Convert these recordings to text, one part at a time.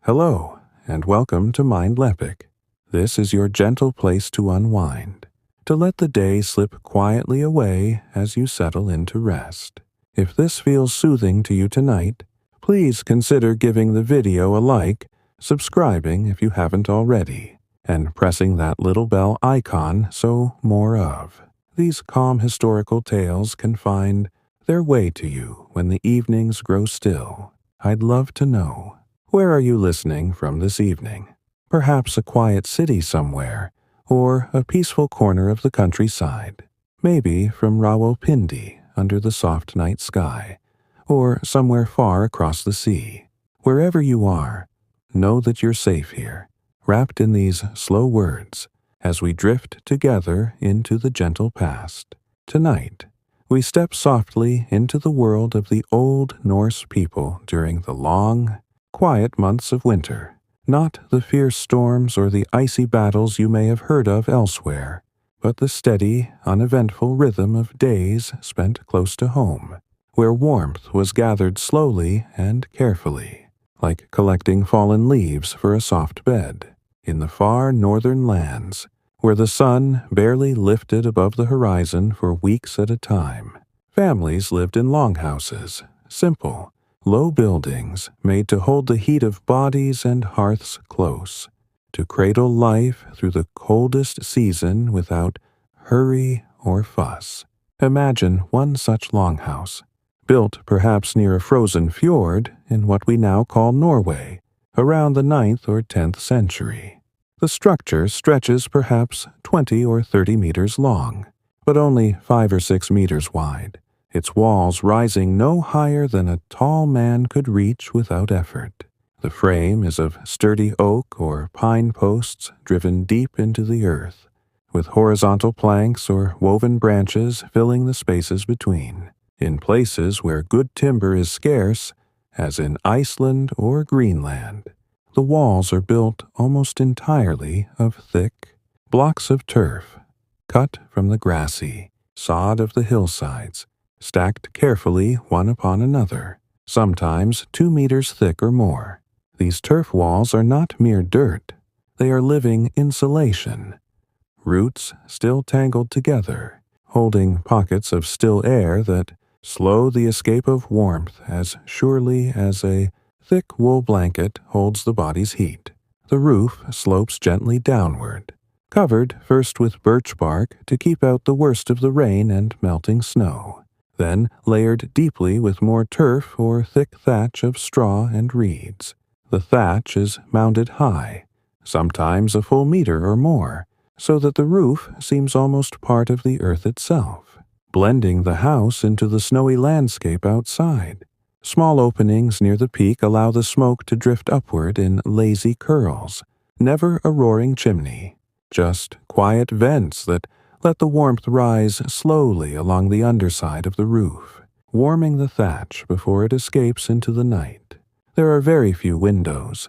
Hello, and welcome to Mindleapic. This is your gentle place to unwind, to let the day slip quietly away as you settle into rest. If this feels soothing to you tonight, please consider giving the video a like, subscribing if you haven't already, and pressing that little bell icon so more of these calm historical tales can find their way to you when the evenings grow still. I'd love to know. Where are you listening from this evening? Perhaps a quiet city somewhere, or a peaceful corner of the countryside. Maybe from Rawalpindi under the soft night sky, or somewhere far across the sea. Wherever you are, know that you're safe here, wrapped in these slow words, as we drift together into the gentle past. Tonight, we step softly into the world of the old Norse people during the long, quiet months of winter, not the fierce storms or the icy battles you may have heard of elsewhere, but the steady, uneventful rhythm of days spent close to home, where warmth was gathered slowly and carefully, like collecting fallen leaves for a soft bed, in the far northern lands, where the sun barely lifted above the horizon for weeks at a time. Families lived in longhouses, simple, low buildings made to hold the heat of bodies and hearths close, to cradle life through the coldest season without hurry or fuss. Imagine one such longhouse, built perhaps near a frozen fjord in what we now call Norway, around the 9th or 10th century. The structure stretches perhaps 20 or 30 meters long, but only 5 or 6 meters wide, its walls rising no higher than a tall man could reach without effort. The frame is of sturdy oak or pine posts driven deep into the earth, with horizontal planks or woven branches filling the spaces between. In places where good timber is scarce, as in Iceland or Greenland, the walls are built almost entirely of thick blocks of turf, cut from the grassy sod of the hillsides, stacked carefully one upon another, sometimes 2 meters thick or more. These turf walls are not mere dirt, they are living insulation, roots still tangled together, holding pockets of still air that slow the escape of warmth as surely as a thick wool blanket holds the body's heat. The roof slopes gently downward, covered first with birch bark to keep out the worst of the rain and melting snow, then layered deeply with more turf or thick thatch of straw and reeds. The thatch is mounded high, sometimes a full meter or more, so that the roof seems almost part of the earth itself, blending the house into the snowy landscape outside. Small openings near the peak allow the smoke to drift upward in lazy curls, never a roaring chimney, just quiet vents that let the warmth rise slowly along the underside of the roof, warming the thatch before it escapes into the night. There are very few windows,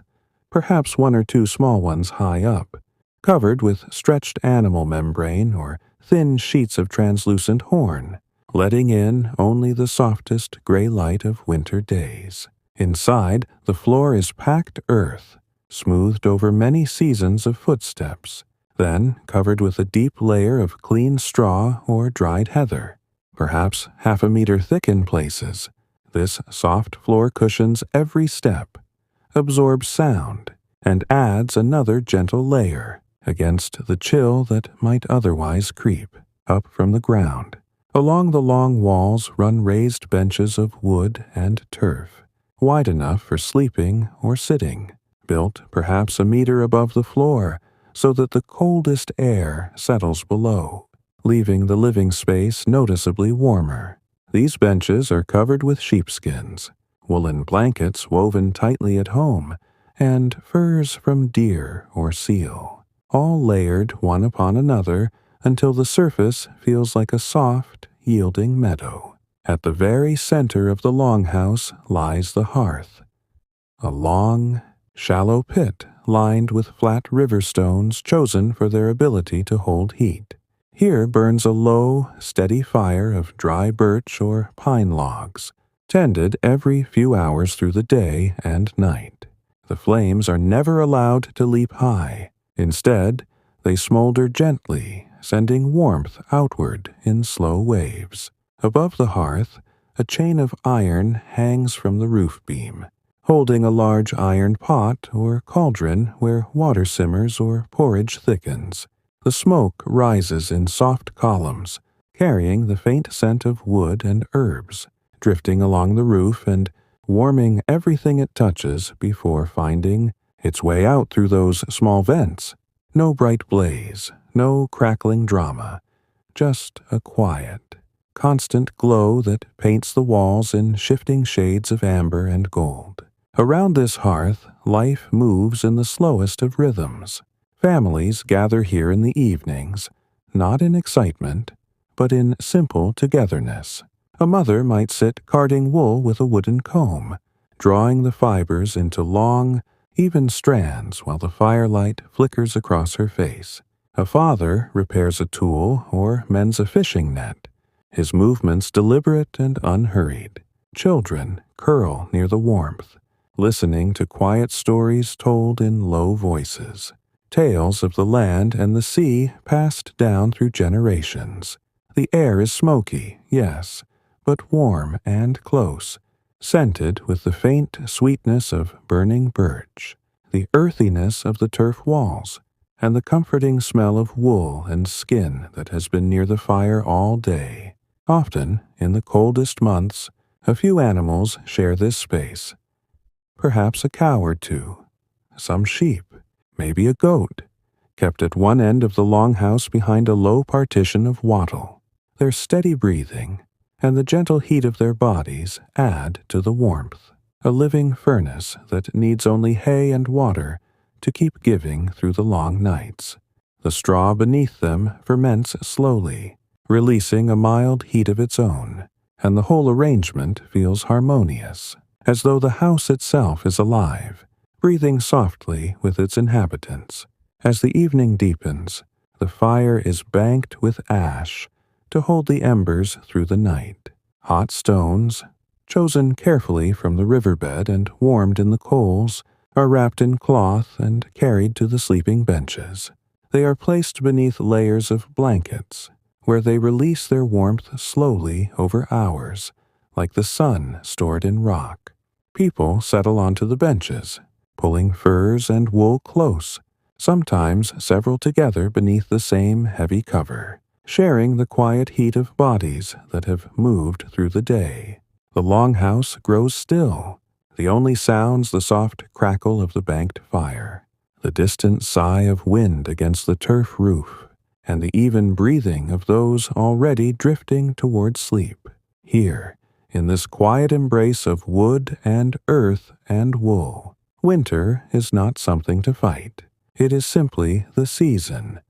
perhaps 1 or 2 small ones high up, covered with stretched animal membrane or thin sheets of translucent horn, letting in only the softest gray light of winter days. Inside, the floor is packed earth, smoothed over many seasons of footsteps, then covered with a deep layer of clean straw or dried heather, perhaps half a meter thick in places. This soft floor cushions every step, absorbs sound, and adds another gentle layer against the chill that might otherwise creep up from the ground. Along the long walls run raised benches of wood and turf, wide enough for sleeping or sitting, built perhaps a meter above the floor, so that the coldest air settles below, leaving the living space noticeably warmer. These benches are covered with sheepskins, woolen blankets woven tightly at home, and furs from deer or seal, all layered one upon another until the surface feels like a soft, yielding meadow. At the very center of the longhouse lies the hearth, a long, shallow pit lined with flat river stones chosen for their ability to hold heat. Here burns a low, steady fire of dry birch or pine logs, tended every few hours through the day and night. The flames are never allowed to leap high. Instead, they smolder gently, sending warmth outward in slow waves. Above the hearth, a chain of iron hangs from the roof beam, holding a large iron pot or cauldron where water simmers or porridge thickens. The smoke rises in soft columns, carrying the faint scent of wood and herbs, drifting along the roof and warming everything it touches before finding its way out through those small vents. No bright blaze, no crackling drama, just a quiet, constant glow that paints the walls in shifting shades of amber and gold. Around this hearth, life moves in the slowest of rhythms. Families gather here in the evenings, not in excitement, but in simple togetherness. A mother might sit carding wool with a wooden comb, drawing the fibers into long, even strands while the firelight flickers across her face. A father repairs a tool or mends a fishing net, his movements deliberate and unhurried. Children curl near the warmth, listening to quiet stories told in low voices, tales of the land and the sea passed down through generations. The air is smoky, yes, but warm and close, scented with the faint sweetness of burning birch, the earthiness of the turf walls, and the comforting smell of wool and skin that has been near the fire all day. Often, in the coldest months, a few animals share this space. Perhaps a cow or two, some sheep, maybe a goat, kept at one end of the longhouse behind a low partition of wattle. Their steady breathing and the gentle heat of their bodies add to the warmth, a living furnace that needs only hay and water to keep giving through the long nights. The straw beneath them ferments slowly, releasing a mild heat of its own, and the whole arrangement feels harmonious, as though the house itself is alive, breathing softly with its inhabitants. As the evening deepens, the fire is banked with ash to hold the embers through the night. Hot stones, chosen carefully from the riverbed and warmed in the coals, are wrapped in cloth and carried to the sleeping benches. They are placed beneath layers of blankets, where they release their warmth slowly over hours, like the sun stored in rock. People settle onto the benches, pulling furs and wool close, sometimes several together beneath the same heavy cover, sharing the quiet heat of bodies that have moved through the day. The longhouse grows still, the only sounds the soft crackle of the banked fire, the distant sigh of wind against the turf roof, and the even breathing of those already drifting toward sleep. Here, in this quiet embrace of wood and earth and wool, winter is not something to fight. It is simply the season,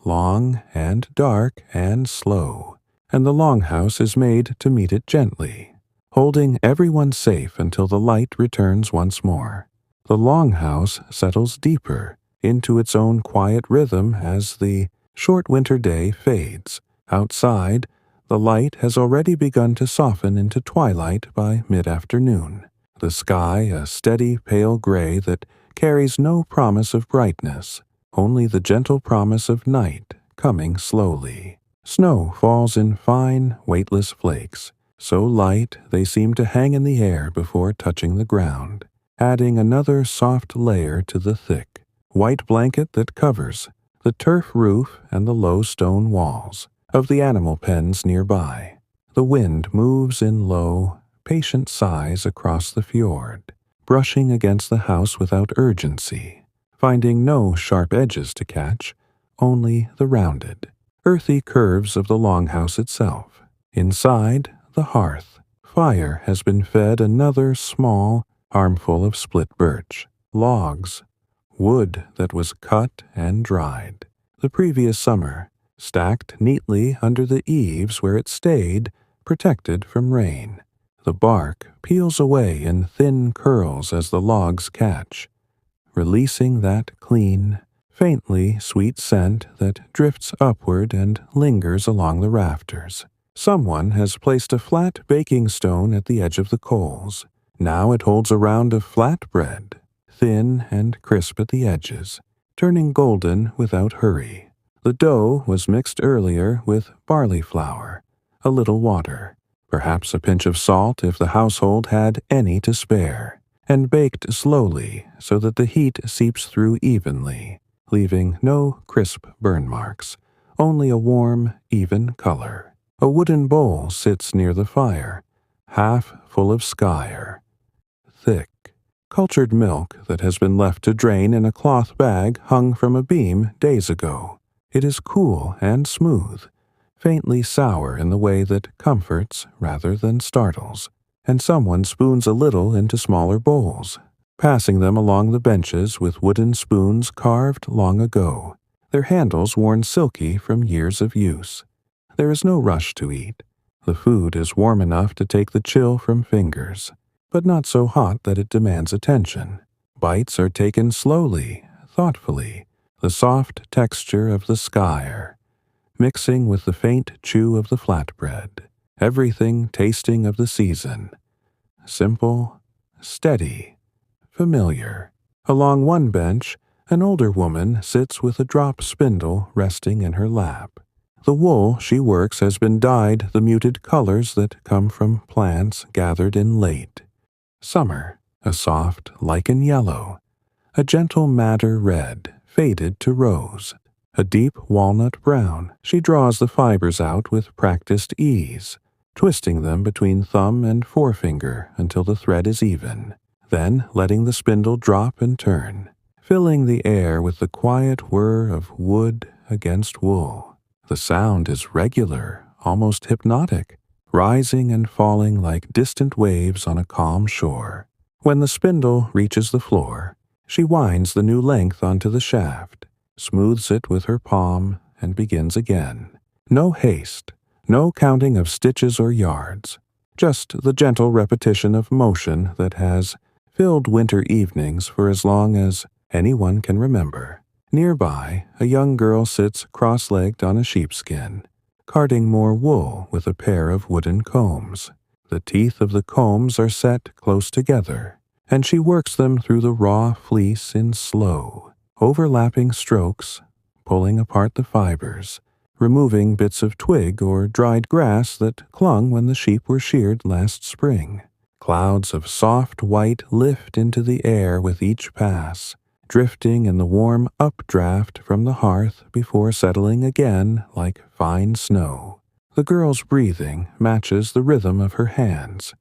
long and dark and slow, and the longhouse is made to meet it gently, holding everyone safe until the light returns once more. The longhouse settles deeper into its own quiet rhythm as the short winter day fades. Outside, the light has already begun to soften into twilight by mid-afternoon. The sky a steady pale gray that carries no promise of brightness, only the gentle promise of night coming slowly. Snow falls in fine, weightless flakes, so light they seem to hang in the air before touching the ground, adding another soft layer to the thick, white blanket that covers the turf roof and the low stone walls of the animal pens nearby. The wind moves in low, patient sighs across the fjord, brushing against the house without urgency, finding no sharp edges to catch, only the rounded, earthy curves of the longhouse itself. Inside, the hearth, fire has been fed another small armful of split birch, logs, wood that was cut and dried the previous summer, stacked neatly under the eaves where it stayed, protected from rain. The bark peels away in thin curls as the logs catch, releasing that clean, faintly sweet scent that drifts upward and lingers along the rafters. Someone has placed a flat baking stone at the edge of the coals. Now it holds a round of flat bread, thin and crisp at the edges, turning golden without hurry. The dough was mixed earlier with barley flour, a little water, perhaps a pinch of salt if the household had any to spare, and baked slowly so that the heat seeps through evenly, leaving no crisp burn marks, only a warm, even color. A wooden bowl sits near the fire, half full of skyr, thick, cultured milk that has been left to drain in a cloth bag hung from a beam days ago. It is cool and smooth, faintly sour in the way that comforts rather than startles, and someone spoons a little into smaller bowls, passing them along the benches with wooden spoons carved long ago, their handles worn silky from years of use. There is no rush to eat. The food is warm enough to take the chill from fingers, but not so hot that it demands attention. Bites are taken slowly, thoughtfully, the soft texture of the skyr, mixing with the faint chew of the flatbread, everything tasting of the season. Simple, steady, familiar. Along one bench, an older woman sits with a drop spindle resting in her lap. The wool she works has been dyed the muted colors that come from plants gathered in late summer, a soft lichen yellow, a gentle madder red, faded to rose, a deep walnut brown. She draws the fibers out with practiced ease, twisting them between thumb and forefinger until the thread is even, then letting the spindle drop and turn, filling the air with the quiet whir of wood against wool. The sound is regular, almost hypnotic, rising and falling like distant waves on a calm shore. When the spindle reaches the floor, she winds the new length onto the shaft, smooths it with her palm, and begins again. No haste, no counting of stitches or yards, just the gentle repetition of motion that has filled winter evenings for as long as anyone can remember. Nearby, a young girl sits cross-legged on a sheepskin, carding more wool with a pair of wooden combs. The teeth of the combs are set close together, and she works them through the raw fleece in slow, overlapping strokes, pulling apart the fibers, removing bits of twig or dried grass that clung when the sheep were sheared last spring. Clouds of soft white lift into the air with each pass, drifting in the warm updraft from the hearth before settling again like fine snow. The girl's breathing matches the rhythm of her hands,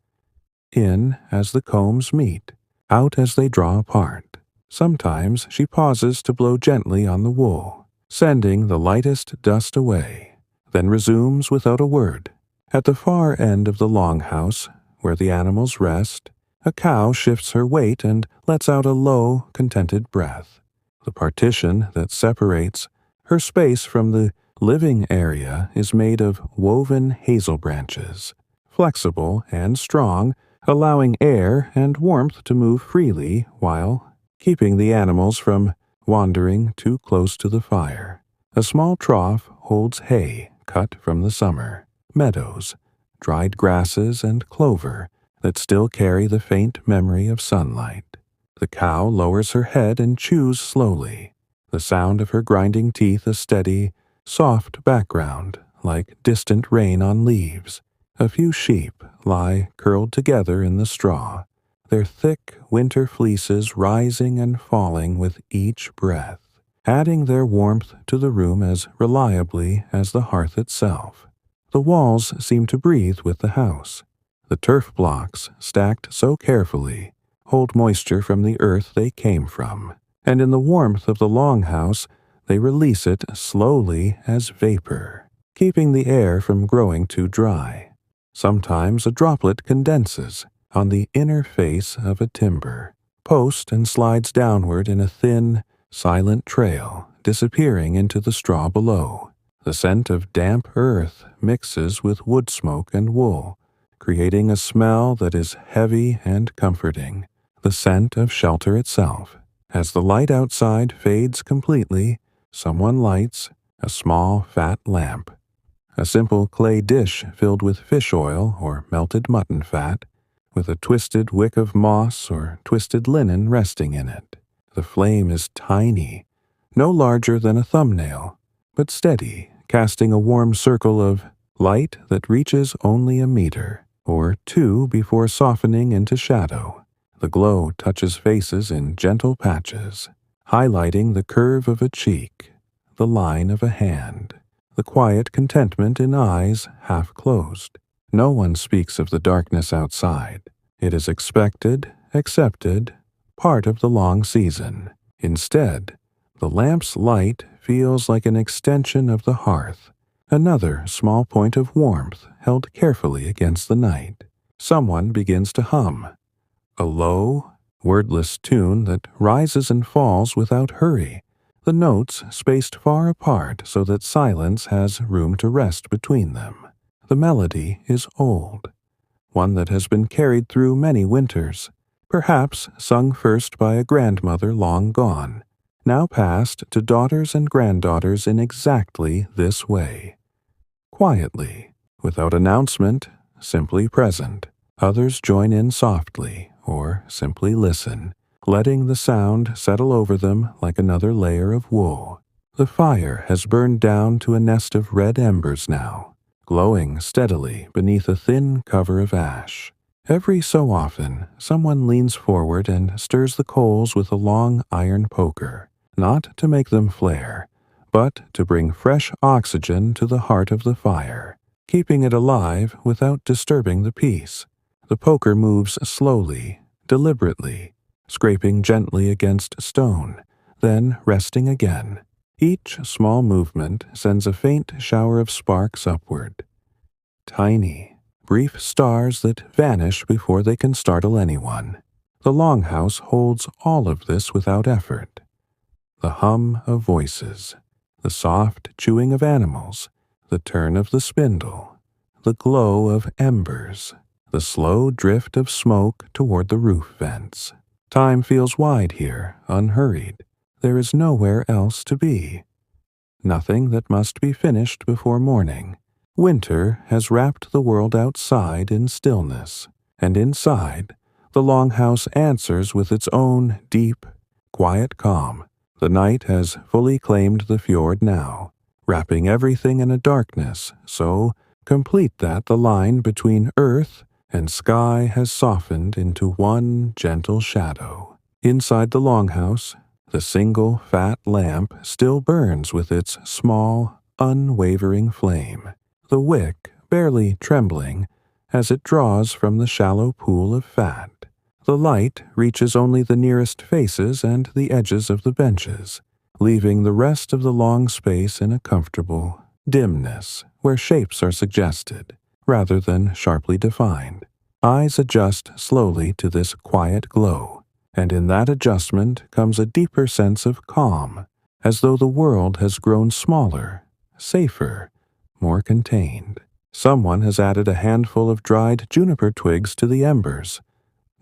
in as the combs meet, out as they draw apart. Sometimes she pauses to blow gently on the wool, sending the lightest dust away, then resumes without a word. At the far end of the Longhouse, where the animals rest, a cow shifts her weight and lets out a low, contented breath. The partition that separates her space from the living area is made of woven hazel branches, flexible and strong, allowing air and warmth to move freely while keeping the animals from wandering too close to the fire. A small trough holds hay cut from the summer, meadows, dried grasses, and clover that still carry the faint memory of sunlight. The cow lowers her head and chews slowly, the sound of her grinding teeth a steady, soft background like distant rain on leaves. A few sheep lie curled together in the straw, their thick winter fleeces rising and falling with each breath, adding their warmth to the room as reliably as the hearth itself. The walls seem to breathe with the house. The turf blocks, stacked so carefully, hold moisture from the earth they came from, and in the warmth of the Longhouse they release it slowly as vapor, keeping the air from growing too dry. Sometimes a droplet condenses on the inner face of a timber post and slides downward in a thin, silent trail, disappearing into the straw below. The scent of damp earth mixes with wood smoke and wool, creating a smell that is heavy and comforting, the scent of shelter itself. As the light outside fades completely, someone lights a small, fat lamp. A simple clay dish filled with fish oil or melted mutton fat with a twisted wick of moss or twisted linen resting in it. The flame is tiny, no larger than a thumbnail, but steady, casting a warm circle of light that reaches only a meter or two before softening into shadow. The glow touches faces in gentle patches, highlighting the curve of a cheek, the line of a hand, the quiet contentment in eyes half closed. No one speaks of the darkness outside. It is expected, accepted, part of the long season. Instead, the lamp's light feels like an extension of the hearth, another small point of warmth held carefully against the night. Someone begins to hum, a low, wordless tune that rises and falls without hurry, the notes spaced far apart so that silence has room to rest between them. The melody is old, one that has been carried through many winters, perhaps sung first by a grandmother long gone, now passed to daughters and granddaughters in exactly this way. Quietly, without announcement, simply present. Others join in softly, or simply listen, letting the sound settle over them like another layer of wool. The fire has burned down to a nest of red embers now, glowing steadily beneath a thin cover of ash. Every so often, someone leans forward and stirs the coals with a long iron poker, not to make them flare, but to bring fresh oxygen to the heart of the fire, keeping it alive without disturbing the peace. The poker moves slowly, deliberately, scraping gently against stone, then resting again. Each small movement sends a faint shower of sparks upward. Tiny, brief stars that vanish before they can startle anyone. The Longhouse holds all of this without effort. The hum of voices, the soft chewing of animals, the turn of the spindle, the glow of embers, the slow drift of smoke toward the roof vents. Time feels wide here, unhurried. There is nowhere else to be. Nothing that must be finished before morning. Winter has wrapped the world outside in stillness, and inside, the Longhouse answers with its own deep, quiet calm. The night has fully claimed the fjord now, wrapping everything in a darkness so complete that the line between earth and sky has softened into one gentle shadow. Inside the Longhouse, the single fat lamp still burns with its small, unwavering flame, the wick barely trembling as it draws from the shallow pool of fat. The light reaches only the nearest faces and the edges of the benches, leaving the rest of the long space in a comfortable dimness where shapes are suggested, rather than sharply defined. Eyes adjust slowly to this quiet glow, and in that adjustment comes a deeper sense of calm, as though the world has grown smaller, safer, more contained. Someone has added a handful of dried juniper twigs to the embers,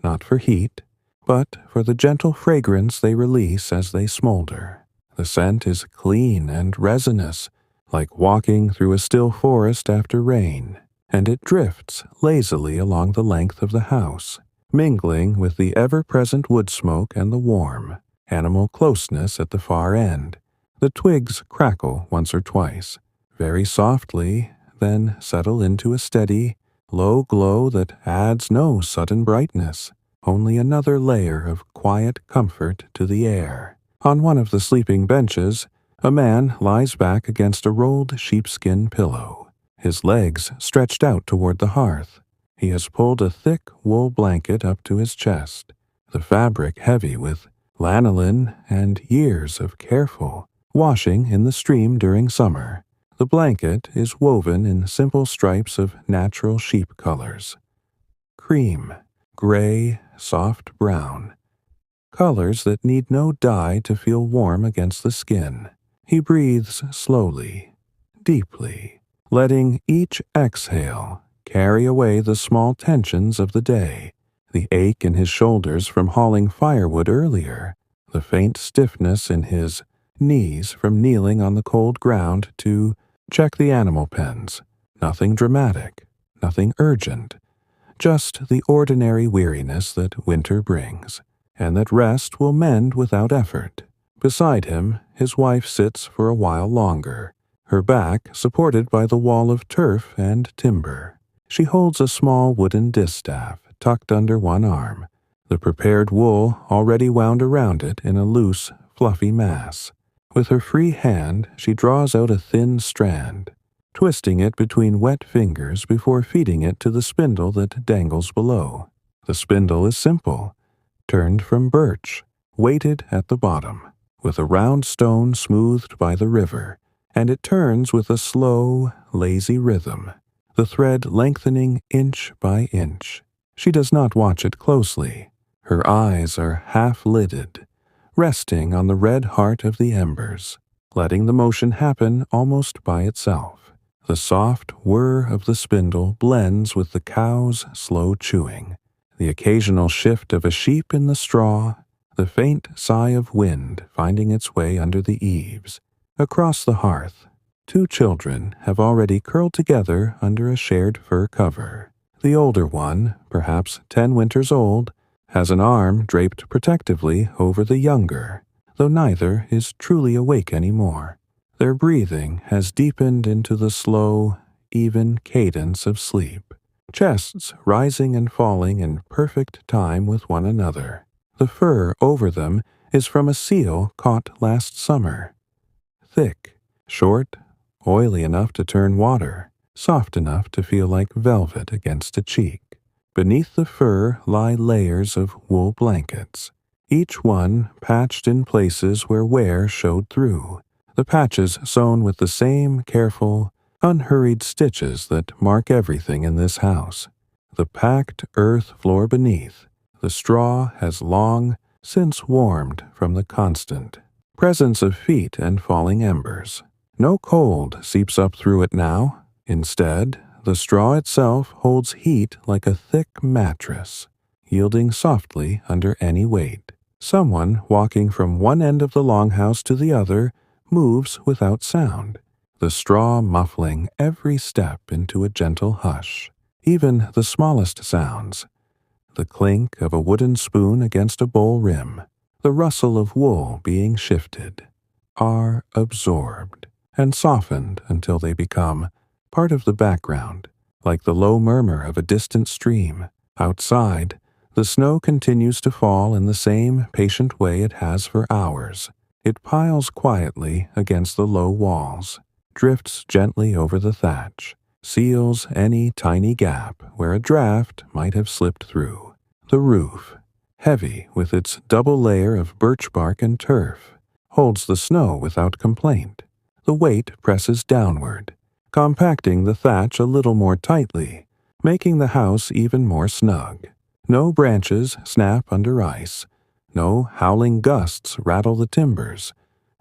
not for heat, but for the gentle fragrance they release as they smolder. The scent is clean and resinous, like walking through a still forest after rain, and it drifts lazily along the length of the house, mingling with the ever-present wood smoke and the warm, animal closeness at the far end. The twigs crackle once or twice, very softly, then settle into a steady, low glow that adds no sudden brightness, only another layer of quiet comfort to the air. On one of the sleeping benches, a man lies back against a rolled sheepskin pillow, his legs stretched out toward the hearth. He has pulled a thick wool blanket up to his chest, the fabric heavy with lanolin and years of careful washing in the stream during summer. The blanket is woven in simple stripes of natural sheep colors: cream, gray, soft brown, colors that need no dye to feel warm against the skin. He breathes slowly, deeply, letting each exhale carry away the small tensions of the day, the ache in his shoulders from hauling firewood earlier, the faint stiffness in his knees from kneeling on the cold ground to check the animal pens. Nothing dramatic, nothing urgent, just the ordinary weariness that winter brings, and that rest will mend without effort. Beside him, his wife sits for a while longer, her back supported by the wall of turf and timber. She holds a small wooden distaff tucked under one arm, the prepared wool already wound around it in a loose, fluffy mass. With her free hand, she draws out a thin strand, twisting it between wet fingers before feeding it to the spindle that dangles below. The spindle is simple, turned from birch, weighted at the bottom, with a round stone smoothed by the river, and it turns with a slow, lazy rhythm, the thread lengthening inch by inch. She does not watch it closely. Her eyes are half-lidded, resting on the red heart of the embers, letting the motion happen almost by itself. The soft whir of the spindle blends with the cow's slow chewing, the occasional shift of a sheep in the straw, the faint sigh of wind finding its way under the eaves. Across the hearth, 2 children have already curled together under a shared fur cover. The older one, perhaps 10 winters old, has an arm draped protectively over the younger, though neither is truly awake anymore. Their breathing has deepened into the slow, even cadence of sleep, chests rising and falling in perfect time with one another. The fur over them is from a seal caught last summer. Thick, short, oily enough to turn water, soft enough to feel like velvet against a cheek. Beneath the fur lie layers of wool blankets, each one patched in places where wear showed through, the patches sewn with the same careful, unhurried stitches that mark everything in this house. The packed earth floor beneath, the straw has long since warmed from the constant presence of feet and falling embers. No cold seeps up through it now. Instead, the straw itself holds heat like a thick mattress, yielding softly under any weight. Someone walking from one end of the longhouse to the other moves without sound, the straw muffling every step into a gentle hush. Even the smallest sounds, the clink of a wooden spoon against a bowl rim, the rustle of wool being shifted, are absorbed and softened until they become part of the background, like the low murmur of a distant stream. Outside, the snow continues to fall in the same patient way it has for hours. It piles quietly against the low walls, drifts gently over the thatch, seals any tiny gap where a draft might have slipped through. The roof, heavy with its double layer of birch bark and turf, holds the snow without complaint. The weight presses downward, compacting the thatch a little more tightly, making the house even more snug. No branches snap under ice, no howling gusts rattle the timbers,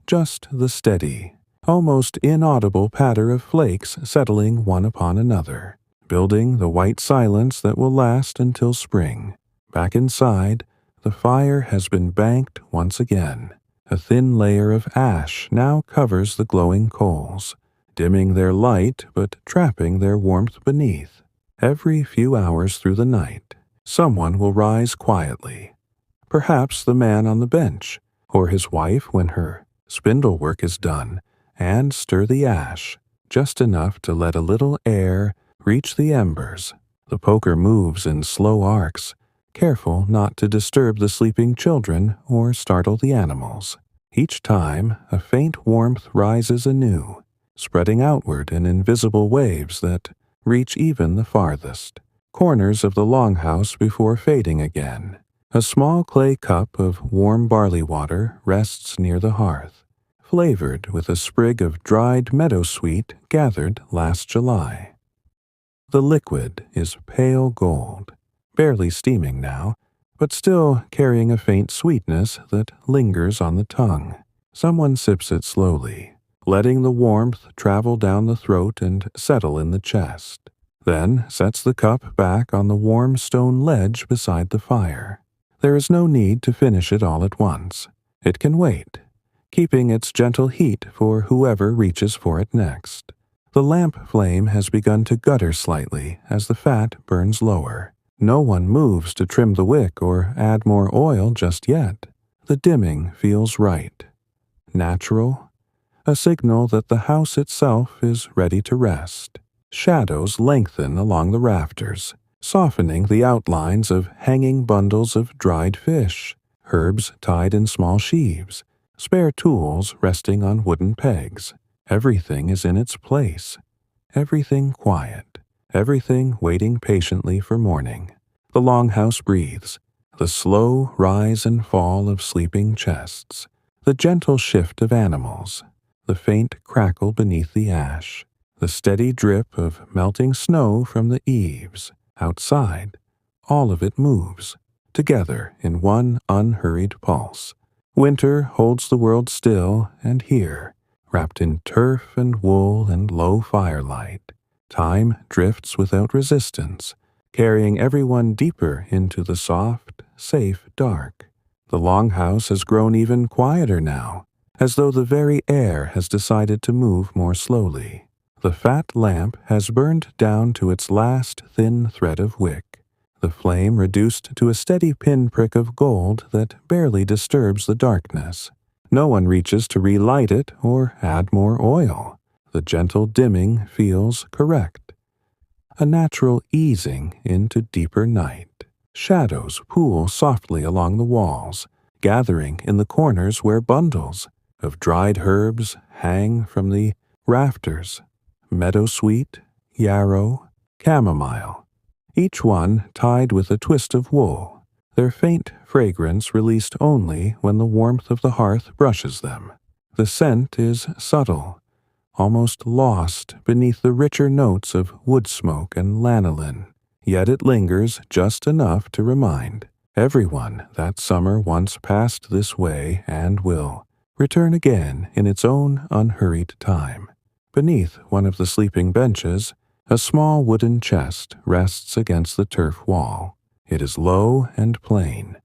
just the steady, almost inaudible patter of flakes settling one upon another, building the white silence that will last until spring. Back inside, the fire has been banked once again. A thin layer of ash now covers the glowing coals, dimming their light but trapping their warmth beneath. Every few hours through the night, someone will rise quietly, perhaps the man on the bench, or his wife when her spindle work is done, and stir the ash, just enough to let a little air reach the embers. The poker moves in slow arcs, careful not to disturb the sleeping children or startle the animals. Each time, a faint warmth rises anew, spreading outward in invisible waves that reach even the farthest corners of the longhouse before fading again. A small clay cup of warm barley water rests near the hearth, flavored with a sprig of dried meadowsweet gathered last July. The liquid is pale gold, barely steaming now, but still carrying a faint sweetness that lingers on the tongue. Someone sips it slowly, letting the warmth travel down the throat and settle in the chest, then sets the cup back on the warm stone ledge beside the fire. There is no need to finish it all at once. It can wait, keeping its gentle heat for whoever reaches for it next. The lamp flame has begun to gutter slightly as the fat burns lower, No one moves to trim the wick or add more oil just yet. The dimming feels right. Natural, a signal that the house itself is ready to rest. Shadows lengthen along the rafters, softening the outlines of hanging bundles of dried fish, herbs tied in small sheaves, spare tools resting on wooden pegs. Everything is in its place. Everything quiet. Everything waiting patiently for morning. The Longhouse breathes. The slow rise and fall of sleeping chests. The gentle shift of animals. The faint crackle beneath the ash. The steady drip of melting snow from the eaves. Outside, all of it moves, together in one unhurried pulse. Winter holds the world still, and here, wrapped in turf and wool and low firelight, time drifts without resistance, carrying everyone deeper into the soft, safe dark. The Longhouse has grown even quieter now, as though the very air has decided to move more slowly. The fat lamp has burned down to its last thin thread of wick, the flame reduced to a steady pinprick of gold that barely disturbs the darkness. No one reaches to relight it or add more oil. The gentle dimming feels correct. A natural easing into deeper night. Shadows pool softly along the walls, gathering in the corners where bundles of dried herbs hang from the rafters. Meadowsweet, yarrow, chamomile, each one tied with a twist of wool, their faint fragrance released only when the warmth of the hearth brushes them. The scent is subtle, almost lost beneath the richer notes of wood smoke and lanolin, yet it lingers just enough to remind everyone that summer once passed this way and will return again in its own unhurried time. Beneath one of the sleeping benches, a small wooden chest rests against the turf wall. It is low and plain,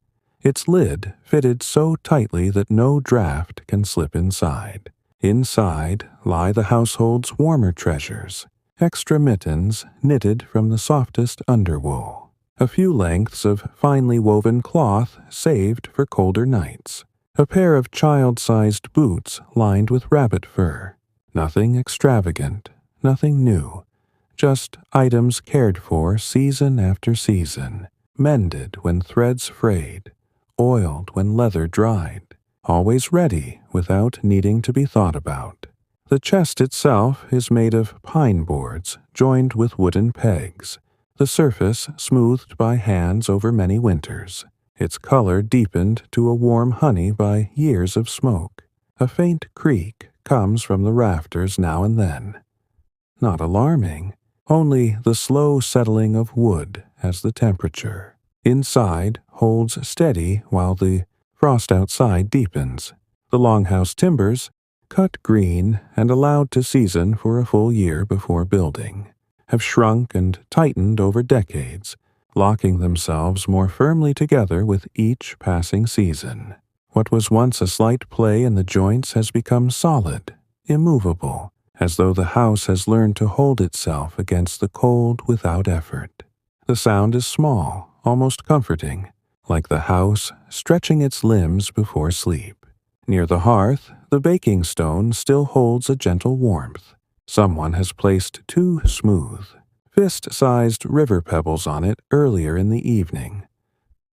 its lid fitted so tightly that no draught can slip inside. Inside lie the household's warmer treasures, extra mittens knitted from the softest underwool, a few lengths of finely woven cloth saved for colder nights, a pair of child-sized boots lined with rabbit fur. Nothing extravagant, nothing new, just items cared for season after season, mended when threads frayed, oiled when leather dried, always ready without needing to be thought about. The chest itself is made of pine boards joined with wooden pegs, the surface smoothed by hands over many winters, its color deepened to a warm honey by years of smoke. A faint creak comes from the rafters now and then. Not alarming, only the slow settling of wood as the temperature inside holds steady while the frost outside deepens. The Longhouse timbers, cut green and allowed to season for a full year before building, have shrunk and tightened over decades, locking themselves more firmly together with each passing season. What was once a slight play in the joints has become solid, immovable, as though the house has learned to hold itself against the cold without effort. The sound is small, almost comforting, like the house stretching its limbs before sleep. Near the hearth, the baking stone still holds a gentle warmth. Someone has placed two smooth, fist-sized river pebbles on it earlier in the evening.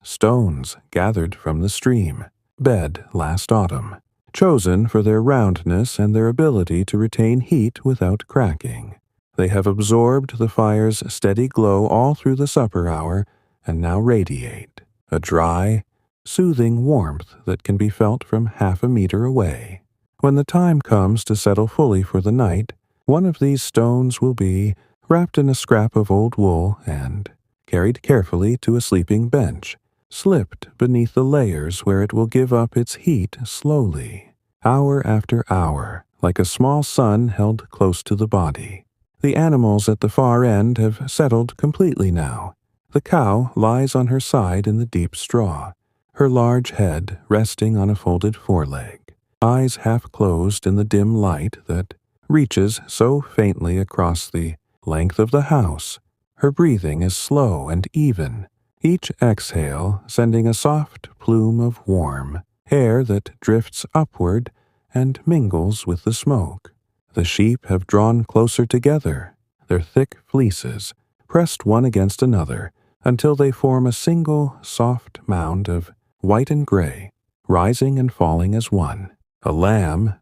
Stones gathered from the stream, bed last autumn, chosen for their roundness and their ability to retain heat without cracking. They have absorbed the fire's steady glow all through the supper hour and now radiate, a dry, soothing warmth that can be felt from half a meter away. When the time comes to settle fully for the night, one of these stones will be wrapped in a scrap of old wool and carried carefully to a sleeping bench, slipped beneath the layers where it will give up its heat slowly, hour after hour, like a small sun held close to the body. The animals at the far end have settled completely now. The cow lies on her side in the deep straw, her large head resting on a folded foreleg, eyes half closed in the dim light that reaches so faintly across the length of the house. Her breathing is slow and even, each exhale sending a soft plume of warm air that drifts upward and mingles with the smoke. The sheep have drawn closer together, their thick fleeces pressed one against another until they form a single soft mound of white and gray, rising and falling as one. A lamb,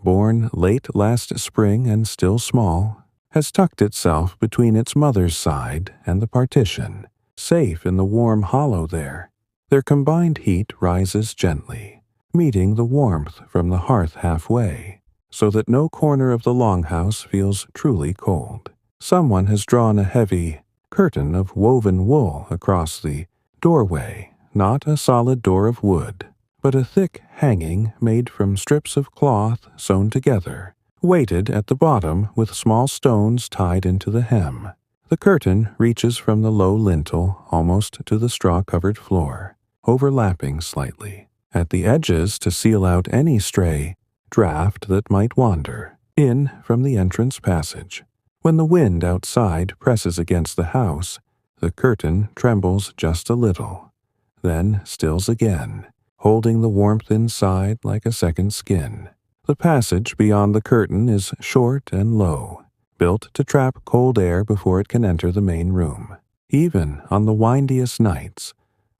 born late last spring and still small, has tucked itself between its mother's side and the partition, safe in the warm hollow there. Their combined heat rises gently, meeting the warmth from the hearth halfway, so that no corner of the Longhouse feels truly cold. Someone has drawn a heavy curtain of woven wool across the doorway, not a solid door of wood, but a thick hanging made from strips of cloth sewn together, weighted at the bottom with small stones tied into the hem. The curtain reaches from the low lintel almost to the straw-covered floor, overlapping slightly at the edges to seal out any stray draft that might wander in from the entrance passage. When the wind outside presses against the house, the curtain trembles just a little, then stills again, holding the warmth inside like a second skin. The passage beyond the curtain is short and low, built to trap cold air before it can enter the main room. Even on the windiest nights,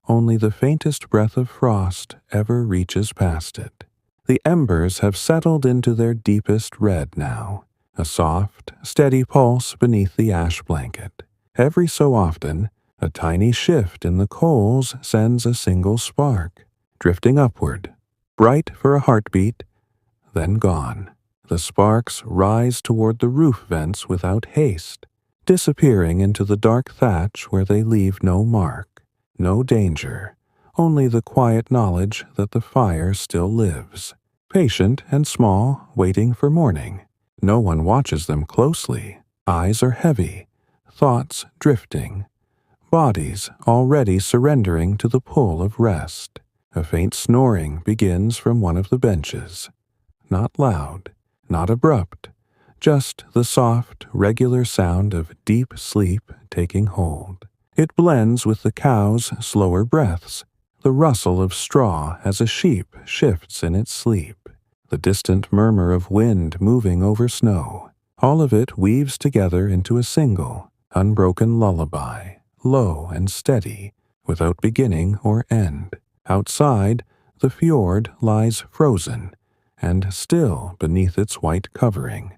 only the faintest breath of frost ever reaches past it. The embers have settled into their deepest red now, a soft, steady pulse beneath the ash blanket. Every so often, a tiny shift in the coals sends a single spark, drifting upward, bright for a heartbeat, then gone. The sparks rise toward the roof vents without haste, disappearing into the dark thatch where they leave no mark, no danger, only the quiet knowledge that the fire still lives, patient and small, waiting for morning. No one watches them closely. Eyes are heavy, thoughts drifting, bodies already surrendering to the pull of rest. A faint snoring begins from one of the benches. Not loud, not abrupt, just the soft, regular sound of deep sleep taking hold. It blends with the cow's slower breaths, the rustle of straw as a sheep shifts in its sleep, the distant murmur of wind moving over snow. All of it weaves together into a single, unbroken lullaby, low and steady, without beginning or end. Outside, the fjord lies frozen and still beneath its white covering.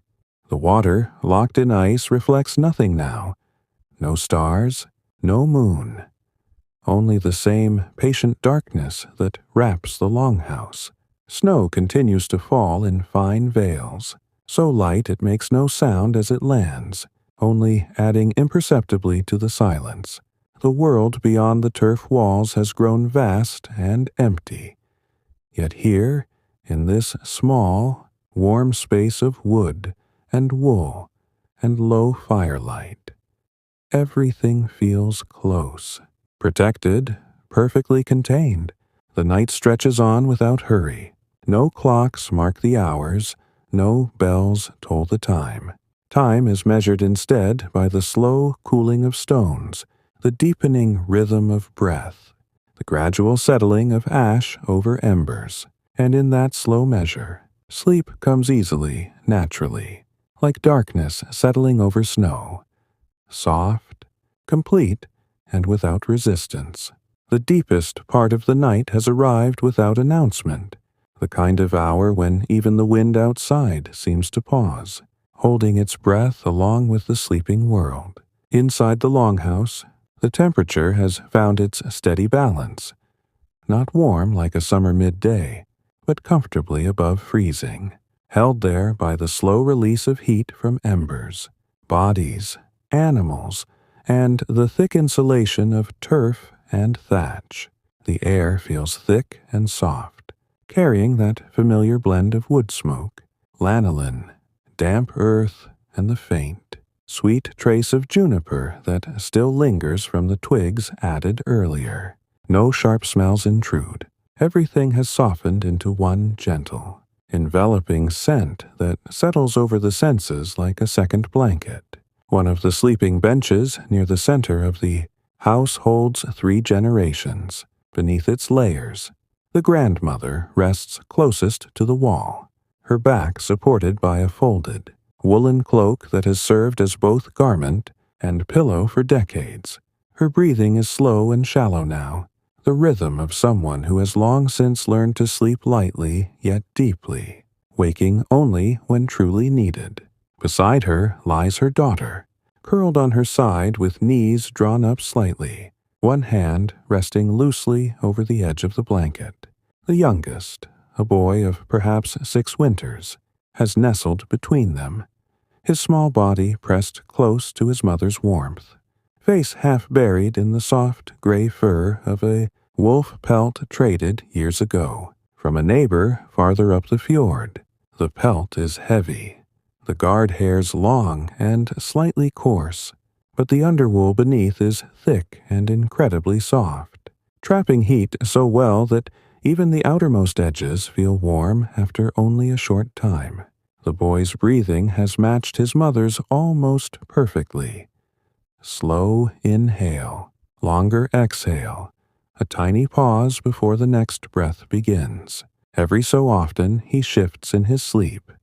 The water, locked in ice, reflects nothing now. No stars, no moon. Only the same patient darkness that wraps the Longhouse. Snow continues to fall in fine veils, so light it makes no sound as it lands, only adding imperceptibly to the silence. The world beyond the turf walls has grown vast and empty. Yet here, in this small, warm space of wood and wool and low firelight, everything feels close, protected, perfectly contained. The night stretches on without hurry. No clocks mark the hours, no bells toll the time. Time is measured instead by the slow cooling of stones, the deepening rhythm of breath, the gradual settling of ash over embers. And in that slow measure, sleep comes easily, naturally, like darkness settling over snow, soft, complete, and without resistance. The deepest part of the night has arrived without announcement, the kind of hour when even the wind outside seems to pause, holding its breath along with the sleeping world. Inside the Longhouse, the temperature has found its steady balance, not warm like a summer midday, but comfortably above freezing, held there by the slow release of heat from embers, bodies, animals, and the thick insulation of turf and thatch. The air feels thick and soft, carrying that familiar blend of wood smoke, lanolin, damp earth, and the faint, sweet trace of juniper that still lingers from the twigs added earlier. No sharp smells intrude. Everything has softened into one gentle, enveloping scent that settles over the senses like a second blanket. One of the sleeping benches near the center of the House holds 3 generations. Beneath its layers, the grandmother rests closest to the wall, her back supported by a folded, woolen cloak that has served as both garment and pillow for decades. Her breathing is slow and shallow now, the rhythm of someone who has long since learned to sleep lightly yet deeply, waking only when truly needed. Beside her lies her daughter, curled on her side with knees drawn up slightly, one hand resting loosely over the edge of the blanket. The youngest, a boy of perhaps 6 winters, has nestled between them, his small body pressed close to his mother's warmth, face half buried in the soft gray fur of a wolf pelt traded years ago from a neighbor farther up the fjord. The pelt is heavy, the guard hairs long and slightly coarse, but the underwool beneath is thick and incredibly soft, trapping heat so well that even the outermost edges feel warm after only a short time. The boy's breathing has matched his mother's almost perfectly. Slow inhale, longer exhale, a tiny pause before the next breath begins. Every so often he shifts in his sleep,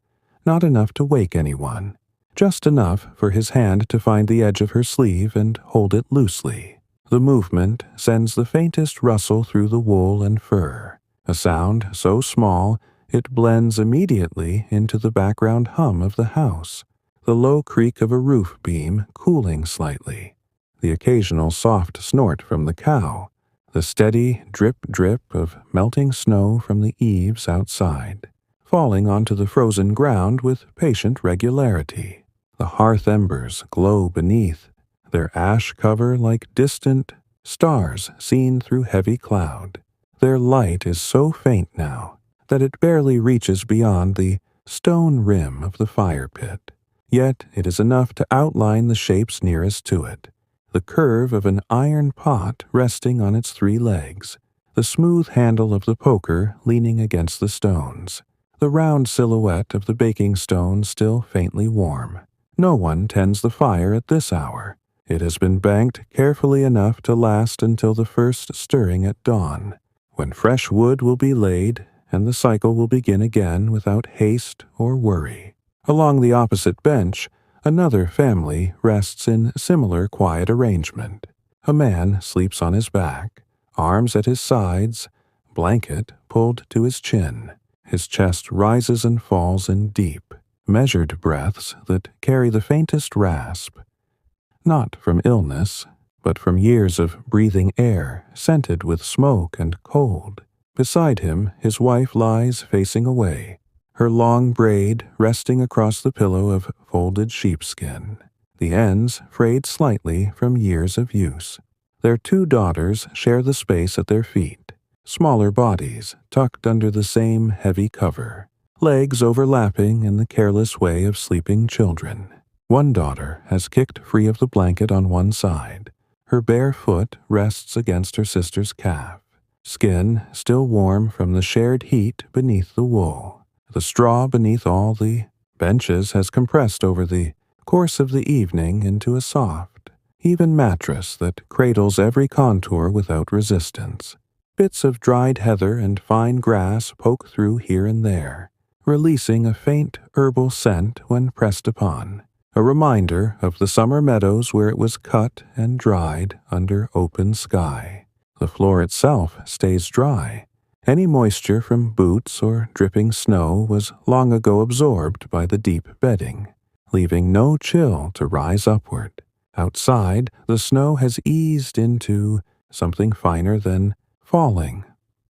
not enough to wake anyone, just enough for his hand to find the edge of her sleeve and hold it loosely. The movement sends the faintest rustle through the wool and fur, a sound so small it blends immediately into the background hum of the house, the low creak of a roof beam cooling slightly, the occasional soft snort from the cow, the steady drip-drip of melting snow from the eaves outside, falling onto the frozen ground with patient regularity. The hearth embers glow beneath, their ash cover like distant stars seen through heavy cloud. Their light is so faint now that it barely reaches beyond the stone rim of the fire pit. Yet it is enough to outline the shapes nearest to it, the curve of an iron pot resting on its 3 legs, the smooth handle of the poker leaning against the stones, the round silhouette of the baking stone still faintly warm. No one tends the fire at this hour. It has been banked carefully enough to last until the first stirring at dawn, when fresh wood will be laid and the cycle will begin again without haste or worry. Along the opposite bench, another family rests in similar quiet arrangement. A man sleeps on his back, arms at his sides, blanket pulled to his chin. His chest rises and falls in deep, measured breaths that carry the faintest rasp, not from illness, but from years of breathing air scented with smoke and cold. Beside him, his wife lies facing away, her long braid resting across the pillow of folded sheepskin, the ends frayed slightly from years of use. Their 2 daughters share the space at their feet, smaller bodies tucked under the same heavy cover, legs overlapping in the careless way of sleeping children. One daughter has kicked free of the blanket on one side. Her bare foot rests against her sister's calf, skin still warm from the shared heat beneath the wool. The straw beneath all the benches has compressed over the course of the evening into a soft, even mattress that cradles every contour without resistance. Bits of dried heather and fine grass poke through here and there, releasing a faint herbal scent when pressed upon, a reminder of the summer meadows where it was cut and dried under open sky. The floor itself stays dry. Any moisture from boots or dripping snow was long ago absorbed by the deep bedding, leaving no chill to rise upward. Outside, the snow has eased into something finer than falling,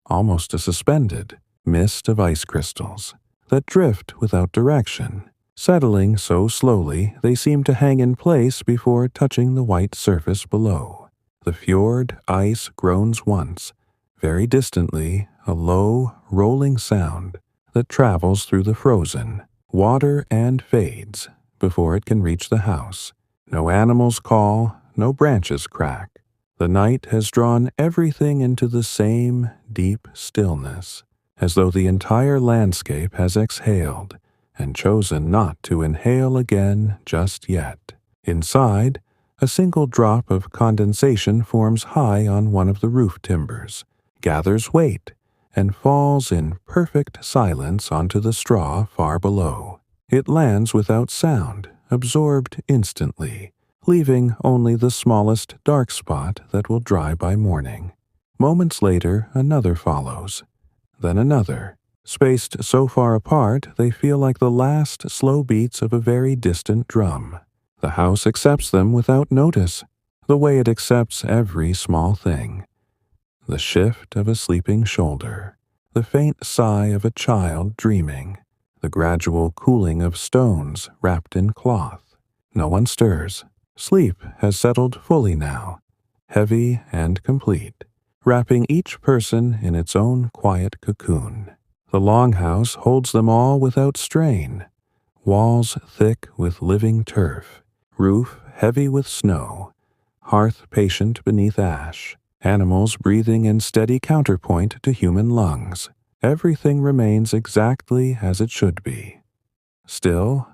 almost a suspended mist of ice crystals that drift without direction, settling so slowly they seem to hang in place before touching the white surface below. The fjord ice groans once, very distantly, a low, rolling sound that travels through the frozen water and fades before it can reach the house. No animals call, no branches crack. The night has drawn everything into the same deep stillness, as though the entire landscape has exhaled and chosen not to inhale again just yet. Inside, A single drop of condensation forms high on one of the roof timbers, gathers weight, and falls in perfect silence onto the straw far below. It lands without sound, absorbed instantly, leaving only the smallest dark spot that will dry by morning. Moments later, another follows, then another, spaced so far apart they feel like the last slow beats of a very distant drum. The house accepts them without notice, the way it accepts every small thing. The shift of a sleeping shoulder, the faint sigh of a child dreaming, the gradual cooling of stones wrapped in cloth. No one stirs. Sleep has settled fully now, heavy and complete, wrapping each person in its own quiet cocoon. The Longhouse holds them all without strain, walls thick with living turf, roof heavy with snow, hearth patient beneath ash, animals breathing in steady counterpoint to human lungs. Everything remains exactly as it should be. Still,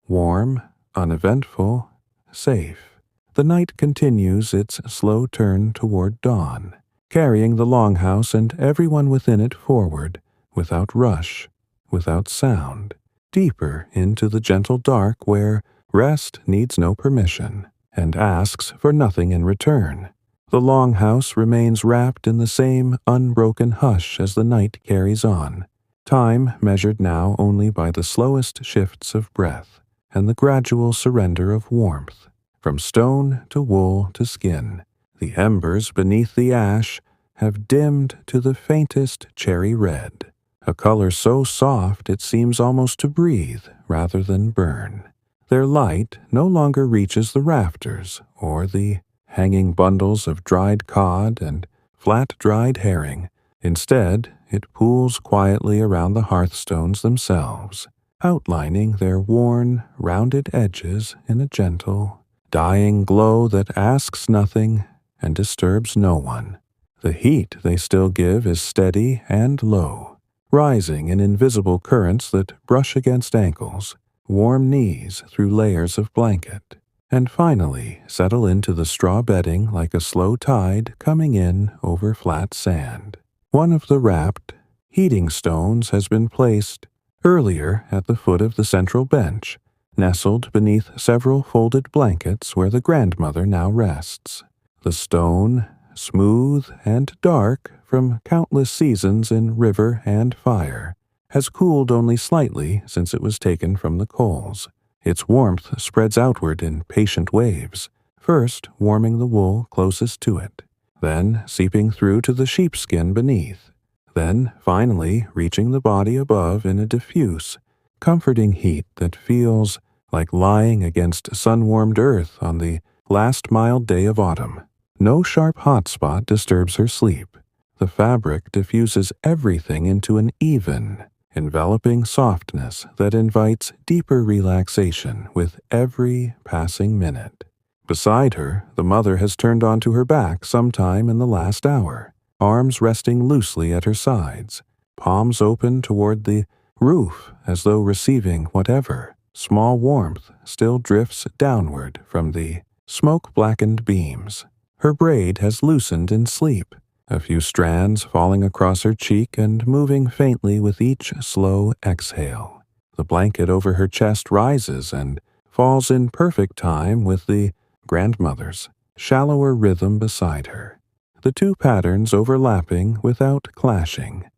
warm, uneventful, safe. The night continues its slow turn toward dawn, carrying the Longhouse and everyone within it forward, without rush, without sound, deeper into the gentle dark where rest needs no permission and asks for nothing in return. The Longhouse remains wrapped in the same unbroken hush as the night carries on, time measured now only by the slowest shifts of breath and the gradual surrender of warmth. From stone to wool to skin, the embers beneath the ash have dimmed to the faintest cherry red, a color so soft it seems almost to breathe rather than burn. Their light no longer reaches the rafters or the hanging bundles of dried cod and flat-dried herring. Instead, it pools quietly around the hearthstones themselves, outlining their worn, rounded edges in a gentle, dying glow that asks nothing and disturbs no one. The heat they still give is steady and low, rising in invisible currents that brush against ankles, warm knees through layers of blanket, and finally settle into the straw bedding like a slow tide coming in over flat sand. One of the wrapped, heating stones has been placed earlier at the foot of the central bench, nestled beneath several folded blankets where the grandmother now rests. The stone, smooth and dark from countless seasons in river and fire, has cooled only slightly since it was taken from the coals. Its warmth spreads outward in patient waves, first warming the wool closest to it, then seeping through to the sheepskin beneath, then finally reaching the body above in a diffuse, comforting heat that feels like lying against sun-warmed earth on the last mild day of autumn. No sharp hot spot disturbs her sleep. The fabric diffuses everything into an even, enveloping softness that invites deeper relaxation with every passing minute. Beside her, the mother has turned onto her back sometime in the last hour, arms resting loosely at her sides, palms open toward the roof as though receiving whatever small warmth still drifts downward from the smoke-blackened beams. Her braid has loosened in sleep, a few strands falling across her cheek and moving faintly with each slow exhale. The blanket over her chest rises and falls in perfect time with the grandmother's shallower rhythm beside her, the two patterns overlapping without clashing,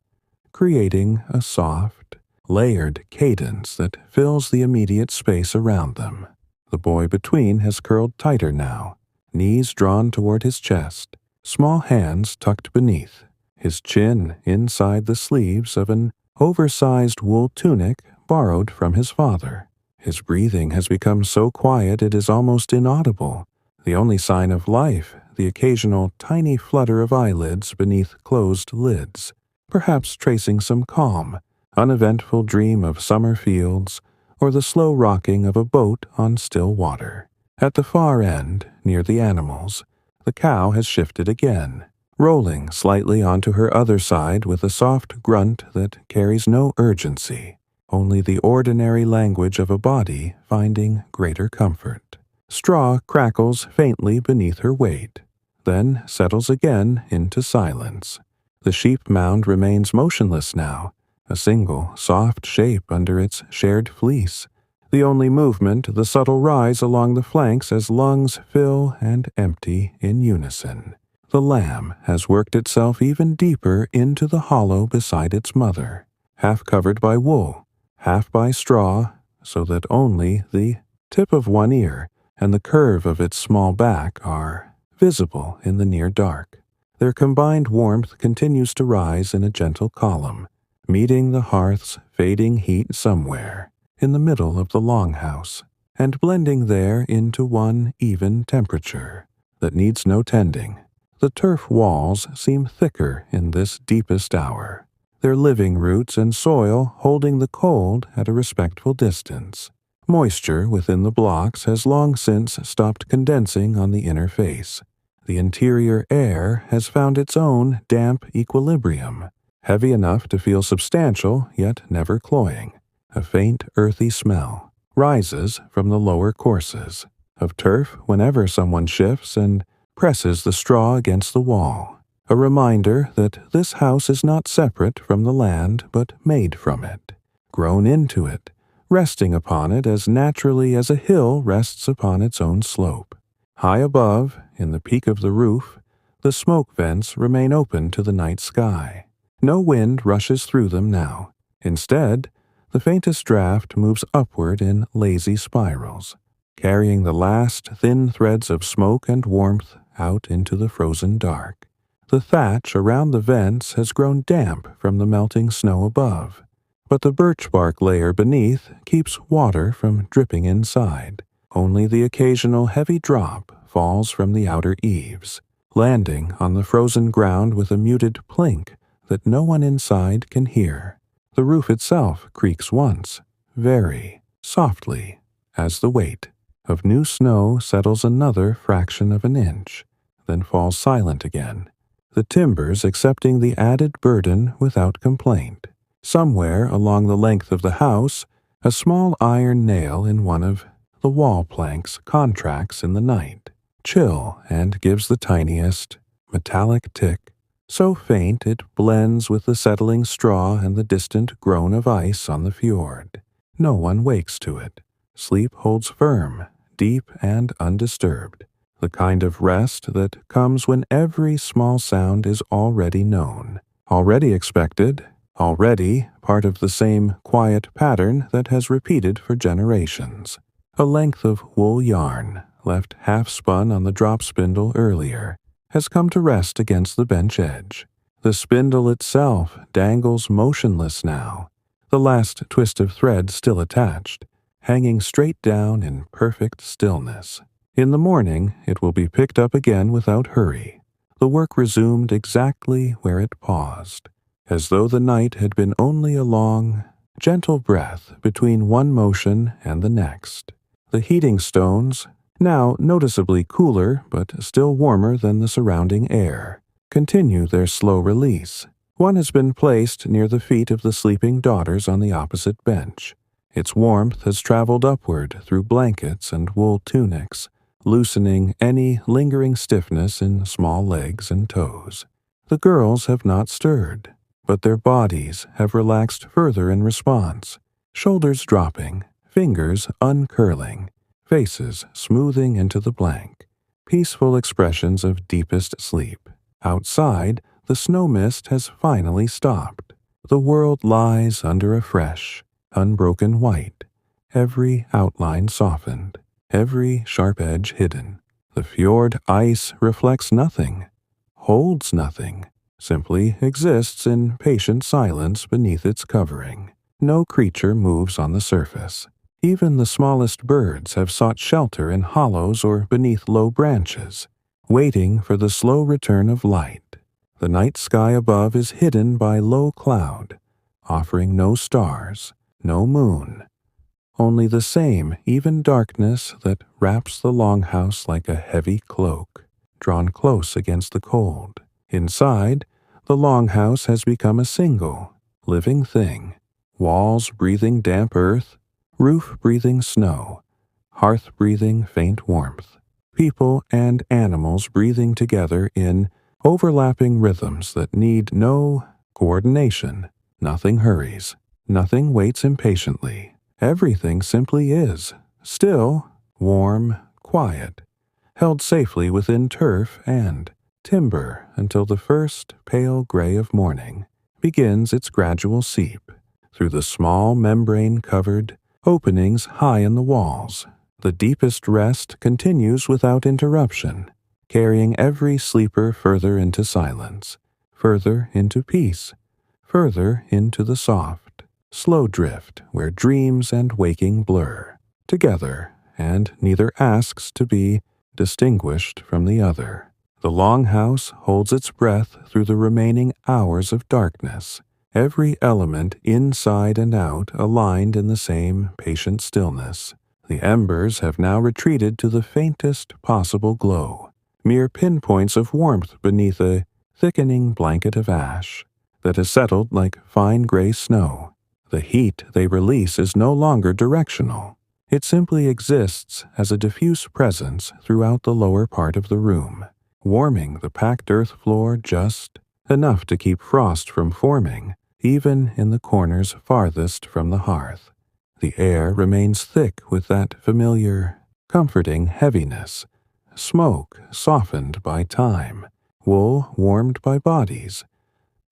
creating a soft, layered cadence that fills the immediate space around them. The boy between has curled tighter now, knees drawn toward his chest, small hands tucked beneath, his chin inside the sleeves of an oversized wool tunic borrowed from his father. His breathing has become so quiet it is almost inaudible, the only sign of life, the occasional tiny flutter of eyelids beneath closed lids, perhaps tracing some calm, uneventful dream of summer fields or the slow rocking of a boat on still water. At the far end, near the animals, the cow has shifted again, rolling slightly onto her other side with a soft grunt that carries no urgency, only the ordinary language of a body finding greater comfort. Straw crackles faintly beneath her weight, then settles again into silence. The sheep mound remains motionless now, a single, soft shape under its shared fleece. The only movement, the subtle rise along the flanks as lungs fill and empty in unison. The lamb has worked itself even deeper into the hollow beside its mother, half covered by wool, half by straw, so that only the tip of one ear and the curve of its small back are visible in the near dark. Their combined warmth continues to rise in a gentle column, meeting the hearth's fading heat somewhere in the middle of the longhouse, and blending there into one even temperature that needs no tending. The turf walls seem thicker in this deepest hour, their living roots and soil holding the cold at a respectful distance. Moisture within the blocks has long since stopped condensing on the inner face. The interior air has found its own damp equilibrium, heavy enough to feel substantial yet never cloying. A faint earthy smell rises from the lower courses of turf whenever someone shifts and presses the straw against the wall, a reminder that this house is not separate from the land but made from it, grown into it, resting upon it as naturally as a hill rests upon its own slope. High above, in the peak of the roof, the smoke vents remain open to the night sky. No wind rushes through them now. Instead, the faintest draft moves upward in lazy spirals, carrying the last thin threads of smoke and warmth out into the frozen dark. The thatch around the vents has grown damp from the melting snow above, but the birch bark layer beneath keeps water from dripping inside. Only the occasional heavy drop falls from the outer eaves, landing on the frozen ground with a muted plink that no one inside can hear. The roof itself creaks once, very softly, as the weight of new snow settles another fraction of an inch, then falls silent again, the timbers accepting the added burden without complaint. Somewhere along the length of the house, a small iron nail in one of the wall planks contracts in the night, chill, and gives the tiniest metallic tick, so faint it blends with the settling straw and the distant groan of ice on the fjord. No one wakes to it. Sleep holds firm, deep and undisturbed, the kind of rest that comes when every small sound is already known, already expected, already part of the same quiet pattern that has repeated for generations. A length of wool yarn, left half spun on the drop spindle earlier, has come to rest against the bench edge. The spindle itself dangles motionless now, the last twist of thread still attached, hanging straight down in perfect stillness. In the morning, it will be picked up again without hurry, the work resumed exactly where it paused, as though the night had been only a long, gentle breath between one motion and the next. The heating stones, now noticeably cooler but still warmer than the surrounding air, continue their slow release. One has been placed near the feet of the sleeping daughters on the opposite bench. Its warmth has traveled upward through blankets and wool tunics, loosening any lingering stiffness in small legs and toes. The girls have not stirred, but their bodies have relaxed further in response, shoulders dropping, fingers uncurling, faces smoothing into the blank, peaceful expressions of deepest sleep. Outside, the snow mist has finally stopped. The world lies under a fresh, unbroken white, every outline softened, every sharp edge hidden. The fjord ice reflects nothing, holds nothing, simply exists in patient silence beneath its covering. No creature moves on the surface. Even the smallest birds have sought shelter in hollows or beneath low branches, waiting for the slow return of light. The night sky above is hidden by low cloud, offering no stars, no moon, only the same even darkness that wraps the longhouse like a heavy cloak, drawn close against the cold. Inside, the longhouse has become a single, living thing, walls breathing damp earth, roof breathing snow, hearth breathing faint warmth. People and animals breathing together in overlapping rhythms that need no coordination. Nothing hurries. Nothing waits impatiently. Everything simply is. Still, warm, quiet, held safely within turf and timber until the first pale gray of morning begins its gradual seep through the small membrane-covered openings high in the walls. The deepest rest continues without interruption, carrying every sleeper further into silence, further into peace, further into the soft, slow drift where dreams and waking blur together, and neither asks to be distinguished from the other. The Longhouse holds its breath through the remaining hours of darkness, every element inside and out aligned in the same patient stillness. The embers have now retreated to the faintest possible glow, mere pinpoints of warmth beneath a thickening blanket of ash that has settled like fine gray snow. The heat they release is no longer directional. It simply exists as a diffuse presence throughout the lower part of the room, warming the packed earth floor just enough to keep frost from forming, even in the corners farthest from the hearth. The air remains thick with that familiar, comforting heaviness, smoke softened by time, wool warmed by bodies,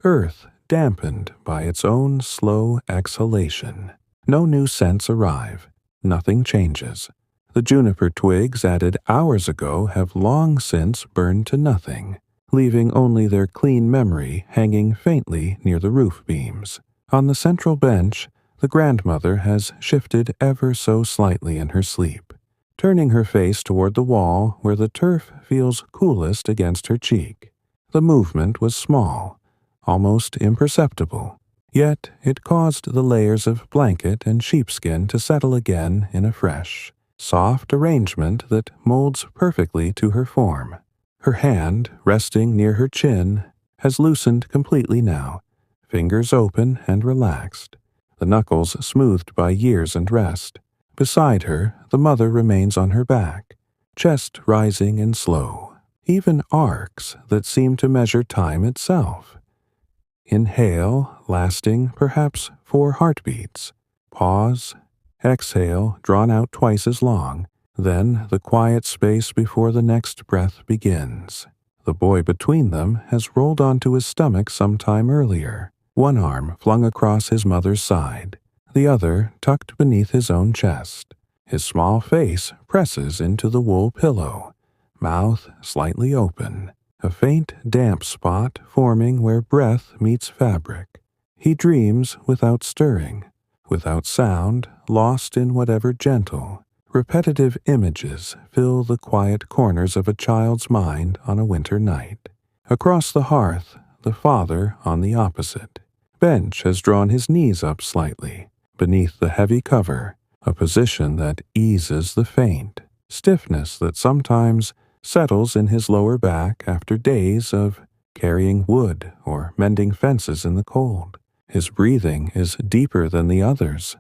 earth dampened by its own slow exhalation. No new scents arrive. Nothing changes. The juniper twigs added hours ago have long since burned to nothing, leaving only their clean memory hanging faintly near the roof beams. On the central bench, the grandmother has shifted ever so slightly in her sleep, turning her face toward the wall where the turf feels coolest against her cheek. The movement was small, almost imperceptible, yet it caused the layers of blanket and sheepskin to settle again in a fresh, soft arrangement that molds perfectly to her form. Her hand, resting near her chin, has loosened completely now, fingers open and relaxed, the knuckles smoothed by years and rest. Beside her, the mother remains on her back, chest rising in slow, even arcs that seem to measure time itself. Inhale, lasting perhaps 4 heartbeats. Pause, exhale, drawn out twice as long. Then the quiet space before the next breath begins. The boy between them has rolled onto his stomach some time earlier, one arm flung across his mother's side, the other tucked beneath his own chest. His small face presses into the wool pillow, mouth slightly open, a faint damp spot forming where breath meets fabric. He dreams without stirring, without sound, lost in whatever gentle, repetitive images fill the quiet corners of a child's mind on a winter night. Across the hearth, the father on the opposite bench has drawn his knees up slightly, beneath the heavy cover, a position that eases the faint stiffness that sometimes settles in his lower back after days of carrying wood or mending fences in the cold. His breathing is deeper than the others,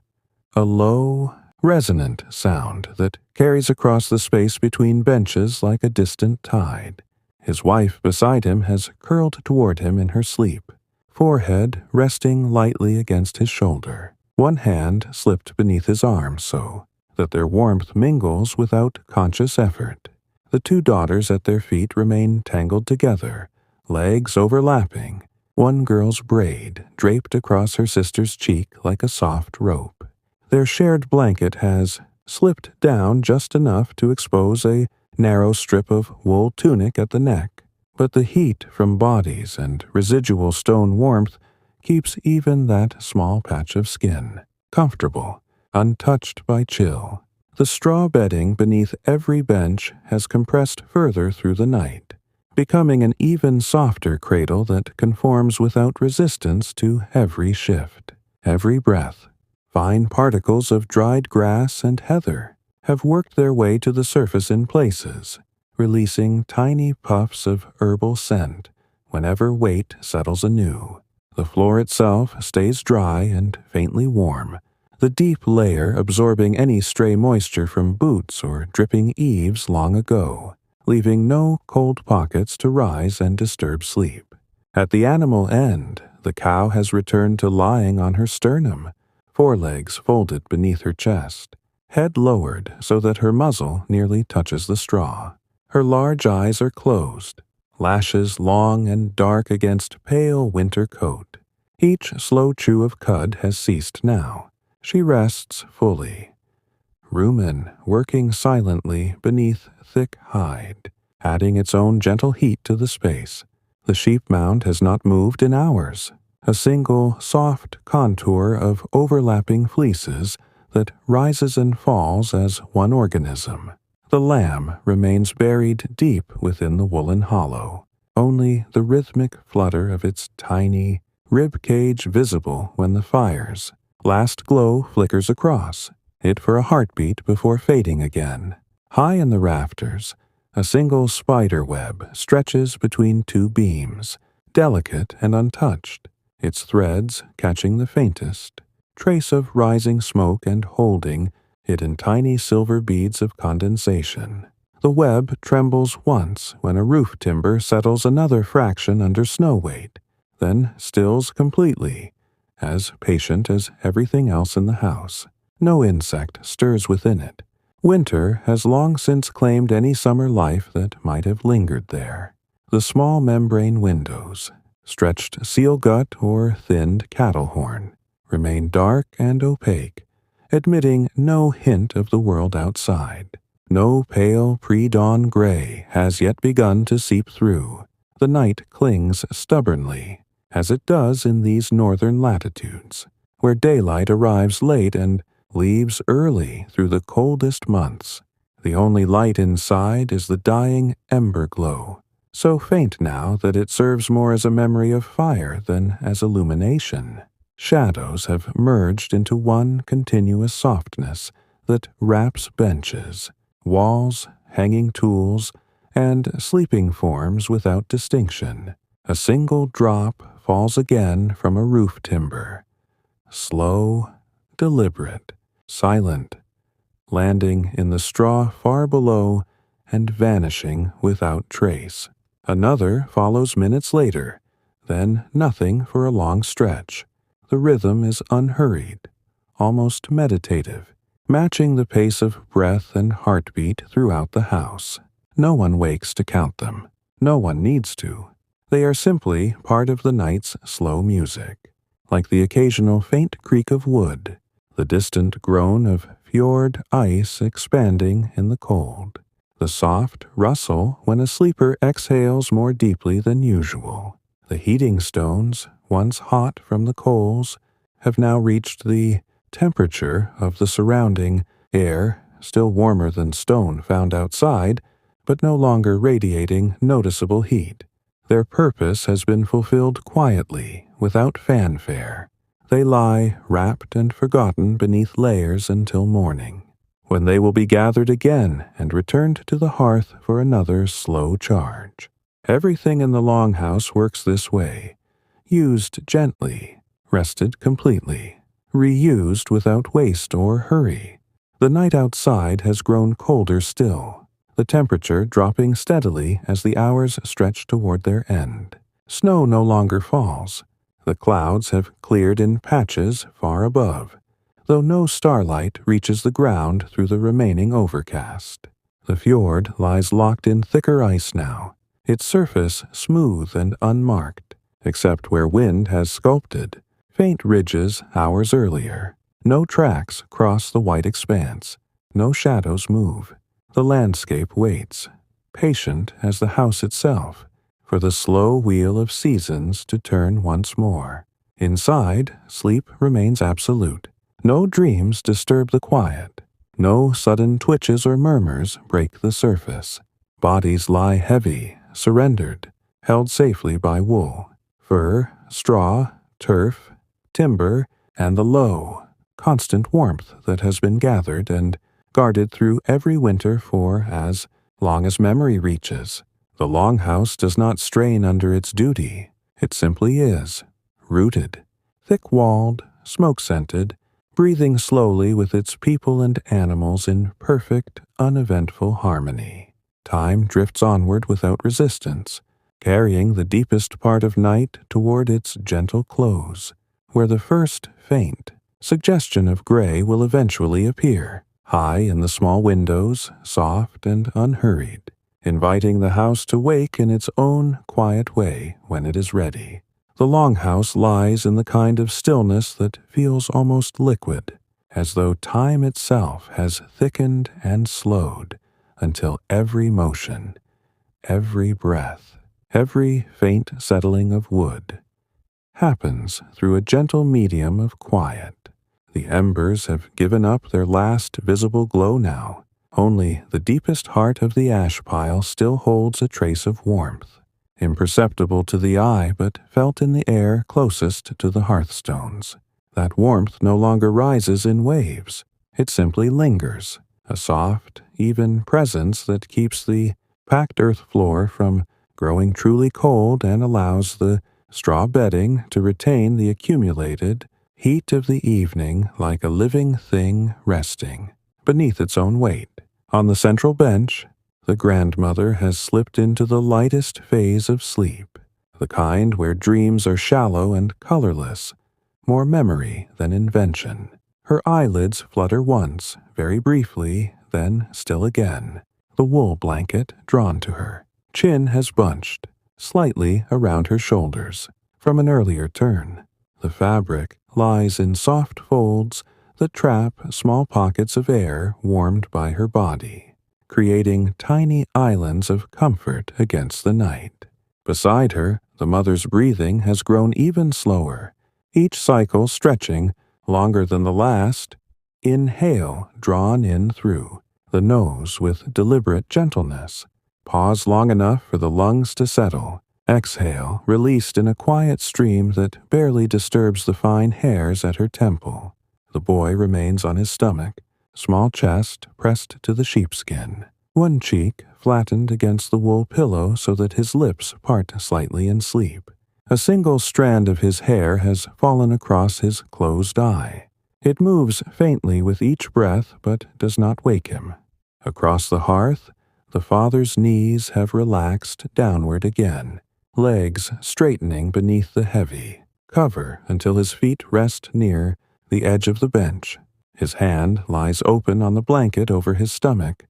a low, resonant sound that carries across the space between benches like a distant tide. His wife beside him has curled toward him in her sleep, forehead resting lightly against his shoulder, one hand slipped beneath his arm so that their warmth mingles without conscious effort. The 2 daughters at their feet remain tangled together, legs overlapping, one girl's braid draped across her sister's cheek like a soft rope. Their shared blanket has slipped down just enough to expose a narrow strip of wool tunic at the neck, but the heat from bodies and residual stone warmth keeps even that small patch of skin comfortable, untouched by chill. The straw bedding beneath every bench has compressed further through the night, becoming an even softer cradle that conforms without resistance to every shift, every breath. Fine particles of dried grass and heather have worked their way to the surface in places, releasing tiny puffs of herbal scent whenever weight settles anew. The floor itself stays dry and faintly warm, the deep layer absorbing any stray moisture from boots or dripping eaves long ago, leaving no cold pockets to rise and disturb sleep. At the animal end, the cow has returned to lying on her sternum, forelegs folded beneath her chest, head lowered so that her muzzle nearly touches the straw. Her large eyes are closed, lashes long and dark against pale winter coat. Each slow chew of cud has ceased now. She rests fully. Rumen working silently beneath thick hide, adding its own gentle heat to the space. The sheep mound has not moved in hours, a single soft contour of overlapping fleeces that rises and falls as one organism. The lamb remains buried deep within the woolen hollow, only the rhythmic flutter of its tiny rib cage visible when the fire's last glow flickers across, it for a heartbeat before fading again. High in the rafters, a single spider web stretches between two beams, delicate and untouched, its threads catching the faintest trace of rising smoke and holding it in tiny silver beads of condensation. The web trembles once when a roof timber settles another fraction under snow weight, then stills completely, as patient as everything else in the house. No insect stirs within it. Winter has long since claimed any summer life that might have lingered there. The small membrane windows, stretched seal gut or thinned cattle horn, remain dark and opaque, admitting no hint of the world outside. No pale pre-dawn gray has yet begun to seep through. The night clings stubbornly, as it does in these northern latitudes, where daylight arrives late and leaves early through the coldest months. The only light inside is the dying ember glow, so faint now that it serves more as a memory of fire than as illumination. Shadows have merged into one continuous softness that wraps benches, walls, hanging tools, and sleeping forms without distinction. A single drop falls again from a roof timber, slow, deliberate, silent, landing in the straw far below and vanishing without trace. Another follows minutes later, then nothing for a long stretch. The rhythm is unhurried, almost meditative, matching the pace of breath and heartbeat throughout the house. No one wakes to count them. No one needs to. They are simply part of the night's slow music, like the occasional faint creak of wood, the distant groan of fjord ice expanding in the cold, the soft rustle when a sleeper exhales more deeply than usual. The heating stones, once hot from the coals, have now reached the temperature of the surrounding air, still warmer than stone found outside, but no longer radiating noticeable heat. Their purpose has been fulfilled quietly, without fanfare. They lie wrapped and forgotten beneath layers until morning, when they will be gathered again and returned to the hearth for another slow charge. Everything in the Longhouse works this way, used gently, rested completely, reused without waste or hurry. The night outside has grown colder still, the temperature dropping steadily as the hours stretch toward their end. Snow no longer falls. The clouds have cleared in patches far above, though no starlight reaches the ground through the remaining overcast. The fjord lies locked in thicker ice now, its surface smooth and unmarked, except where wind has sculpted faint ridges hours earlier. No tracks cross the white expanse. No shadows move. The landscape waits, patient as the house itself, for the slow wheel of seasons to turn once more. Inside, sleep remains absolute. No dreams disturb the quiet. No sudden twitches or murmurs break the surface. Bodies lie heavy, surrendered, held safely by wool, fur, straw, turf, timber, and the low, constant warmth that has been gathered and guarded through every winter for as long as memory reaches. The Longhouse does not strain under its duty. It simply is, rooted, thick-walled, smoke-scented, breathing slowly with its people and animals in perfect, uneventful harmony. Time drifts onward without resistance, carrying the deepest part of night toward its gentle close, where the first faint suggestion of gray will eventually appear, high in the small windows, soft and unhurried, inviting the house to wake in its own quiet way when it is ready. The Longhouse lies in the kind of stillness that feels almost liquid, as though time itself has thickened and slowed until every motion, every breath, every faint settling of wood happens through a gentle medium of quiet. The embers have given up their last visible glow now. Only the deepest heart of the ash pile still holds a trace of warmth, imperceptible to the eye but felt in the air closest to the hearthstones. That warmth no longer rises in waves. It simply lingers, a soft, even presence that keeps the packed earth floor from growing truly cold and allows the straw bedding to retain the accumulated heat of the evening like a living thing resting beneath its own weight. On the central bench, the grandmother has slipped into the lightest phase of sleep, the kind where dreams are shallow and colorless, more memory than invention. Her eyelids flutter once, very briefly, then still again, the wool blanket drawn to her. Chin has bunched, slightly around her shoulders, from an earlier turn. The fabric lies in soft folds that trap small pockets of air warmed by her body, creating tiny islands of comfort against the night. Beside her, the mother's breathing has grown even slower, each cycle stretching longer than the last. Inhale drawn in through the nose with deliberate gentleness. Pause long enough for the lungs to settle. Exhale, released in a quiet stream that barely disturbs the fine hairs at her temple. The boy remains on his stomach, small chest pressed to the sheepskin, one cheek flattened against the wool pillow so that his lips part slightly in sleep. A single strand of his hair has fallen across his closed eye. It moves faintly with each breath but does not wake him. Across the hearth, the father's knees have relaxed downward again, legs straightening beneath the heavy cover until his feet rest near the edge of the bench. His hand lies open on the blanket over his stomach,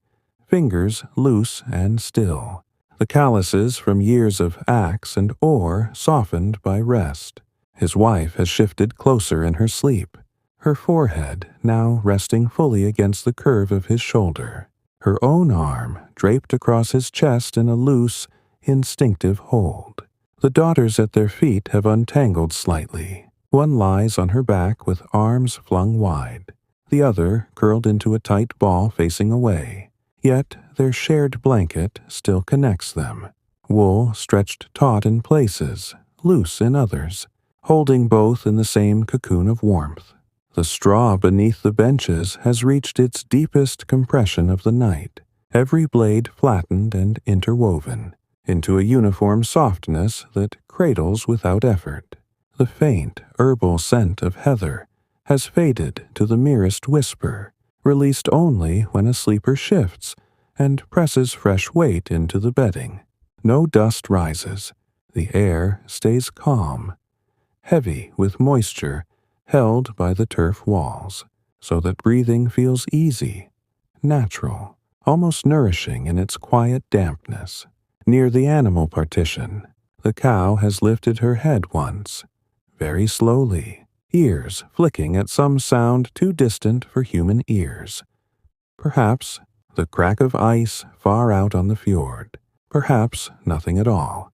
fingers loose and still, the calluses from years of axe and oar softened by rest. His wife has shifted closer in her sleep, her forehead now resting fully against the curve of his shoulder, her own arm draped across his chest in a loose, instinctive hold. The daughters at their feet have untangled slightly. One lies on her back with arms flung wide, the other curled into a tight ball facing away. Yet their shared blanket still connects them, wool stretched taut in places, loose in others, holding both in the same cocoon of warmth. The straw beneath the benches has reached its deepest compression of the night, every blade flattened and interwoven into a uniform softness that cradles without effort. The faint, herbal scent of heather has faded to the merest whisper, released only when a sleeper shifts and presses fresh weight into the bedding. No dust rises. The air stays calm, heavy with moisture held by the turf walls, so that breathing feels easy, natural, almost nourishing in its quiet dampness. Near the animal partition, the cow has lifted her head once, very slowly, ears flicking at some sound too distant for human ears. Perhaps the crack of ice far out on the fjord, perhaps nothing at all.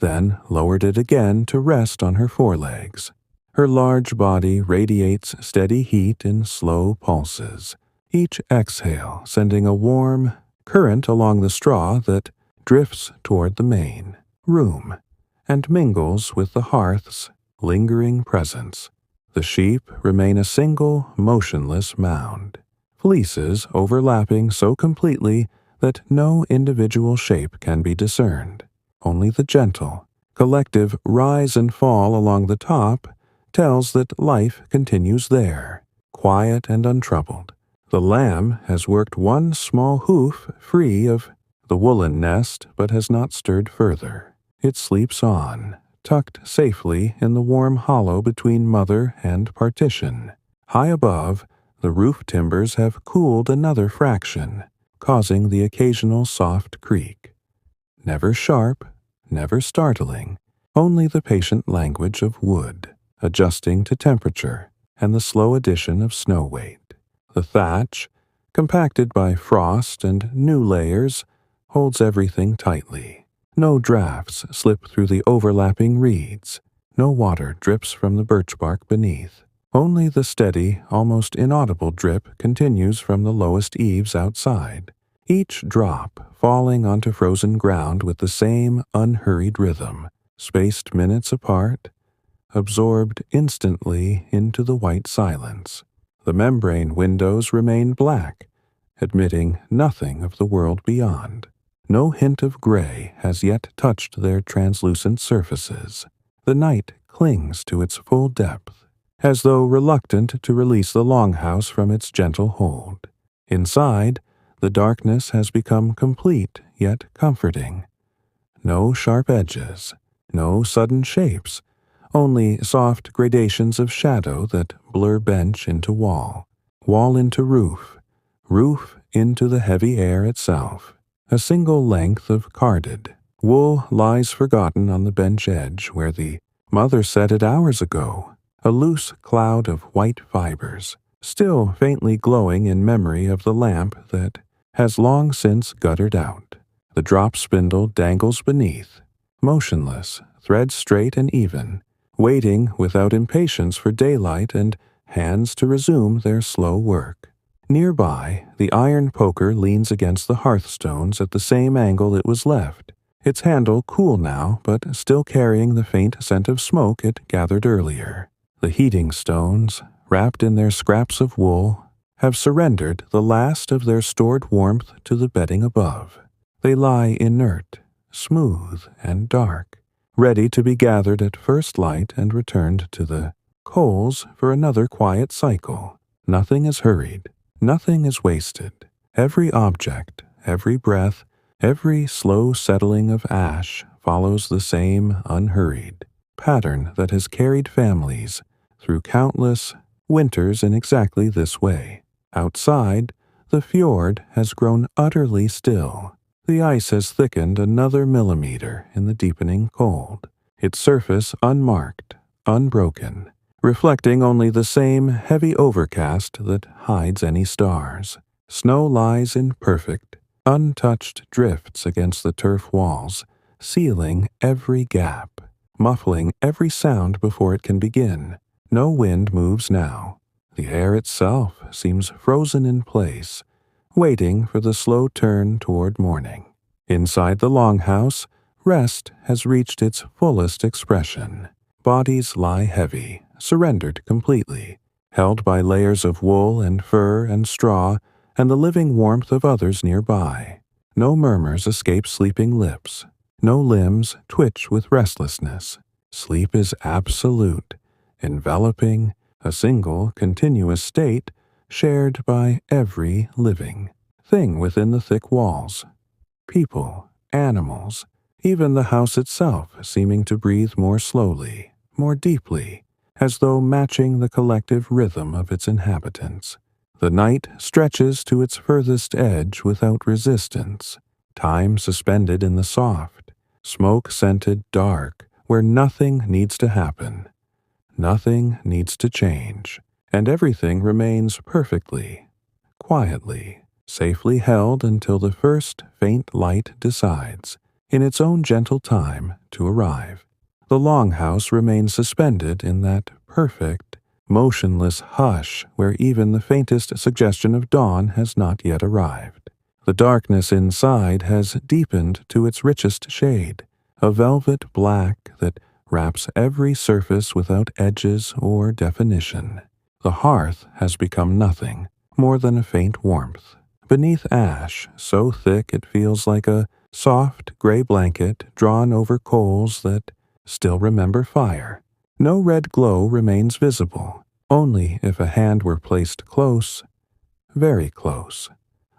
Then lowered it again to rest on her forelegs. Her large body radiates steady heat in slow pulses, each exhale sending a warm current along the straw that drifts toward the main room and mingles with the hearth's lingering presence. The sheep remain a single, motionless mound, fleeces overlapping so completely that no individual shape can be discerned. Only the gentle, collective rise and fall along the top tells that life continues there, quiet and untroubled. The lamb has worked one small hoof free of the woolen nest, but has not stirred further. It sleeps on, tucked safely in the warm hollow between mother and partition. High above, the roof timbers have cooled another fraction, causing the occasional soft creak. Never sharp, never startling, only the patient language of wood, adjusting to temperature and the slow addition of snow weight. The thatch, compacted by frost and new layers, holds everything tightly. No drafts slip through the overlapping reeds. No water drips from the birch bark beneath. Only the steady, almost inaudible drip continues from the lowest eaves outside, each drop falling onto frozen ground with the same unhurried rhythm, spaced minutes apart, absorbed instantly into the white silence. The membrane windows remain black, admitting nothing of the world beyond. No hint of gray has yet touched their translucent surfaces. The night clings to its full depth, as though reluctant to release the Longhouse from its gentle hold. Inside, the darkness has become complete yet comforting. No sharp edges, no sudden shapes, only soft gradations of shadow that blur bench into wall, wall into roof, roof into the heavy air itself. A single length of carded wool lies forgotten on the bench edge where the mother set it hours ago, a loose cloud of white fibers, still faintly glowing in memory of the lamp that has long since guttered out. The drop spindle dangles beneath, motionless, thread straight and even, waiting without impatience for daylight and hands to resume their slow work. Nearby, the iron poker leans against the hearthstones at the same angle it was left, its handle cool now but still carrying the faint scent of smoke it gathered earlier. The heating stones, wrapped in their scraps of wool, have surrendered the last of their stored warmth to the bedding above. They lie inert, smooth and dark, ready to be gathered at first light and returned to the coals for another quiet cycle. Nothing is hurried, nothing is wasted. Every object, every breath, every slow settling of ash follows the same unhurried pattern that has carried families through countless winters in exactly this way. Outside, the fjord has grown utterly still. The ice has thickened another millimeter in the deepening cold, its surface unmarked, unbroken, reflecting only the same heavy overcast that hides any stars. Snow lies in perfect, untouched drifts against the turf walls, sealing every gap, muffling every sound before it can begin. No wind moves now. The air itself seems frozen in place, waiting for the slow turn toward morning. Inside the Longhouse, rest has reached its fullest expression. Bodies lie heavy, surrendered completely, held by layers of wool and fur and straw and the living warmth of others nearby. No murmurs escape sleeping lips. No limbs twitch with restlessness. Sleep is absolute, enveloping, a single continuous state shared by every living thing within the thick walls. People, animals, even the house itself seeming to breathe more slowly, more deeply, as though matching the collective rhythm of its inhabitants. The night stretches to its furthest edge without resistance, time suspended in the soft, smoke-scented dark where nothing needs to happen. Nothing needs to change, and everything remains perfectly, quietly, safely held until the first faint light decides, in its own gentle time, to arrive. The Longhouse remains suspended in that perfect, motionless hush where even the faintest suggestion of dawn has not yet arrived. The darkness inside has deepened to its richest shade, a velvet black that wraps every surface without edges or definition. The hearth has become nothing more than a faint warmth. Beneath ash, so thick it feels like a soft gray blanket drawn over coals that still remember fire. No red glow remains visible. Only if a hand were placed close, very close,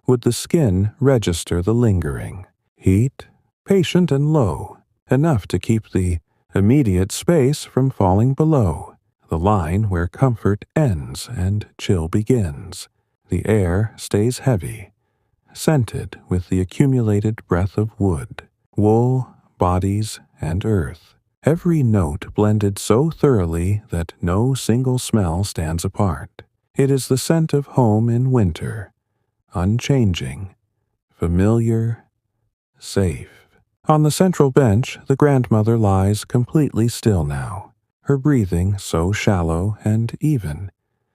would the skin register the lingering heat, patient and low, enough to keep the immediate space from falling below, the line where comfort ends and chill begins. The air stays heavy, scented with the accumulated breath of wood, wool, bodies, and earth. Every note blended so thoroughly that no single smell stands apart. It is the scent of home in winter, unchanging, familiar, safe. On the central bench, the grandmother lies completely still now, her breathing so shallow and even.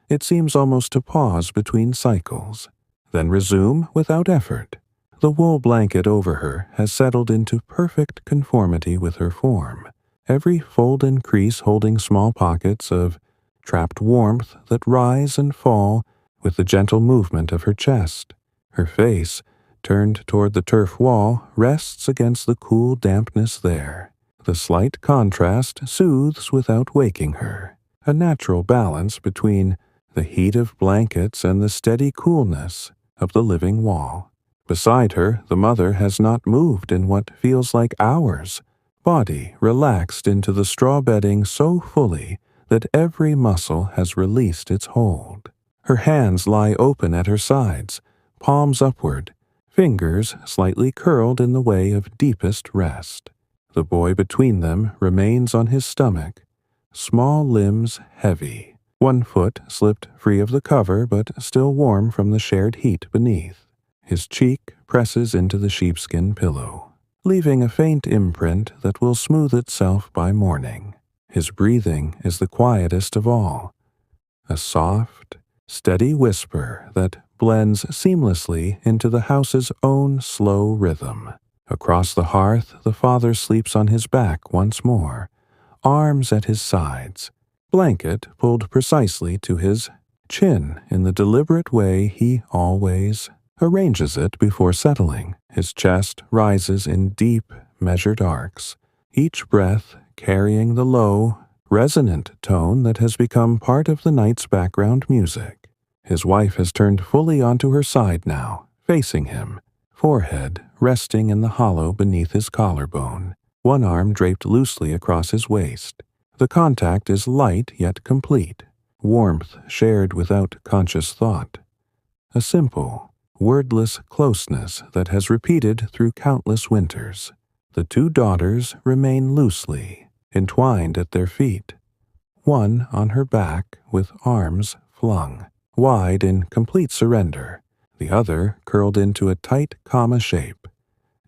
It seems almost to pause between cycles, then resume without effort. The wool blanket over her has settled into perfect conformity with her form, every fold and crease holding small pockets of trapped warmth that rise and fall with the gentle movement of her chest. Her face, turned toward the turf wall, rests against the cool dampness there. The slight contrast soothes without waking her, a natural balance between the heat of blankets and the steady coolness of the living wall. Beside her, the mother has not moved in what feels like hours, body relaxed into the straw bedding so fully that every muscle has released its hold. Her hands lie open at her sides, palms upward, fingers slightly curled in the way of deepest rest. The boy between them remains on his stomach, small limbs heavy. One foot slipped free of the cover but still warm from the shared heat beneath. His cheek presses into the sheepskin pillow, leaving a faint imprint that will smooth itself by morning. His breathing is the quietest of all, a soft, steady whisper that blends seamlessly into the house's own slow rhythm. Across the hearth, the father sleeps on his back once more, arms at his sides, blanket pulled precisely to his chin in the deliberate way he always arranges it before settling. His chest rises in deep, measured arcs, each breath carrying the low, resonant tone that has become part of the night's background music. His wife has turned fully onto her side now, facing him, forehead resting in the hollow beneath his collarbone, one arm draped loosely across his waist. The contact is light yet complete, warmth shared without conscious thought. A simple, wordless closeness that has repeated through countless winters. The two daughters remain loosely entwined at their feet, one on her back with arms flung wide in complete surrender, the other curled into a tight comma shape,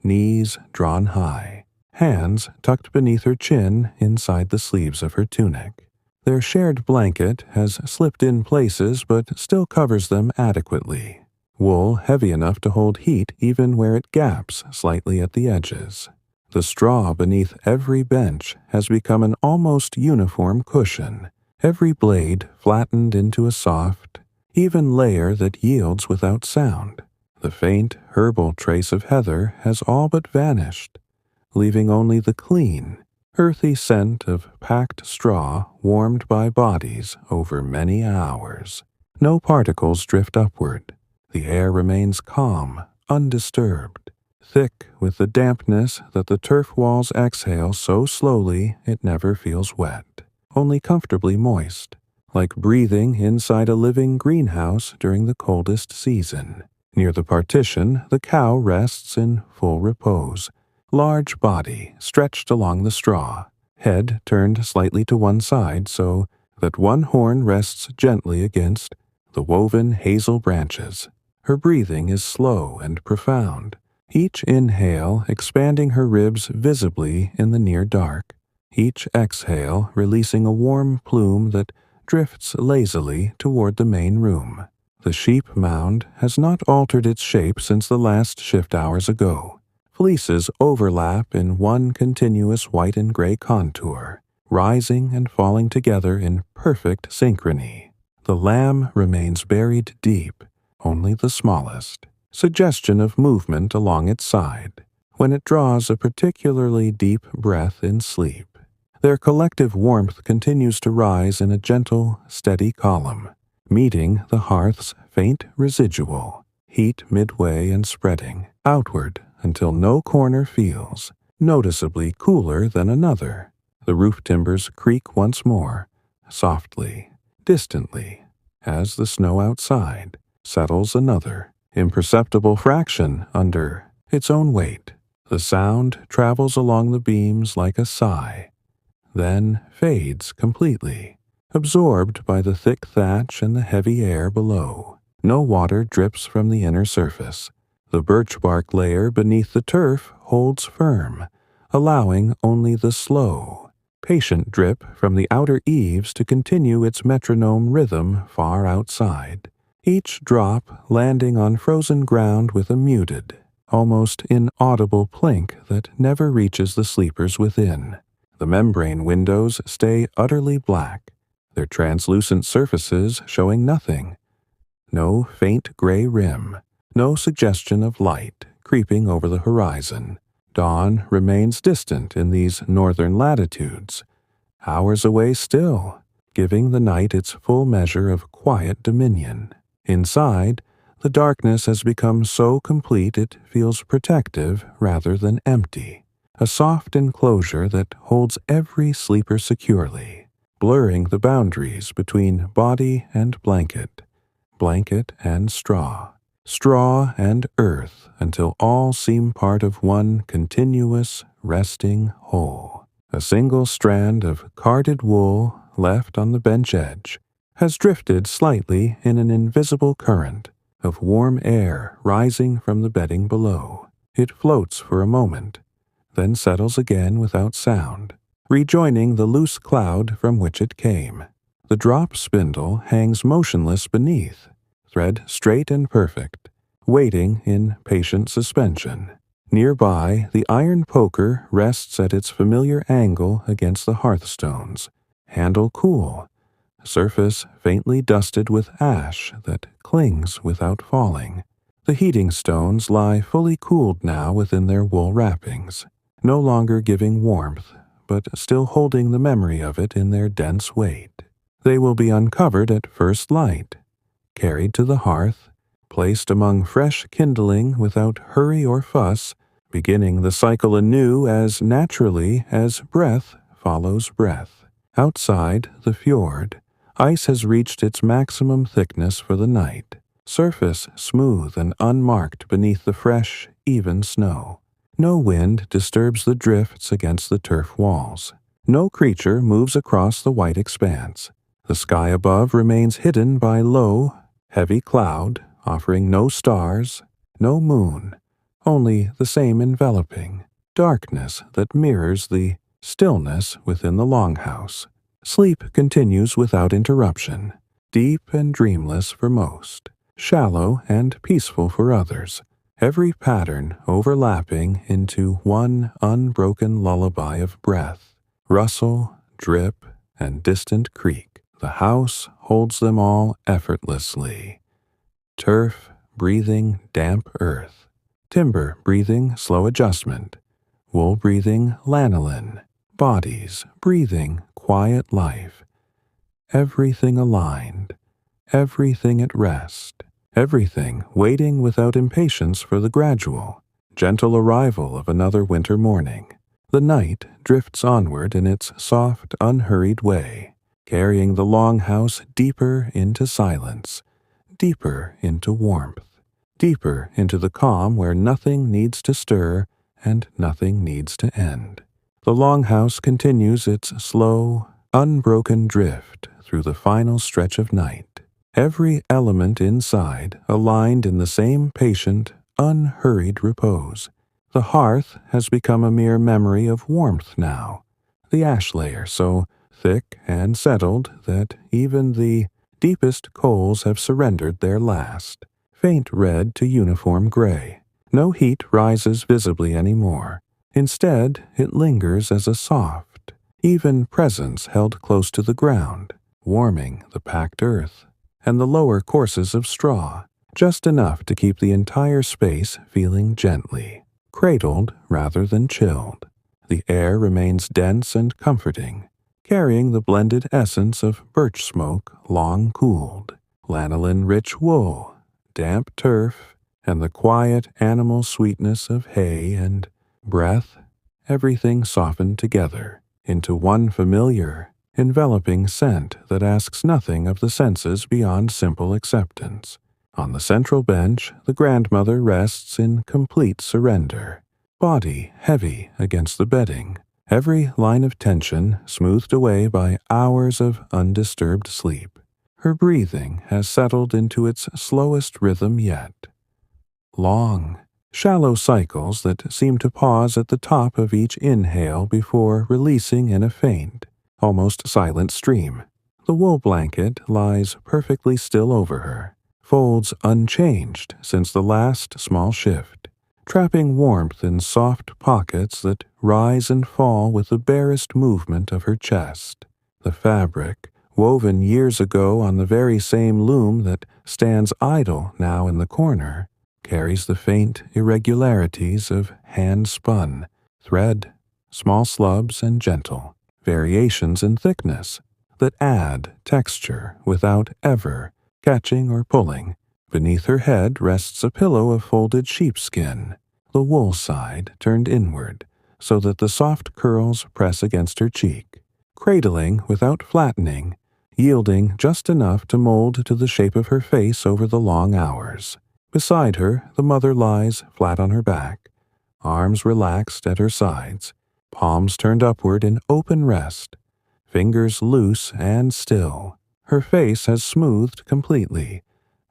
knees drawn high, hands tucked beneath her chin inside the sleeves of her tunic. Their shared blanket has slipped in places but still covers them adequately, wool heavy enough to hold heat even where it gaps slightly at the edges. The straw beneath every bench has become an almost uniform cushion, every blade flattened into a soft, even layer that yields without sound. The faint, herbal trace of heather has all but vanished, leaving only the clean, earthy scent of packed straw warmed by bodies over many hours. No particles drift upward. The air remains calm, undisturbed, thick with the dampness that the turf walls exhale so slowly it never feels wet, only comfortably moist, like breathing inside a living greenhouse during the coldest season. Near the partition, the cow rests in full repose, large body stretched along the straw, head turned slightly to one side so that one horn rests gently against the woven hazel branches. Her breathing is slow and profound, each inhale expanding her ribs visibly in the near dark, each exhale releasing a warm plume that drifts lazily toward the main room. The sheep mound has not altered its shape since the last shift hours ago. Fleeces overlap in one continuous white and gray contour, rising and falling together in perfect synchrony. The lamb remains buried deep, only the smallest suggestion of movement along its side when it draws a particularly deep breath in sleep. Their collective warmth continues to rise in a gentle, steady column, meeting the hearth's faint residual, heat midway and spreading outward until no corner feels noticeably cooler than another. The roof timbers creak once more, softly, distantly, as the snow outside settles another imperceptible fraction under its own weight. The sound travels along the beams like a sigh, then fades completely, absorbed by the thick thatch and the heavy air below. No water drips from the inner surface. The birch bark layer beneath the turf holds firm, allowing only the slow, patient drip from the outer eaves to continue its metronome rhythm far outside, each drop landing on frozen ground with a muted, almost inaudible plink that never reaches the sleepers within. The membrane windows stay utterly black, their translucent surfaces showing nothing. No faint gray rim, no suggestion of light creeping over the horizon. Dawn remains distant in these northern latitudes, hours away still, giving the night its full measure of quiet dominion. Inside, the darkness has become so complete it feels protective rather than empty, a soft enclosure that holds every sleeper securely, blurring the boundaries between body and blanket and straw, straw and earth, until all seem part of one continuous, resting whole. A single strand of carded wool left on the bench edge has drifted slightly in an invisible current of warm air rising from the bedding below. It floats for a moment, then settles again without sound, rejoining the loose cloud from which it came. The drop spindle hangs motionless beneath, thread straight and perfect, waiting in patient suspension. Nearby, the iron poker rests at its familiar angle against the hearthstones, handle cool, surface faintly dusted with ash that clings without falling. The heating stones lie fully cooled now within their wool wrappings, no longer giving warmth, but still holding the memory of it in their dense weight. They will be uncovered at first light, carried to the hearth, placed among fresh kindling without hurry or fuss, beginning the cycle anew as naturally as breath follows breath. Outside the fjord, ice has reached its maximum thickness for the night, surface smooth and unmarked beneath the fresh, even snow. No wind disturbs the drifts against the turf walls. No creature moves across the white expanse. The sky above remains hidden by low, heavy cloud, offering no stars, no moon, only the same enveloping darkness that mirrors the stillness within the Longhouse. Sleep continues without interruption, deep and dreamless for most, shallow and peaceful for others, every pattern overlapping into one unbroken lullaby of breath, rustle, drip, and distant creak. The house holds them all effortlessly. Turf breathing damp earth, timber breathing slow adjustment, wool breathing lanolin, bodies breathing quiet life, everything aligned, everything at rest, everything waiting without impatience for the gradual, gentle arrival of another winter morning. The night drifts onward in its soft, unhurried way, carrying the Longhouse deeper into silence, deeper into warmth, deeper into the calm where nothing needs to stir and nothing needs to end. The Longhouse continues its slow, unbroken drift through the final stretch of night, every element inside aligned in the same patient, unhurried repose. The hearth has become a mere memory of warmth now, the ash layer so thick and settled that even the deepest coals have surrendered their last, faint red to uniform gray. No heat rises visibly anymore. Instead, it lingers as a soft, even presence held close to the ground, warming the packed earth and the lower courses of straw, just enough to keep the entire space feeling gently, cradled rather than chilled. The air remains dense and comforting, carrying the blended essence of birch smoke long cooled, lanolin-rich wool, damp turf, and the quiet animal sweetness of hay and breath, everything softened together into one familiar, enveloping scent that asks nothing of the senses beyond simple acceptance. On the central bench, the grandmother rests in complete surrender, body heavy against the bedding, every line of tension smoothed away by hours of undisturbed sleep. Her breathing has settled into its slowest rhythm yet. Long, shallow cycles that seem to pause at the top of each inhale before releasing in a faint, almost silent stream. The wool blanket lies perfectly still over her, folds unchanged since the last small shift, trapping warmth in soft pockets that rise and fall with the barest movement of her chest. The fabric, woven years ago on the very same loom that stands idle now in the corner, carries the faint irregularities of hand-spun thread, small slubs and gentle variations in thickness that add texture without ever catching or pulling. Beneath her head rests a pillow of folded sheepskin, the wool side turned inward so that the soft curls press against her cheek, cradling without flattening, yielding just enough to mold to the shape of her face over the long hours. Beside her, the mother lies flat on her back, arms relaxed at her sides, palms turned upward in open rest, fingers loose and still. Her face has smoothed completely,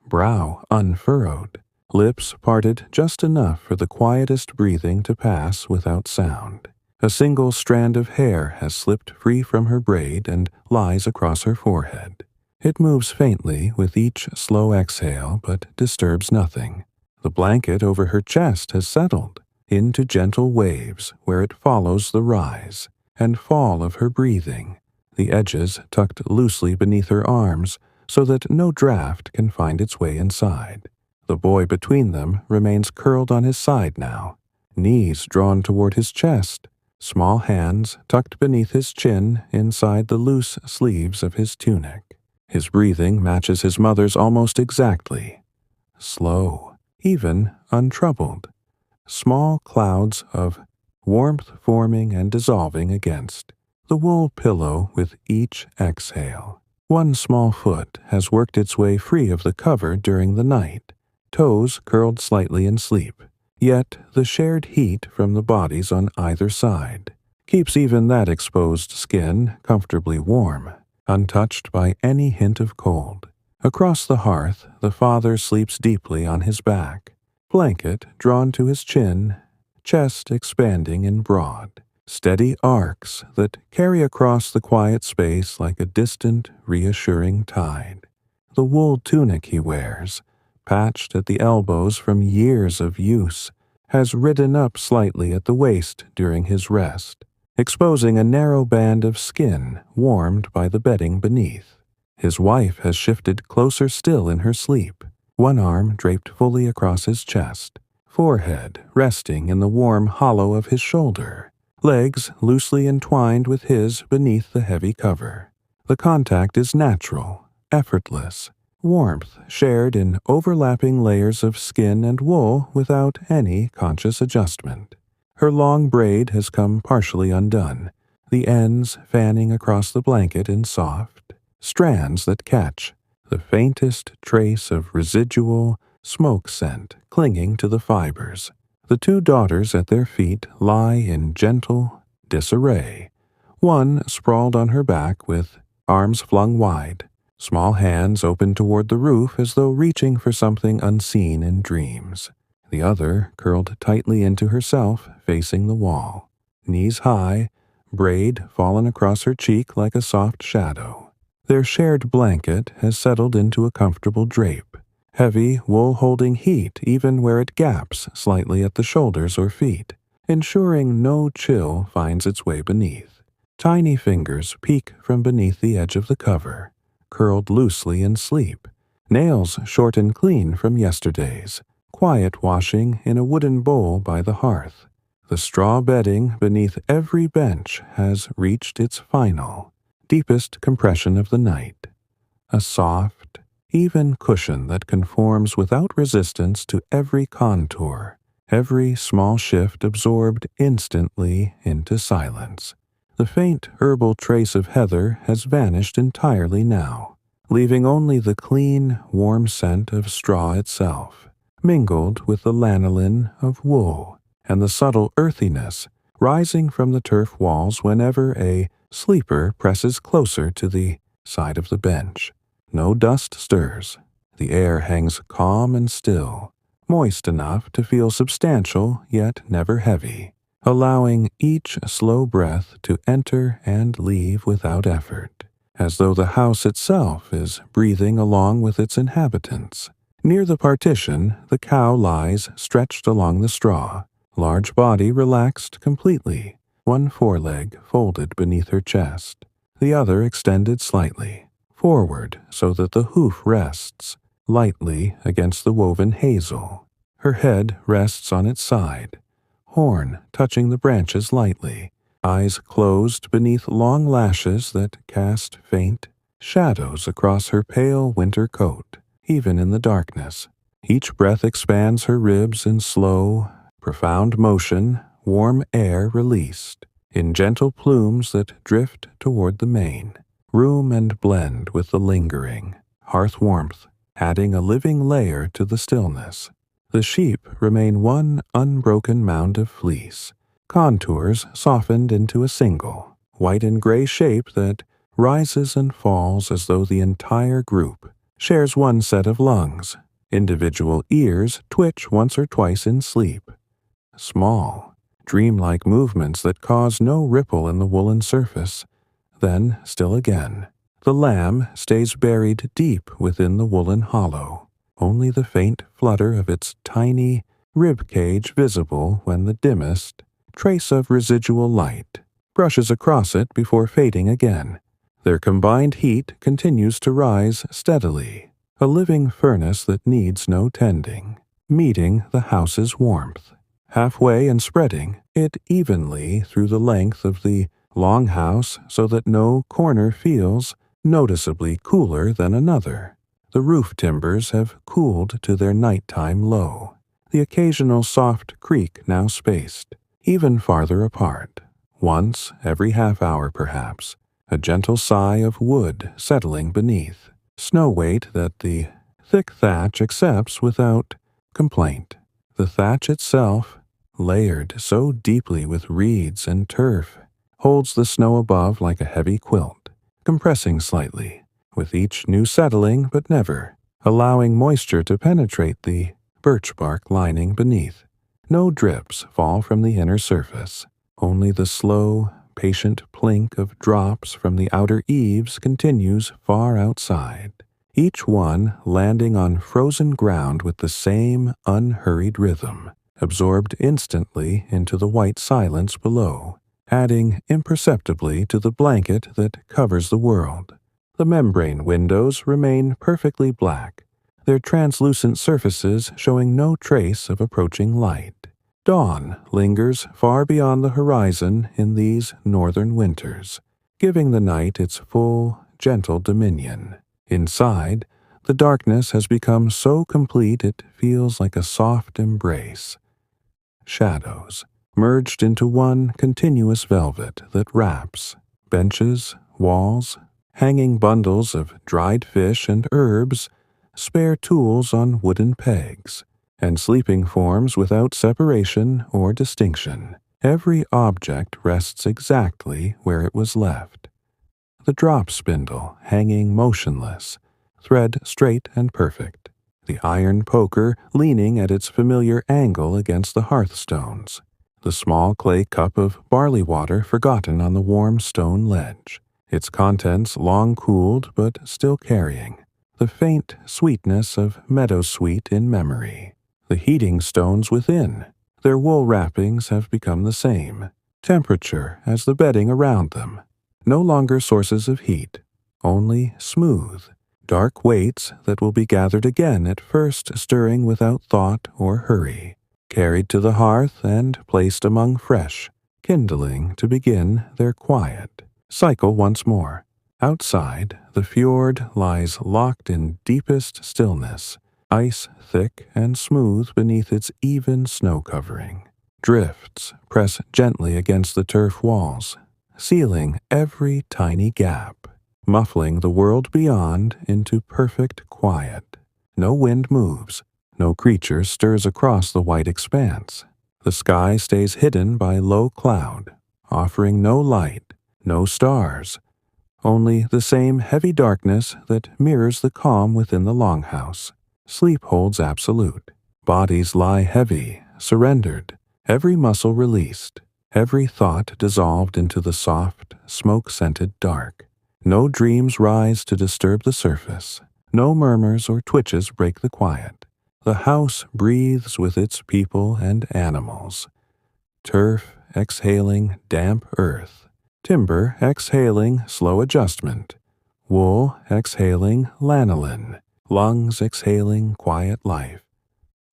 brow unfurrowed, lips parted just enough for the quietest breathing to pass without sound. A single strand of hair has slipped free from her braid and lies across her forehead. It moves faintly with each slow exhale, but disturbs nothing. The blanket over her chest has settled into gentle waves where it follows the rise and fall of her breathing, the edges tucked loosely beneath her arms so that no draft can find its way inside. The boy between them remains curled on his side now, knees drawn toward his chest, small hands tucked beneath his chin inside the loose sleeves of his tunic. His breathing matches his mother's almost exactly. Slow, even untroubled. Small clouds of warmth forming and dissolving against the wool pillow with each exhale. One small foot has worked its way free of the cover during the night, toes curled slightly in sleep. Yet the shared heat from the bodies on either side keeps even that exposed skin comfortably warm, untouched by any hint of cold. Across the hearth, the father sleeps deeply on his back, blanket drawn to his chin, chest expanding in broad, steady arcs that carry across the quiet space like a distant, reassuring tide. The wool tunic he wears, patched at the elbows from years of use, has ridden up slightly at the waist during his rest, exposing a narrow band of skin warmed by the bedding beneath. His wife has shifted closer still in her sleep, one arm draped fully across his chest, forehead resting in the warm hollow of his shoulder, legs loosely entwined with his beneath the heavy cover. The contact is natural, effortless, warmth shared in overlapping layers of skin and wool without any conscious adjustment. Her long braid has come partially undone, the ends fanning across the blanket in soft strands that catch the faintest trace of residual smoke scent clinging to the fibers. The two daughters at their feet lie in gentle disarray, one sprawled on her back with arms flung wide, small hands open toward the roof as though reaching for something unseen in dreams. The other curled tightly into herself, facing the wall, knees high, braid fallen across her cheek like a soft shadow. Their shared blanket has settled into a comfortable drape, heavy wool holding heat even where it gaps slightly at the shoulders or feet, ensuring no chill finds its way beneath. Tiny fingers peek from beneath the edge of the cover, curled loosely in sleep, nails short and clean from yesterday's, quiet washing in a wooden bowl by the hearth. The straw bedding beneath every bench has reached its final, deepest compression of the night. A soft, even cushion that conforms without resistance to every contour, every small shift absorbed instantly into silence. The faint herbal trace of heather has vanished entirely now, leaving only the clean, warm scent of straw itself, mingled with the lanolin of wool and the subtle earthiness rising from the turf walls whenever a sleeper presses closer to the side of the bench. No dust stirs. The air hangs calm and still, moist enough to feel substantial yet never heavy, allowing each slow breath to enter and leave without effort, as though the house itself is breathing along with its inhabitants. Near the partition, the cow lies stretched along the straw, large body relaxed completely, one foreleg folded beneath her chest, the other extended slightly forward so that the hoof rests lightly against the woven hazel. Her head rests on its side, horn touching the branches lightly, eyes closed beneath long lashes that cast faint shadows across her pale winter coat, even in the darkness. Each breath expands her ribs in slow, profound motion, warm air released, in gentle plumes that drift toward the mane, room and blend with the lingering hearth warmth, adding a living layer to the stillness. The sheep remain one unbroken mound of fleece, contours softened into a single, white and gray shape that rises and falls as though the entire group shares one set of lungs. Individual ears twitch once or twice in sleep. Small, dreamlike movements that cause no ripple in the woolen surface. Then, still again, the lamb stays buried deep within the woolen hollow, only the faint flutter of its tiny rib cage visible when the dimmest trace of residual light brushes across it before fading again. Their combined heat continues to rise steadily, a living furnace that needs no tending, meeting the house's warmth, halfway and spreading it evenly through the length of the Longhouse so that no corner feels noticeably cooler than another. The roof timbers have cooled to their nighttime low, the occasional soft creak now spaced, even farther apart. Once every half hour perhaps, a gentle sigh of wood settling beneath, snow weight that the thick thatch accepts without complaint. The thatch itself, layered so deeply with reeds and turf, holds the snow above like a heavy quilt, compressing slightly, with each new settling but never allowing moisture to penetrate the birch bark lining beneath. No drips fall from the inner surface, only the slow, patient plink of drops from the outer eaves continues far outside, each one landing on frozen ground with the same unhurried rhythm, absorbed instantly into the white silence below, adding imperceptibly to the blanket that covers the world. The membrane windows remain perfectly black, their translucent surfaces showing no trace of approaching light. Dawn lingers far beyond the horizon in these northern winters, giving the night its full, gentle dominion. Inside, the darkness has become so complete it feels like a soft embrace. Shadows, merged into one continuous velvet that wraps benches, walls, hanging bundles of dried fish and herbs, spare tools on wooden pegs, and sleeping forms without separation or distinction. Every object rests exactly where it was left. The drop spindle hanging motionless, thread straight and perfect, the iron poker leaning at its familiar angle against the hearthstones, the small clay cup of barley water forgotten on the warm stone ledge, its contents long cooled but still carrying the faint sweetness of meadowsweet in memory. The heating stones within, their wool wrappings have become the same, temperature as the bedding around them, no longer sources of heat, only smooth, dark weights that will be gathered again at first stirring without thought or hurry, carried to the hearth and placed among fresh kindling to begin their quiet cycle once more. Outside, the fjord lies locked in deepest stillness, ice thick and smooth beneath its even snow covering. Drifts press gently against the turf walls, sealing every tiny gap, muffling the world beyond into perfect quiet. No wind moves, no creature stirs across the white expanse. The sky stays hidden by low cloud, offering no light, no stars, only the same heavy darkness that mirrors the calm within the Longhouse. Sleep holds absolute. Bodies lie heavy, surrendered, every muscle released, every thought dissolved into the soft, smoke-scented dark. No dreams rise to disturb the surface. No murmurs or twitches break the quiet. The house breathes with its people and animals. Turf exhaling damp earth. Timber exhaling slow adjustment. Wool exhaling lanolin. Lungs exhaling quiet life.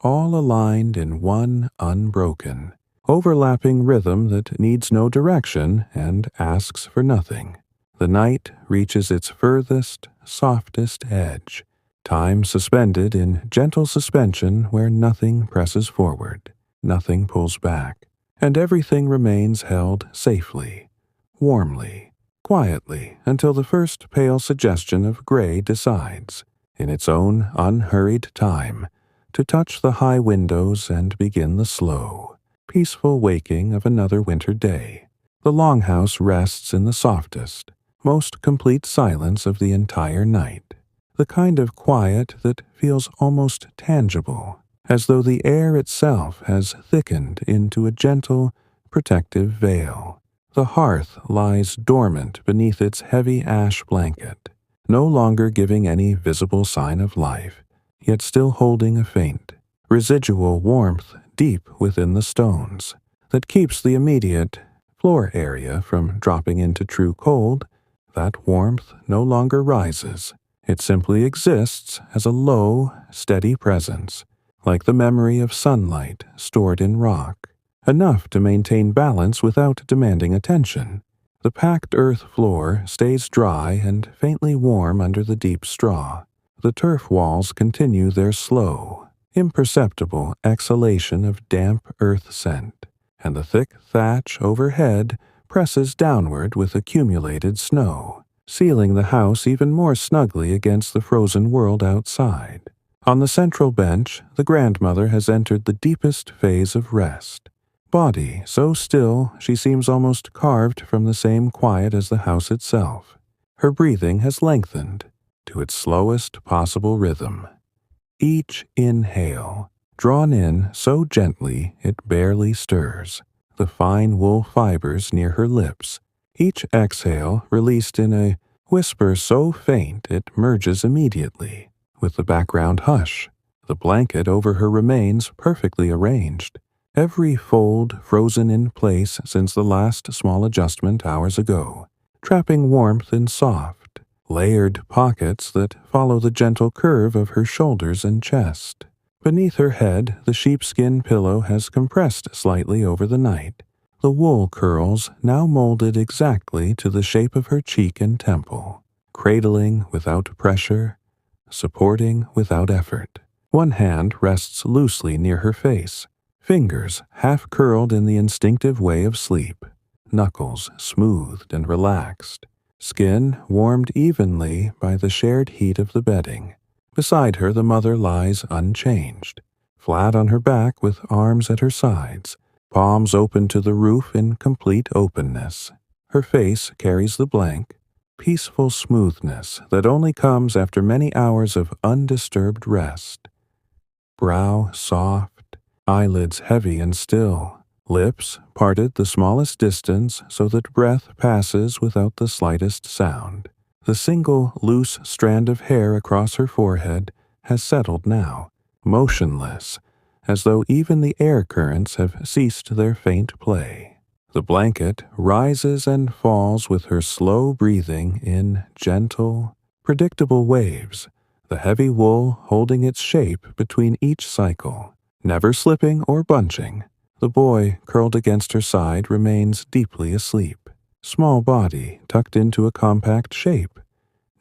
All aligned in one unbroken, overlapping rhythm that needs no direction and asks for nothing. The night reaches its furthest, softest edge. Time suspended in gentle suspension where nothing presses forward, nothing pulls back, and everything remains held safely, warmly, quietly until the first pale suggestion of gray decides, in its own unhurried time, to touch the high windows and begin the slow, peaceful waking of another winter day. The Longhouse rests in the softest, most complete silence of the entire night, the kind of quiet that feels almost tangible, as though the air itself has thickened into a gentle, protective veil. The hearth lies dormant beneath its heavy ash blanket, no longer giving any visible sign of life, yet still holding a faint, residual warmth deep within the stones that keeps the immediate floor area from dropping into true cold. That warmth no longer rises. It simply exists as a low, steady presence, like the memory of sunlight stored in rock, enough to maintain balance without demanding attention. The packed earth floor stays dry and faintly warm under the deep straw. The turf walls continue their slow, imperceptible exhalation of damp earth scent, and the thick thatch overhead presses downward with accumulated snow, sealing the house even more snugly against the frozen world outside. On the central bench, the grandmother has entered the deepest phase of rest. Body so still she seems almost carved from the same quiet as the house itself. Her breathing has lengthened to its slowest possible rhythm. Each inhale, drawn in so gently it barely stirs, the fine wool fibers near her lips. Each exhale released in a whisper so faint it merges immediately with the background hush. The blanket over her remains perfectly arranged, every fold frozen in place since the last small adjustment hours ago, trapping warmth in soft, layered pockets that follow the gentle curve of her shoulders and chest. Beneath her head, the sheepskin pillow has compressed slightly over the night, the wool curls now molded exactly to the shape of her cheek and temple, cradling without pressure, supporting without effort. One hand rests loosely near her face, fingers half curled in the instinctive way of sleep, knuckles smoothed and relaxed, skin warmed evenly by the shared heat of the bedding. Beside her the mother lies unchanged, flat on her back with arms at her sides, palms open to the roof in complete openness. Her face carries the blank, peaceful smoothness that only comes after many hours of undisturbed rest. Brow soft, eyelids heavy and still, lips parted the smallest distance so that breath passes without the slightest sound. The single loose strand of hair across her forehead has settled now, motionless, as though even the air currents have ceased their faint play. The blanket rises and falls with her slow breathing in gentle, predictable waves, the heavy wool holding its shape between each cycle. Never slipping or bunching, the boy curled against her side remains deeply asleep, small body tucked into a compact shape,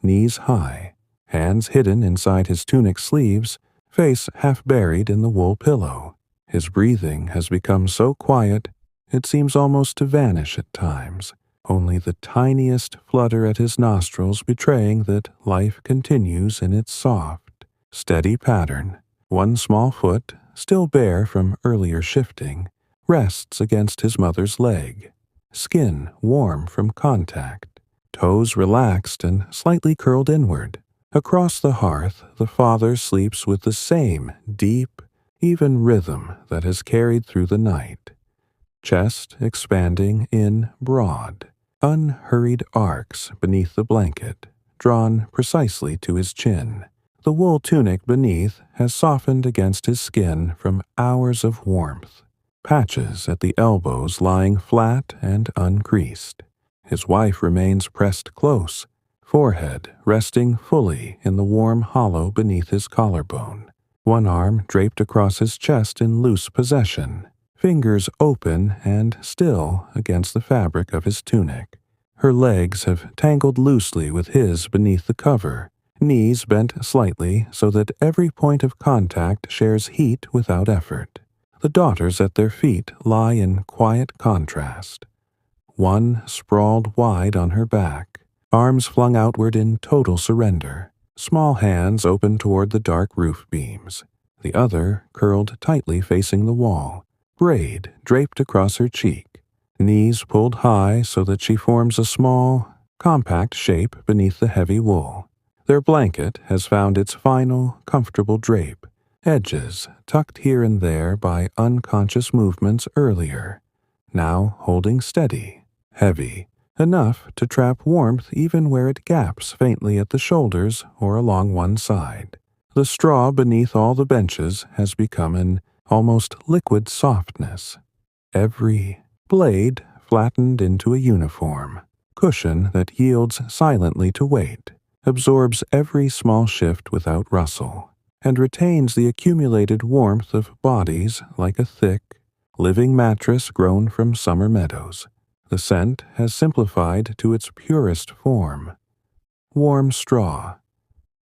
knees high, hands hidden inside his tunic sleeves, face half buried in the wool pillow. His breathing has become so quiet, it seems almost to vanish at times, only the tiniest flutter at his nostrils betraying that life continues in its soft, steady pattern. One small foot, still bare from earlier shifting, rests against his mother's leg, skin warm from contact, toes relaxed and slightly curled inward. Across the hearth, the father sleeps with the same deep, even rhythm that has carried through the night. Chest expanding in broad, unhurried arcs beneath the blanket, drawn precisely to his chin. The wool tunic beneath has softened against his skin from hours of warmth, patches at the elbows lying flat and uncreased. His wife remains pressed close, forehead resting fully in the warm hollow beneath his collarbone, one arm draped across his chest in loose possession, fingers open and still against the fabric of his tunic. Her legs have tangled loosely with his beneath the cover, knees bent slightly so that every point of contact shares heat without effort. The daughters at their feet lie in quiet contrast. One sprawled wide on her back, arms flung outward in total surrender, small hands open toward the dark roof beams. The other curled tightly facing the wall, braid draped across her cheek, knees pulled high so that she forms a small, compact shape beneath the heavy wool. Their blanket has found its final, comfortable drape, edges tucked here and there by unconscious movements earlier, now holding steady, heavy, enough to trap warmth even where it gaps faintly at the shoulders or along one side. The straw beneath all the benches has become an almost liquid softness. Every blade flattened into a uniform, cushion that yields silently to weight, absorbs every small shift without rustle, and retains the accumulated warmth of bodies like a thick, living mattress grown from summer meadows. The scent has simplified to its purest form. Warm straw,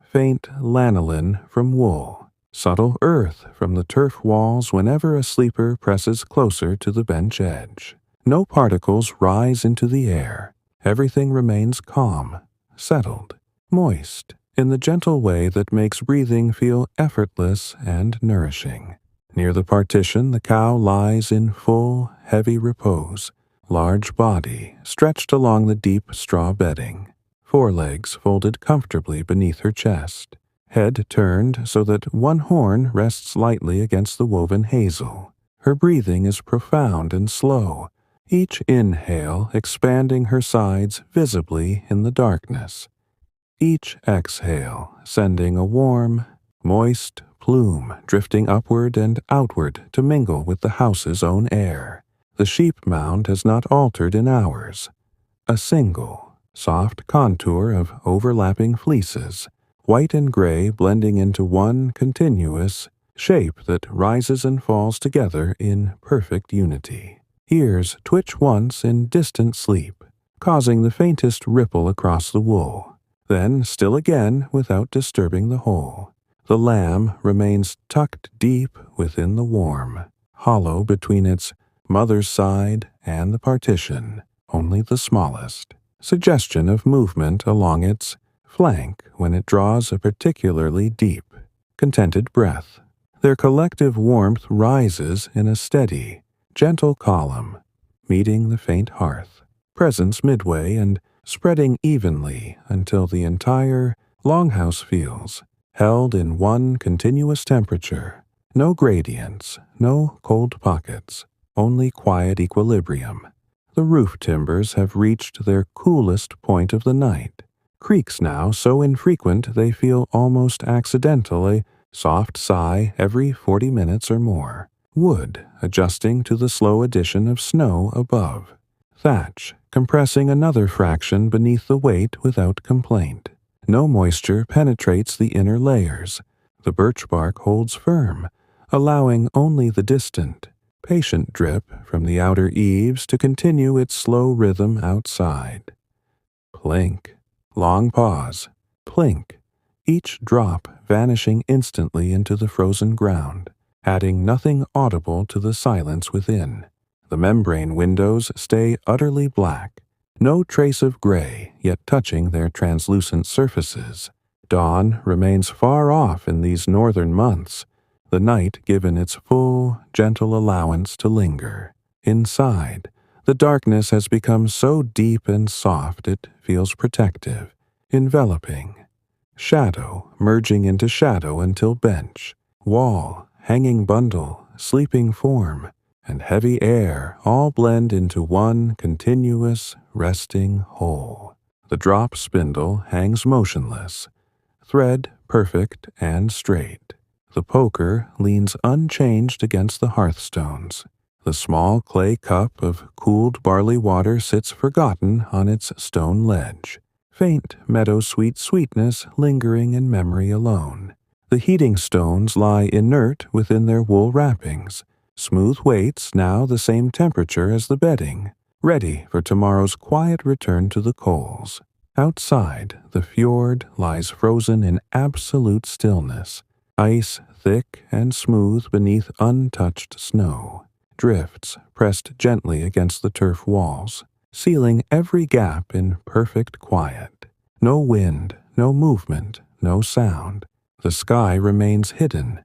faint lanolin from wool, subtle earth from the turf walls whenever a sleeper presses closer to the bench edge. No particles rise into the air. Everything remains calm, settled, moist, in the gentle way that makes breathing feel effortless and nourishing. Near the partition, the cow lies in full, heavy repose, large body stretched along the deep straw bedding, forelegs folded comfortably beneath her chest, head turned so that one horn rests lightly against the woven hazel. Her breathing is profound and slow, each inhale expanding her sides visibly in the darkness, each exhale sending a warm, moist plume drifting upward and outward to mingle with the house's own air. The sheep mound has not altered in hours. A single, soft contour of overlapping fleeces, white and gray blending into one continuous shape that rises and falls together in perfect unity. Ears twitch once in distant sleep, causing the faintest ripple across the wool, then still again without disturbing the whole. The lamb remains tucked deep within the warm, hollow between its mother's side and the partition, only the smallest suggestion of movement along its flank when it draws a particularly deep, contented breath. Their collective warmth rises in a steady, gentle column, meeting the faint hearth, presence midway and spreading evenly until the entire Longhouse feels held in one continuous temperature. No gradients, no cold pockets, only quiet equilibrium. The roof timbers have reached their coolest point of the night. Creaks now so infrequent they feel almost accidental, a soft sigh every 40 minutes or more. Wood adjusting to the slow addition of snow above. Thatch compressing another fraction beneath the weight without complaint. No moisture penetrates the inner layers. The birch bark holds firm, allowing only the distant, patient drip from the outer eaves to continue its slow rhythm outside. Plink. Long pause. Plink. Each drop vanishing instantly into the frozen ground, adding nothing audible to the silence within. The membrane windows stay utterly black, no trace of gray yet touching their translucent surfaces. Dawn remains far off in these northern months, the night given its full, gentle allowance to linger. Inside, the darkness has become so deep and soft it feels protective, enveloping. Shadow merging into shadow until bench, wall, hanging bundle, sleeping form, and heavy air all blend into one continuous, resting whole. The drop spindle hangs motionless, thread perfect and straight. The poker leans unchanged against the hearthstones. The small clay cup of cooled barley water sits forgotten on its stone ledge, faint meadow-sweet sweetness lingering in memory alone. The heating stones lie inert within their wool wrappings, smooth weights now the same temperature as the bedding, ready for tomorrow's quiet return to the coals. Outside, the fjord lies frozen in absolute stillness, ice thick and smooth beneath untouched snow, drifts pressed gently against the turf walls, sealing every gap in perfect quiet. No wind, no movement, no sound. The sky remains hidden,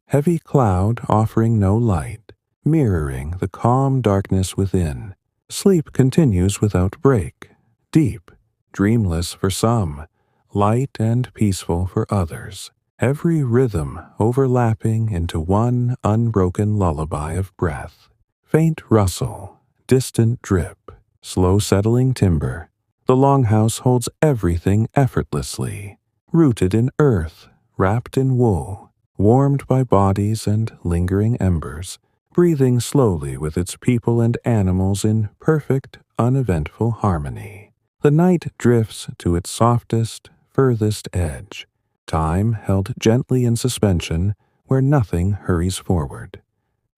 heavy cloud offering no light, mirroring the calm darkness within. Sleep continues without break, deep, dreamless for some, light and peaceful for others. Every rhythm overlapping into one unbroken lullaby of breath. Faint rustle, distant drip, slow settling timber. The Longhouse holds everything effortlessly, rooted in earth, wrapped in wool, warmed by bodies and lingering embers, breathing slowly with its people and animals in perfect, uneventful harmony. The night drifts to its softest, furthest edge, time held gently in suspension where nothing hurries forward,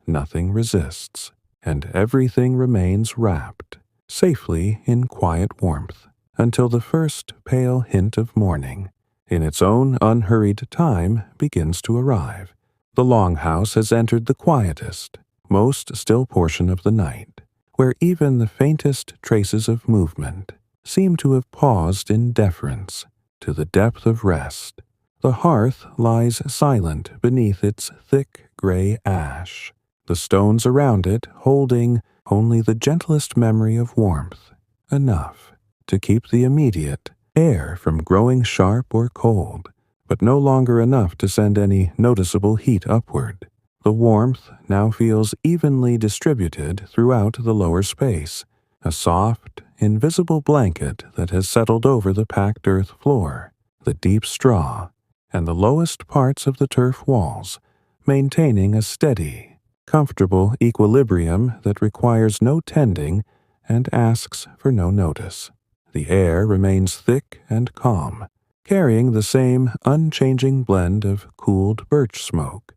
nothing resists, and everything remains wrapped, safely in quiet warmth, until the first pale hint of morning, in its own unhurried time, begins to arrive. The Longhouse has entered the quietest, most still portion of the night, where even the faintest traces of movement seem to have paused in deference to the depth of rest. The hearth lies silent beneath its thick gray ash, the stones around it holding only the gentlest memory of warmth, enough to keep the immediate air from growing sharp or cold, but no longer enough to send any noticeable heat upward. The warmth now feels evenly distributed throughout the lower space, a soft, invisible blanket that has settled over the packed earth floor, the deep straw, and the lowest parts of the turf walls, maintaining a steady, comfortable equilibrium that requires no tending and asks for no notice. The air remains thick and calm, carrying the same unchanging blend of cooled birch smoke,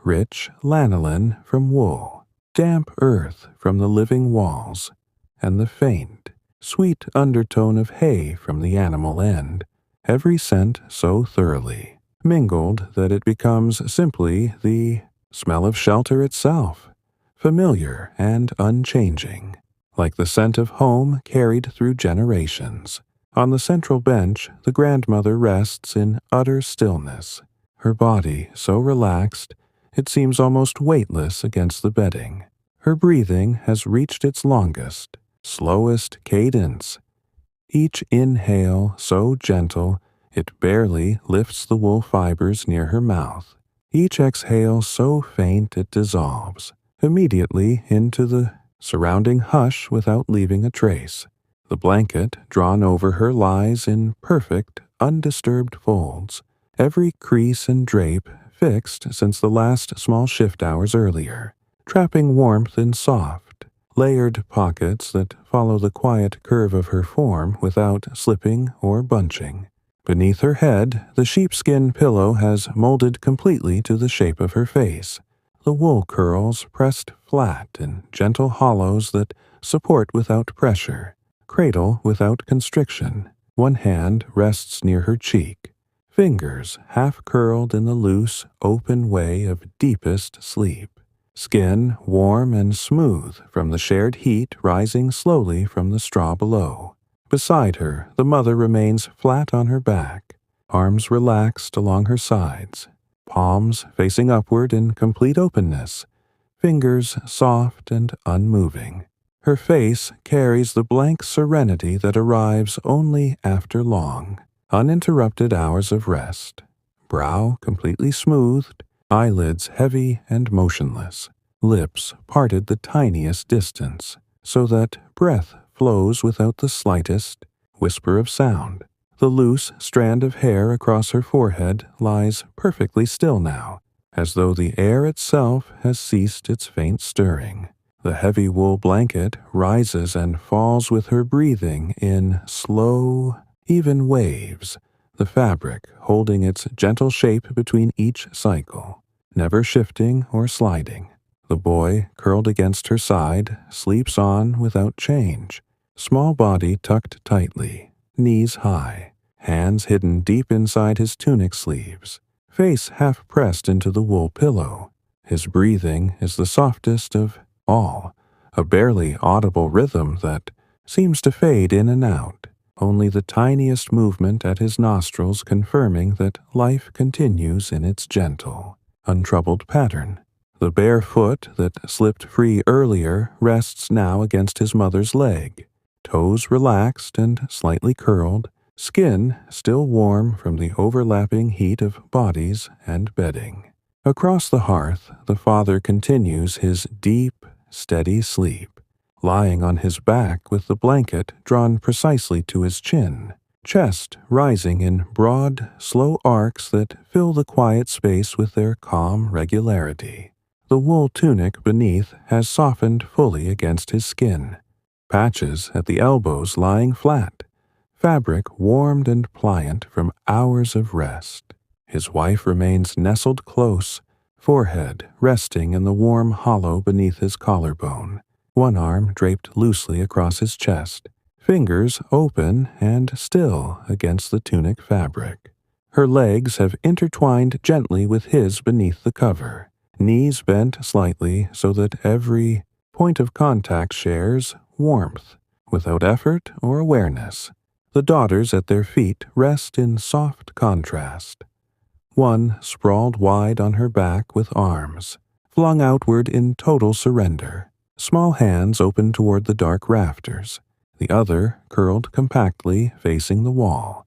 rich lanolin from wool, damp earth from the living walls, and the faint, sweet undertone of hay from the animal end, every scent so thoroughly mingled that it becomes simply the smell of shelter itself, familiar and unchanging, like the scent of home carried through generations. On the central bench, the grandmother rests in utter stillness, her body so relaxed it seems almost weightless against the bedding. Her breathing has reached its longest, slowest cadence, each inhale so gentle it barely lifts the wool fibers near her mouth, each exhale so faint it dissolves immediately into the surrounding hush without leaving a trace. The blanket drawn over her lies in perfect, undisturbed folds, every crease and drape fixed since the last small shift hours earlier, trapping warmth in soft, layered pockets that follow the quiet curve of her form without slipping or bunching. Beneath her head, the sheepskin pillow has molded completely to the shape of her face, the wool curls pressed flat in gentle hollows that support without pressure, cradle without constriction. One hand rests near her cheek, fingers half curled in the loose, open way of deepest sleep. Skin warm and smooth from the shared heat rising slowly from the straw below. Beside her, the mother remains flat on her back, arms relaxed along her sides, palms facing upward in complete openness, fingers soft and unmoving. Her face carries the blank serenity that arrives only after long, uninterrupted hours of rest. Brow completely smoothed, eyelids heavy and motionless, lips parted the tiniest distance, so that breath flows without the slightest whisper of sound. The loose strand of hair across her forehead lies perfectly still now, as though the air itself has ceased its faint stirring. The heavy wool blanket rises and falls with her breathing in slow, even waves, the fabric holding its gentle shape between each cycle, never shifting or sliding. The boy, curled against her side, sleeps on without change, small body tucked tightly, knees high, hands hidden deep inside his tunic sleeves, face half pressed into the wool pillow. His breathing is the softest of all, a barely audible rhythm that seems to fade in and out, only the tiniest movement at his nostrils confirming that life continues in its gentle, untroubled pattern. The bare foot that slipped free earlier rests now against his mother's leg, toes relaxed and slightly curled, skin still warm from the overlapping heat of bodies and bedding. Across the hearth, the father continues his deep, steady sleep, lying on his back with the blanket drawn precisely to his chin, chest rising in broad, slow arcs that fill the quiet space with their calm regularity. The wool tunic beneath has softened fully against his skin, patches at the elbows lying flat, fabric warmed and pliant from hours of rest. His wife remains nestled close, forehead resting in the warm hollow beneath his collarbone, one arm draped loosely across his chest, fingers open and still against the tunic fabric. Her legs have intertwined gently with his beneath the cover, knees bent slightly so that every point of contact shares warmth, without effort or awareness. The daughters at their feet rest in soft contrast. One sprawled wide on her back with arms, flung outward in total surrender, small hands open toward the dark rafters, the other curled compactly facing the wall,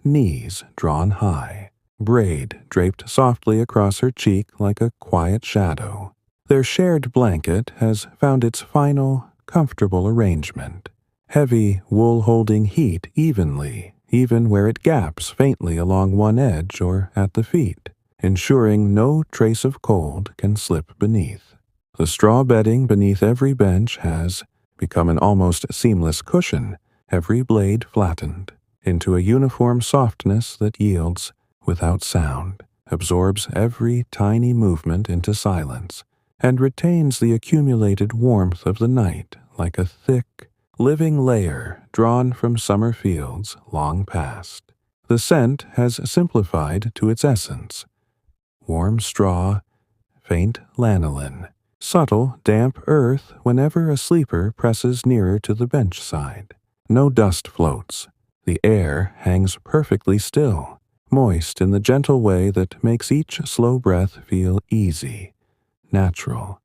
knees drawn high, braid draped softly across her cheek like a quiet shadow. Their shared blanket has found its final, comfortable arrangement, heavy wool holding heat evenly, even where it gaps faintly along one edge or at the feet, ensuring no trace of cold can slip beneath. The straw bedding beneath every bench has become an almost seamless cushion, every blade flattened into a uniform softness that yields without sound, absorbs every tiny movement into silence, and retains the accumulated warmth of the night like a thick, living layer drawn from summer fields long past. The scent has simplified to its essence. Warm straw, faint lanolin, subtle damp earth whenever a sleeper presses nearer to the bench side. No dust floats. The air hangs perfectly still, moist in the gentle way that makes each slow breath feel easy, natural,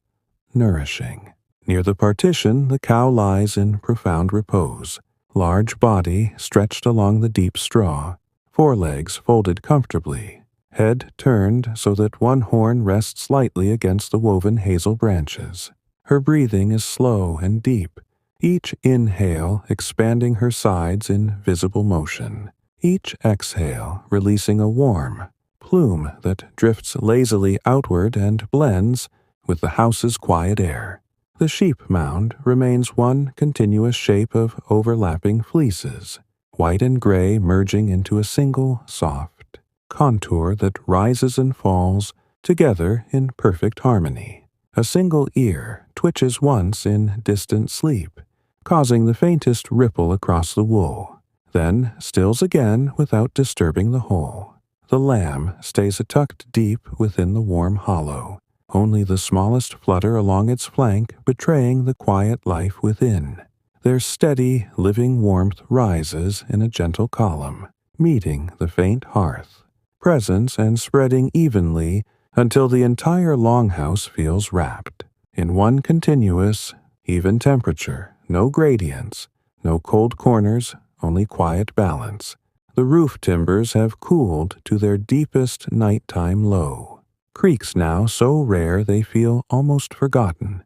nourishing. Near the partition, the cow lies in profound repose, large body stretched along the deep straw, forelegs folded comfortably, head turned so that one horn rests lightly against the woven hazel branches. Her breathing is slow and deep, each inhale expanding her sides in visible motion, each exhale releasing a warm plume that drifts lazily outward and blends with the house's quiet air. The sheep mound remains one continuous shape of overlapping fleeces, white and gray merging into a single soft contour that rises and falls together in perfect harmony. A single ear twitches once in distant sleep, causing the faintest ripple across the wool, then stills again without disturbing the whole. The lamb stays tucked deep within the warm hollow, only the smallest flutter along its flank betraying the quiet life within. Their steady, living warmth rises in a gentle column, meeting the faint hearth, presence and spreading evenly until the entire longhouse feels wrapped in one continuous, even temperature, no gradients, no cold corners, only quiet balance. The roof timbers have cooled to their deepest nighttime low. Creaks now so rare they feel almost forgotten.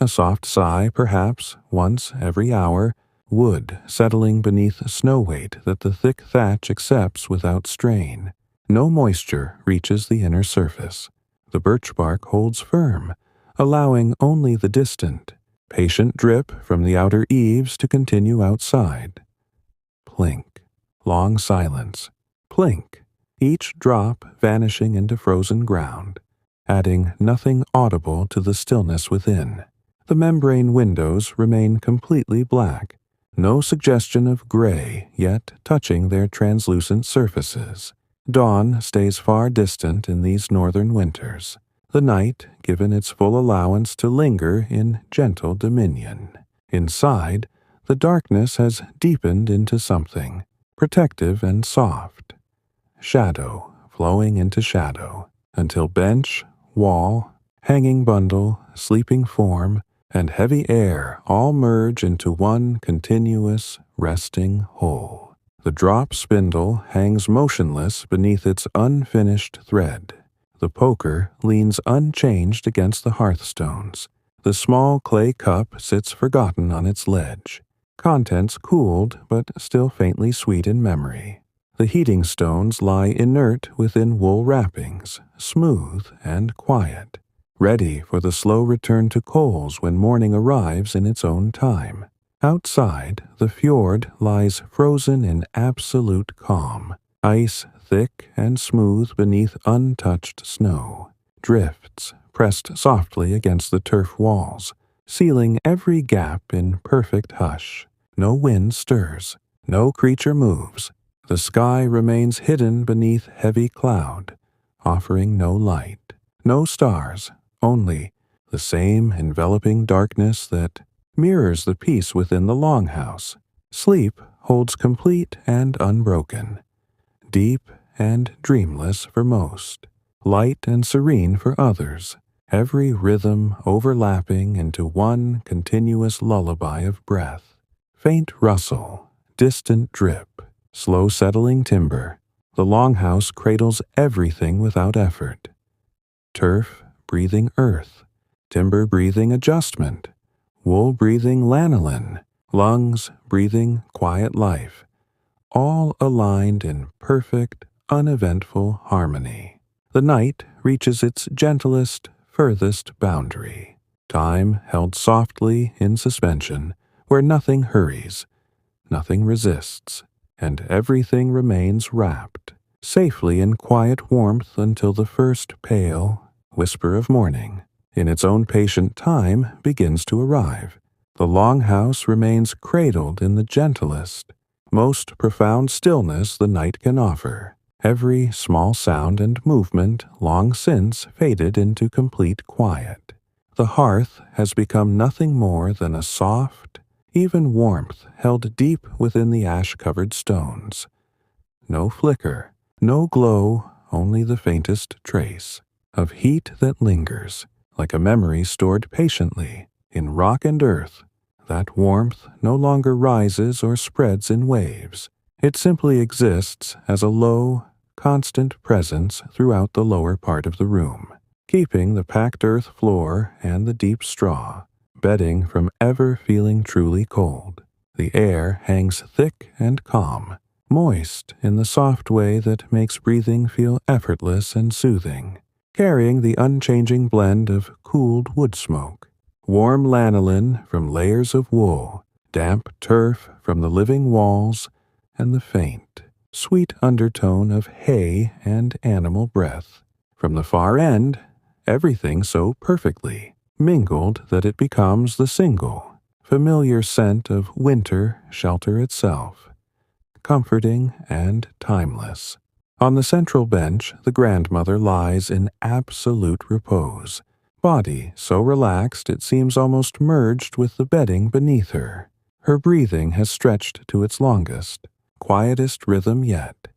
A soft sigh, perhaps, once every hour, wood settling beneath a snow weight that the thick thatch accepts without strain. No moisture reaches the inner surface. The birch bark holds firm, allowing only the distant, patient drip from the outer eaves to continue outside. Plink. Long silence. Plink. Each drop vanishing into frozen ground, adding nothing audible to the stillness within. The membrane windows remain completely black, no suggestion of gray yet touching their translucent surfaces. Dawn stays far distant in these northern winters, the night given its full allowance to linger in gentle dominion. Inside, the darkness has deepened into something, protective and soft. Shadow flowing into shadow, until bench, wall, hanging bundle, sleeping form, and heavy air all merge into one continuous, resting whole. The drop spindle hangs motionless beneath its unfinished thread. The poker leans unchanged against the hearthstones. The small clay cup sits forgotten on its ledge, contents cooled but still faintly sweet in memory. The heating stones lie inert within wool wrappings, smooth and quiet, ready for the slow return to coals when morning arrives in its own time. Outside, the fjord lies frozen in absolute calm, ice thick and smooth beneath untouched snow. Drifts pressed softly against the turf walls, sealing every gap in perfect hush. No wind stirs, no creature moves. The sky remains hidden beneath heavy cloud, offering no light, no stars, only the same enveloping darkness that mirrors the peace within the longhouse. Sleep holds complete and unbroken, deep and dreamless for most, light and serene for others, every rhythm overlapping into one continuous lullaby of breath. Faint rustle, distant drip, slow settling timber. The longhouse cradles everything without effort. Turf breathing earth, timber breathing adjustment, wool breathing lanolin, lungs breathing quiet life, all aligned in perfect, uneventful harmony. The night reaches its gentlest, furthest boundary. Time held softly in suspension, where nothing hurries, nothing resists, and everything remains wrapped, safely in quiet warmth until the first pale whisper of morning, in its own patient time, begins to arrive. The longhouse remains cradled in the gentlest, most profound stillness the night can offer. Every small sound and movement long since faded into complete quiet. The hearth has become nothing more than a soft, even warmth held deep within the ash-covered stones. No flicker, no glow, only the faintest trace of heat that lingers, like a memory stored patiently in rock and earth. That warmth no longer rises or spreads in waves. It simply exists as a low, constant presence throughout the lower part of the room, keeping the packed earth floor and the deep straw, bedding from ever feeling truly cold. The air hangs thick and calm, moist in the soft way that makes breathing feel effortless and soothing, carrying the unchanging blend of cooled wood smoke, warm lanolin from layers of wool, damp turf from the living walls, and the faint, sweet undertone of hay and animal breath From the far end, everything so perfectly mingled that it becomes the single, familiar scent of winter shelter itself, comforting and timeless. On the central bench, the grandmother lies in absolute repose, body so relaxed it seems almost merged with the bedding beneath her. Her breathing has stretched to its longest, quietest rhythm yet.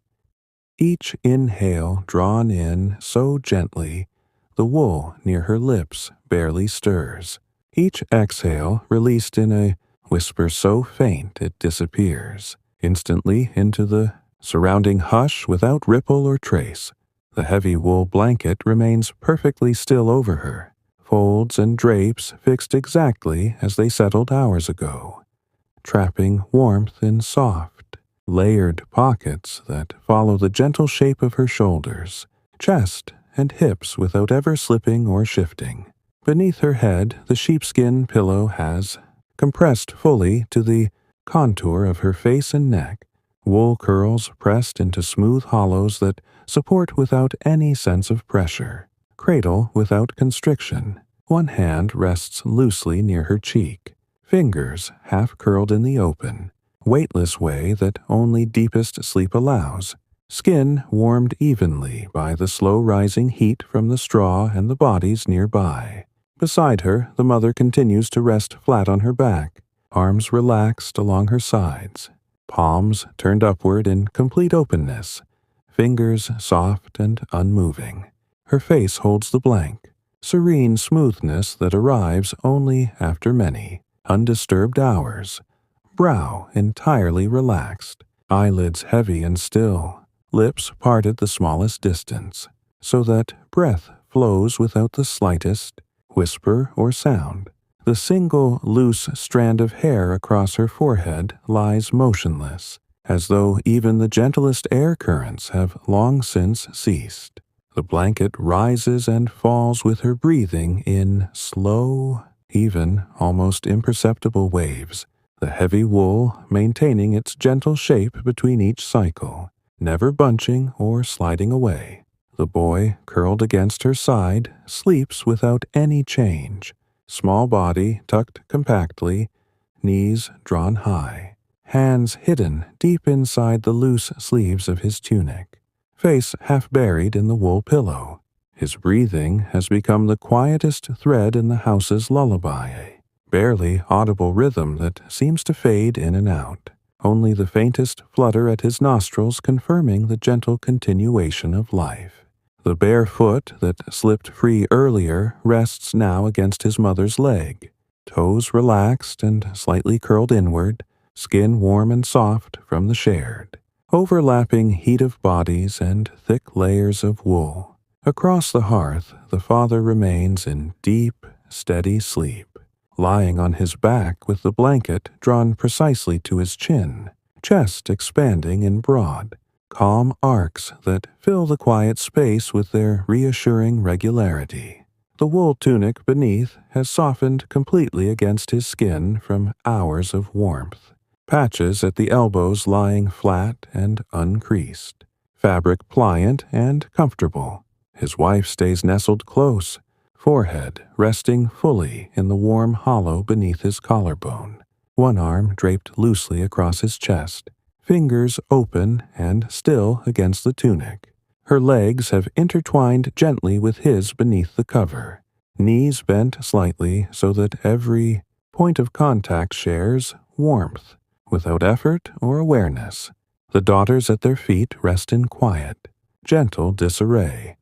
Each inhale drawn in so gently, the wool near her lips barely stirs. Each exhale released in a whisper so faint it disappears, instantly into the surrounding hush without ripple or trace. The heavy wool blanket remains perfectly still over her, folds and drapes fixed exactly as they settled hours ago, trapping warmth in soft, layered pockets that follow the gentle shape of her shoulders, chest, and hips without ever slipping or shifting. Beneath her head, the sheepskin pillow has compressed fully to the contour of her face and neck, wool curls pressed into smooth hollows that support without any sense of pressure, cradle without constriction. One hand rests loosely near her cheek, fingers half curled in the open, weightless way that only deepest sleep allows, skin warmed evenly by the slow-rising heat from the straw and the bodies nearby. Beside her, the mother continues to rest flat on her back, arms relaxed along her sides, palms turned upward in complete openness, fingers soft and unmoving. Her face holds the blank, serene smoothness that arrives only after many undisturbed hours, brow entirely relaxed, eyelids heavy and still, lips parted the smallest distance, so that breath flows without the slightest whisper or sound. The single loose strand of hair across her forehead lies motionless, as though even the gentlest air currents have long since ceased. The blanket rises and falls with her breathing in slow, even almost imperceptible waves, the heavy wool maintaining its gentle shape between each cycle, never bunching or sliding away. The boy, curled against her side, sleeps without any change, small body tucked compactly, knees drawn high, hands hidden deep inside the loose sleeves of his tunic, face half buried in the wool pillow. His breathing has become the quietest thread in the house's lullaby, a barely audible rhythm that seems to fade in and out, only the faintest flutter at his nostrils confirming the gentle continuation of life. The bare foot that slipped free earlier rests now against his mother's leg, toes relaxed and slightly curled inward, skin warm and soft from the shared, overlapping heat of bodies and thick layers of wool. Across the hearth, the father remains in deep, steady sleep, lying on his back with the blanket drawn precisely to his chin, chest expanding in broad, calm arcs that fill the quiet space with their reassuring regularity. The wool tunic beneath has softened completely against his skin from hours of warmth, patches at the elbows lying flat and uncreased, fabric pliant and comfortable. His wife stays nestled close, forehead resting fully in the warm hollow beneath his collarbone, one arm draped loosely across his chest, fingers open and still against the tunic. Her legs have intertwined gently with his beneath the cover, knees bent slightly so that every point of contact shares warmth, without effort or awareness. The daughters at their feet rest in quiet, gentle disarray,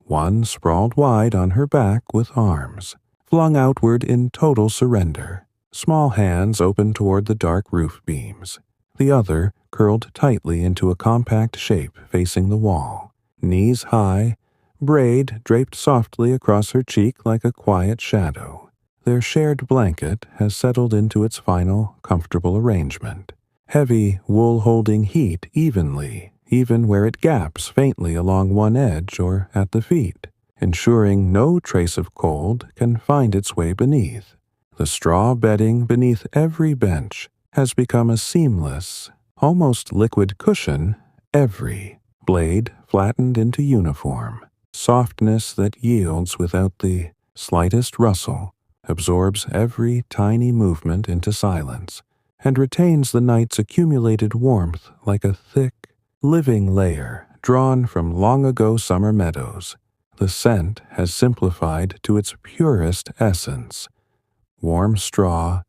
one sprawled wide on her back with arms flung outward in total surrender, small hands open toward the dark roof beams, the other curled tightly into a compact shape facing the wall, knees high, braid draped softly across her cheek like a quiet shadow. Their shared blanket has settled into its final, comfortable arrangement, heavy wool holding heat evenly, even where it gaps faintly along one edge or at the feet, ensuring no trace of cold can find its way beneath. The straw bedding beneath every bench has become a seamless, almost liquid cushion, every blade flattened into uniform. softness that yields without the slightest rustle, absorbs every tiny movement into silence, and retains the night's accumulated warmth like a thick, living layer drawn from long-ago summer meadows. The scent has simplified to its purest essence: warm straw,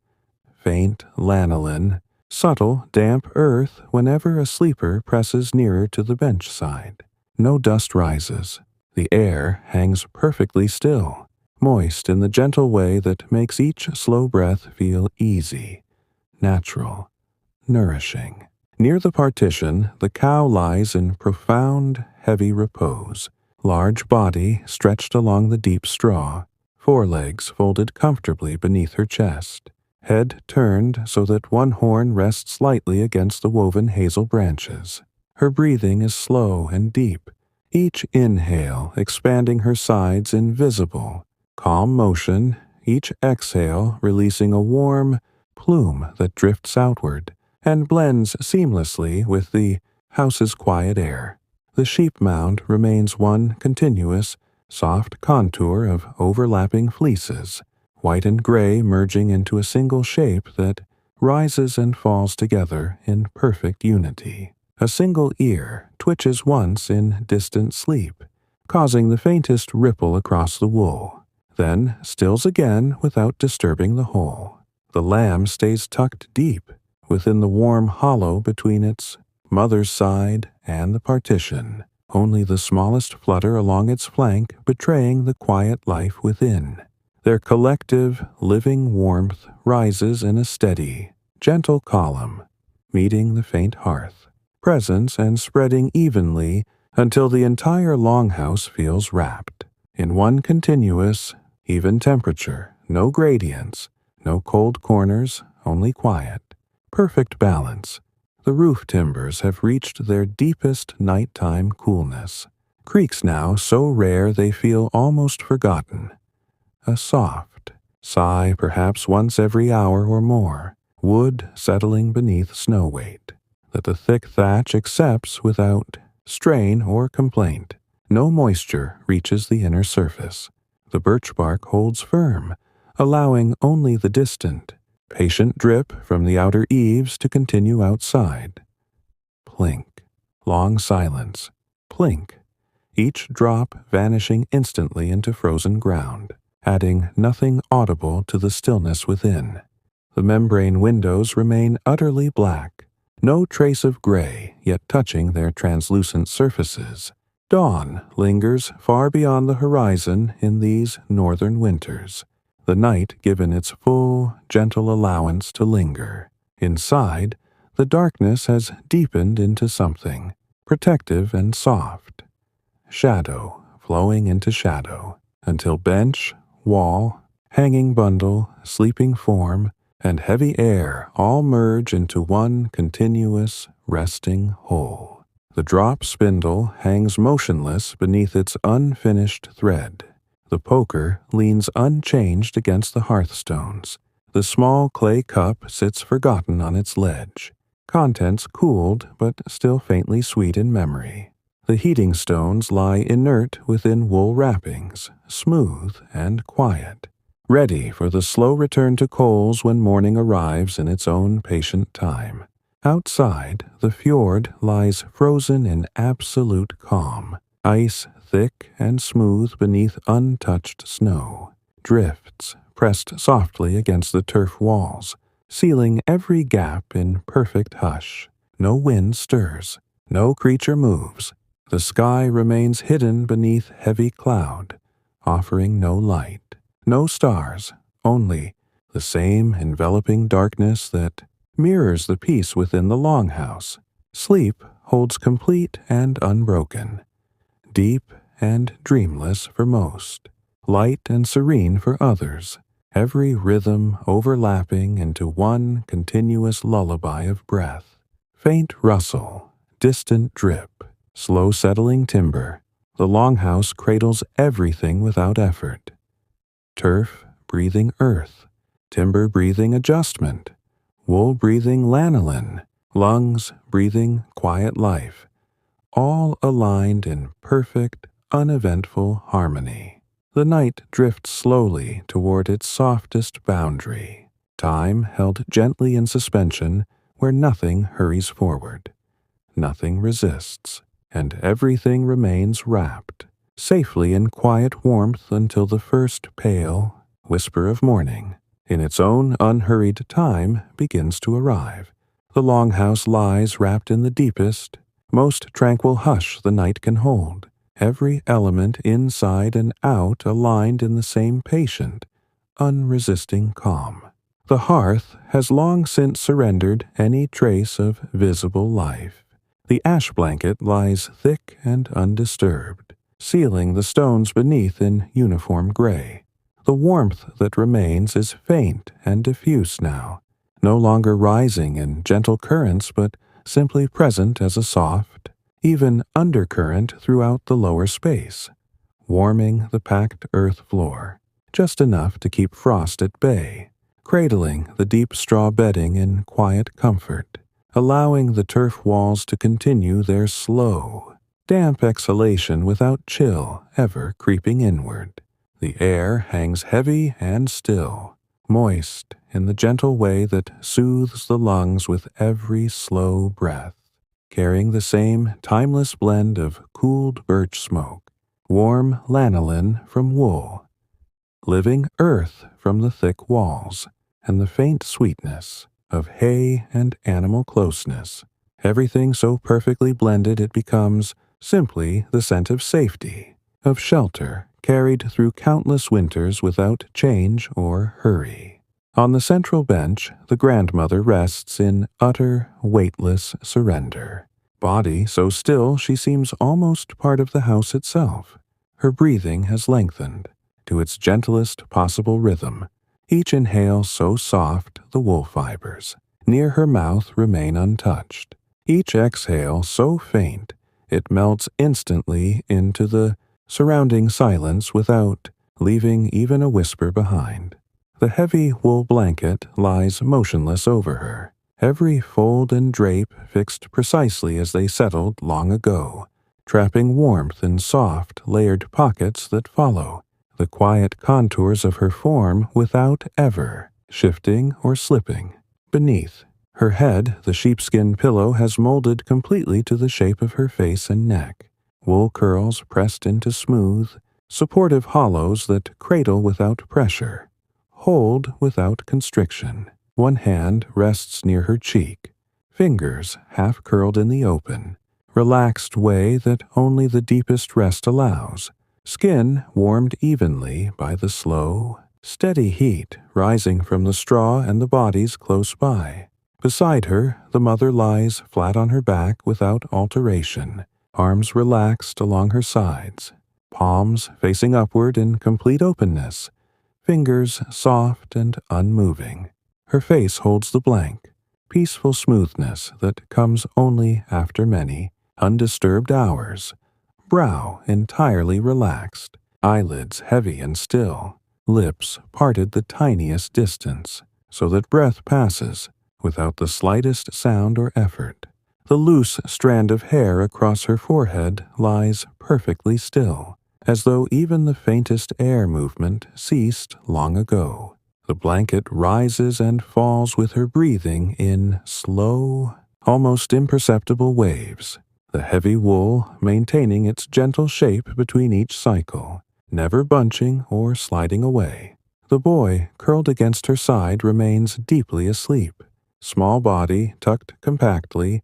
faint lanolin, subtle damp earth whenever a sleeper presses nearer to the bench side. No dust rises. The air hangs perfectly still, moist in the gentle way that makes each slow breath feel easy, natural, nourishing. Near the partition, the cow lies in profound, heavy repose, large body stretched along the deep straw, forelegs folded comfortably beneath her chest, head turned so that one horn rests lightly against the woven hazel branches. Her breathing is slow and deep, each inhale expanding her sides in visible, calm motion, each exhale releasing a warm plume that drifts outward and blends seamlessly with the house's quiet air. The sheep mound remains one continuous, soft contour of overlapping fleeces, white and gray merging into a single shape that rises and falls together in perfect unity. A single ear twitches once in distant sleep, causing the faintest ripple across the wool, then stills again without disturbing the whole. The lamb stays tucked deep within the warm hollow between its mother's side and the partition, only the smallest flutter along its flank betraying the quiet life within. Their collective, living warmth rises in a steady, gentle column, meeting the faint hearth, presence and spreading evenly until the entire longhouse feels wrapped in one continuous, even temperature, no gradients, no cold corners, only quiet. Perfect balance. The roof timbers have reached their deepest nighttime coolness. Creaks now so rare they feel almost forgotten. A soft sigh perhaps once every hour or more, wood settling beneath snow weight, that the thick thatch accepts without strain or complaint. No moisture reaches the inner surface. The birch bark holds firm, allowing only the distant, patient drip from the outer eaves to continue outside. Plink. Long silence. Plink. Each drop vanishing instantly into frozen ground, adding nothing audible to the stillness within. The membrane windows remain utterly black, no trace of gray yet touching their translucent surfaces. Dawn lingers far beyond the horizon in these northern winters, the night given its full, gentle allowance to linger. Inside, the darkness has deepened into something protective and soft. Shadow flowing into shadow, until bench, wall, hanging bundle, sleeping form, and heavy air all merge into one continuous, resting whole. The drop spindle hangs motionless beneath its unfinished thread. The poker leans unchanged against the hearthstones. The small clay cup sits forgotten on its ledge, contents cooled but still faintly sweet in memory. The heating stones lie inert within wool wrappings, smooth and quiet, ready for the slow return to coals when morning arrives in its own patient time. Outside, the fjord lies frozen in absolute calm, ice thick and smooth beneath untouched snow, drifts pressed softly against the turf walls, sealing every gap in perfect hush. No wind stirs, no creature moves. The sky remains hidden beneath heavy cloud, offering no light, no stars, only the same enveloping darkness that mirrors the peace within the longhouse. Sleep holds complete and unbroken, deep and dreamless for most, light and serene for others, every rhythm overlapping into one continuous lullaby of breath. Faint rustle, distant drip, slow settling timber. The longhouse cradles everything without effort. Turf breathing earth, timber breathing adjustment, wool breathing lanolin, lungs breathing quiet life, all aligned in perfect, uneventful harmony. The night drifts slowly toward its softest boundary, time held gently in suspension where nothing hurries forward, nothing resists, and everything remains wrapped, safely in quiet warmth until the first pale whisper of morning, in its own unhurried time, begins to arrive. The Longhouse lies wrapped in the deepest, most tranquil hush the night can hold, every element inside and out aligned in the same patient, unresisting calm. The hearth has long since surrendered any trace of visible life. The ash blanket lies thick and undisturbed, sealing the stones beneath in uniform gray. The warmth that remains is faint and diffuse now, no longer rising in gentle currents but simply present as a soft, even undercurrent throughout the lower space, warming the packed earth floor, just enough to keep frost at bay, cradling the deep straw bedding in quiet comfort, allowing the turf walls to continue their slow, damp exhalation without chill ever creeping inward. The air hangs heavy and still, moist in the gentle way that soothes the lungs with every slow breath, carrying the same timeless blend of cooled birch smoke, warm lanolin from wool, living earth from the thick walls, and the faint sweetness of hay and animal closeness, everything so perfectly blended it becomes simply the scent of safety, of shelter carried through countless winters without change or hurry. On the central bench, the grandmother rests in utter, weightless surrender, body so still she seems almost part of the house itself. Her breathing has lengthened to its gentlest possible rhythm, each inhale so soft the wool fibers near her mouth remain untouched, each exhale so faint it melts instantly into the surrounding silence without leaving even a whisper behind. The heavy wool blanket lies motionless over her, every fold and drape fixed precisely as they settled long ago, trapping warmth in soft, layered pockets that follow the quiet contours of her form without ever shifting or slipping. Beneath her head, the sheepskin pillow has molded completely to the shape of her face and neck, wool curls pressed into smooth, supportive hollows that cradle without pressure, hold without constriction. One hand rests near her cheek, fingers half curled in the open, relaxed way that only the deepest rest allows, skin warmed evenly by the slow, steady heat rising from the straw and the bodies close by. Beside her, the mother lies flat on her back without alteration, arms relaxed along her sides, palms facing upward in complete openness, fingers soft and unmoving. Her face holds the blank, peaceful smoothness that comes only after many undisturbed hours, brow entirely relaxed, eyelids heavy and still, lips parted the tiniest distance, so that breath passes without the slightest sound or effort. The loose strand of hair across her forehead lies perfectly still, as though even the faintest air movement ceased long ago. The blanket rises and falls with her breathing in slow, almost imperceptible waves, the heavy wool maintaining its gentle shape between each cycle, never bunching or sliding away. The boy, curled against her side, remains deeply asleep, small body tucked compactly,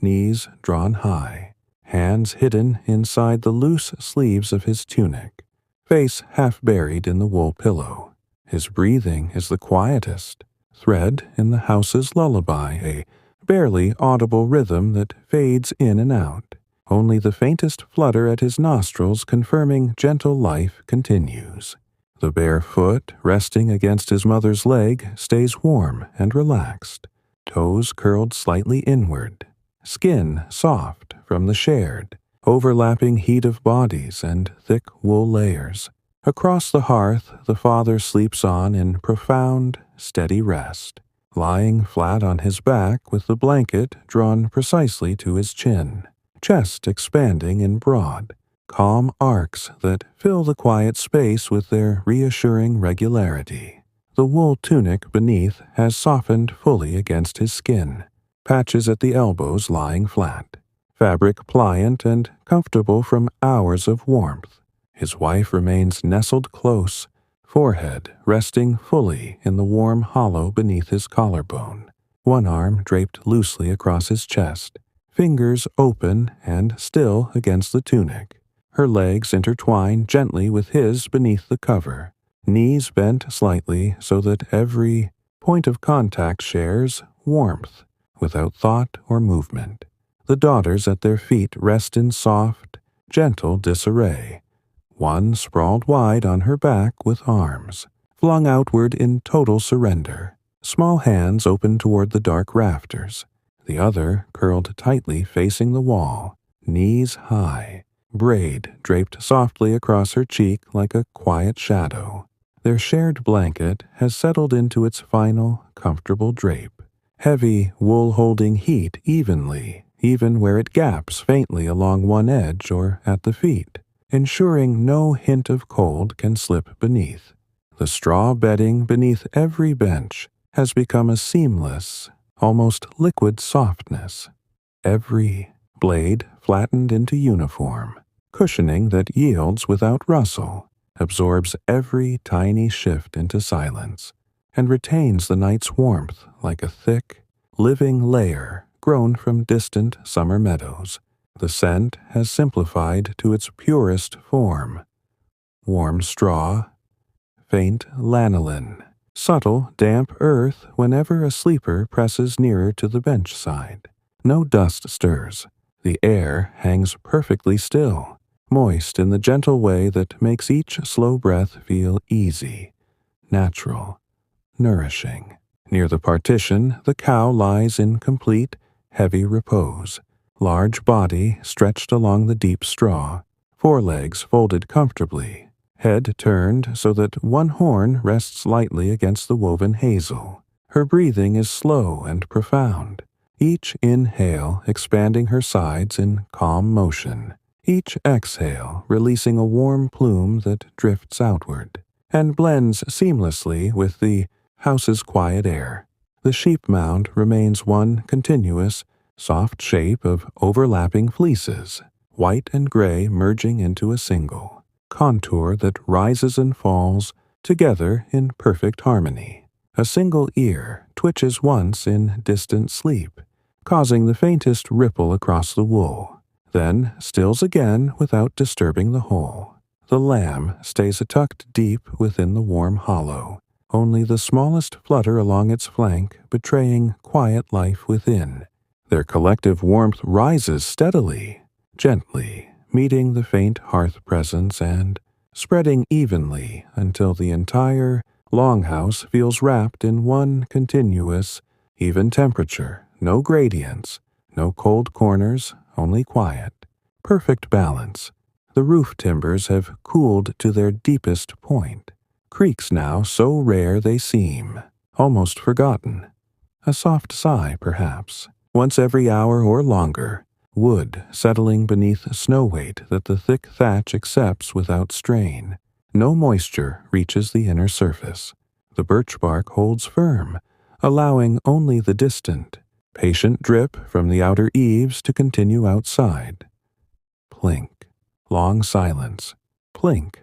knees drawn high, hands hidden inside the loose sleeves of his tunic, face half buried in the wool pillow. His breathing is the quietest, thread in the house's lullaby, a barely audible rhythm that fades in and out. Only the faintest flutter at his nostrils confirming gentle life continues. The bare foot, resting against his mother's leg, stays warm and relaxed, toes curled slightly inward, skin soft from the shared, overlapping heat of bodies and thick wool layers. Across the hearth, the father sleeps on in profound, steady rest, lying flat on his back with the blanket drawn precisely to his chin, chest expanding in broad, calm arcs that fill the quiet space with their reassuring regularity. The wool tunic beneath has softened fully against his skin, patches at the elbows lying flat, fabric pliant and comfortable from hours of warmth. His wife remains nestled close, forehead resting fully in the warm hollow beneath his collarbone, one arm draped loosely across his chest, fingers open and still against the tunic. Her legs intertwine gently with his beneath the cover, knees bent slightly so that every point of contact shares warmth without thought or movement. The daughters at their feet rest in soft, gentle disarray, one sprawled wide on her back with arms flung outward in total surrender, small hands open toward the dark rafters, the other curled tightly facing the wall, knees high, braid draped softly across her cheek like a quiet shadow. Their shared blanket has settled into its final, comfortable drape, heavy wool holding heat evenly, even where it gaps faintly along one edge or at the feet, ensuring no hint of cold can slip beneath. The straw bedding beneath every bench has become a seamless, almost liquid softness, every blade flattened into uniform, cushioning that yields without rustle, absorbs every tiny shift into silence, and retains the night's warmth like a thick, living layer grown from distant summer meadows. The scent has simplified to its purest form. Warm straw, faint lanolin, subtle damp earth whenever a sleeper presses nearer to the bench side. No dust stirs. The air hangs perfectly still, moist in the gentle way that makes each slow breath feel easy, natural, nourishing. Near the partition, the cow lies in complete, heavy repose, large body stretched along the deep straw, forelegs folded comfortably, head turned so that one horn rests lightly against the woven hazel. Her breathing is slow and profound, each inhale expanding her sides in calm motion, each exhale releasing a warm plume that drifts outward and blends seamlessly with the house's quiet air. The sheep mound remains one continuous, soft shape of overlapping fleeces, white and gray merging into a single contour that rises and falls together in perfect harmony. A single ear twitches once in distant sleep, causing the faintest ripple across the wool, then stills again without disturbing the whole. The lamb stays tucked deep within the warm hollow, only the smallest flutter along its flank betraying quiet life within. Their collective warmth rises steadily, gently, meeting the faint hearth presence and spreading evenly until the entire Longhouse feels wrapped in one continuous, even temperature, no gradients, no cold corners, only quiet. Perfect balance. The roof timbers have cooled to their deepest point. Creaks now so rare they seem almost forgotten. A soft sigh, perhaps, once every hour or longer, wood settling beneath snow weight that the thick thatch accepts without strain. No moisture reaches the inner surface. The birch bark holds firm, allowing only the distant, patient drip from the outer eaves to continue outside. Plink. Long silence. Plink.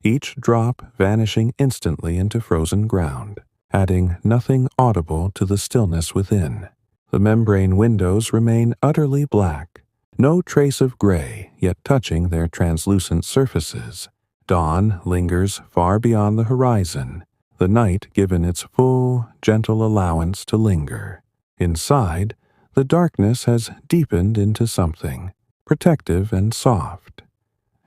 Each drop vanishing instantly into frozen ground, adding nothing audible to the stillness within. The membrane windows remain utterly black, no trace of gray yet touching their translucent surfaces. Dawn lingers far beyond the horizon, the night given its full, gentle allowance to linger. Inside, the darkness has deepened into something, protective and soft.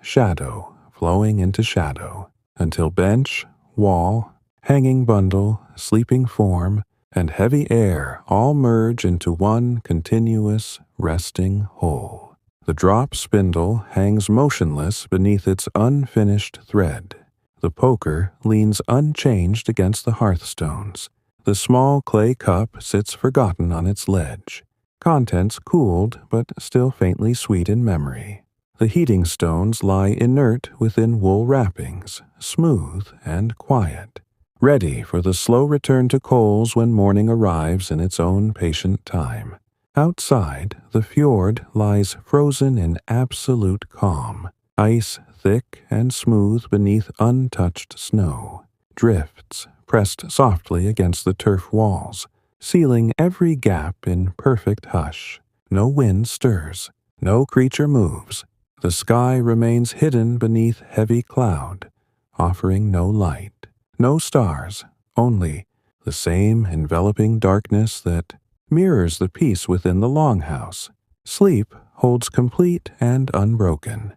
Shadow flowing into shadow, until bench, wall, hanging bundle, sleeping form, and heavy air all merge into one continuous, resting whole. The drop spindle hangs motionless beneath its unfinished thread. The poker leans unchanged against the hearthstones. The small clay cup sits forgotten on its ledge, contents cooled but still faintly sweet in memory. The heating stones lie inert within wool wrappings, smooth and quiet, ready for the slow return to coals when morning arrives in its own patient time. Outside, the fjord lies frozen in absolute calm, ice thick and smooth beneath untouched snow, drifts pressed softly against the turf walls, sealing every gap in perfect hush. No wind stirs, no creature moves. The sky remains hidden beneath heavy cloud, offering no light, no stars, only the same enveloping darkness that mirrors the peace within the Longhouse. Sleep holds complete and unbroken,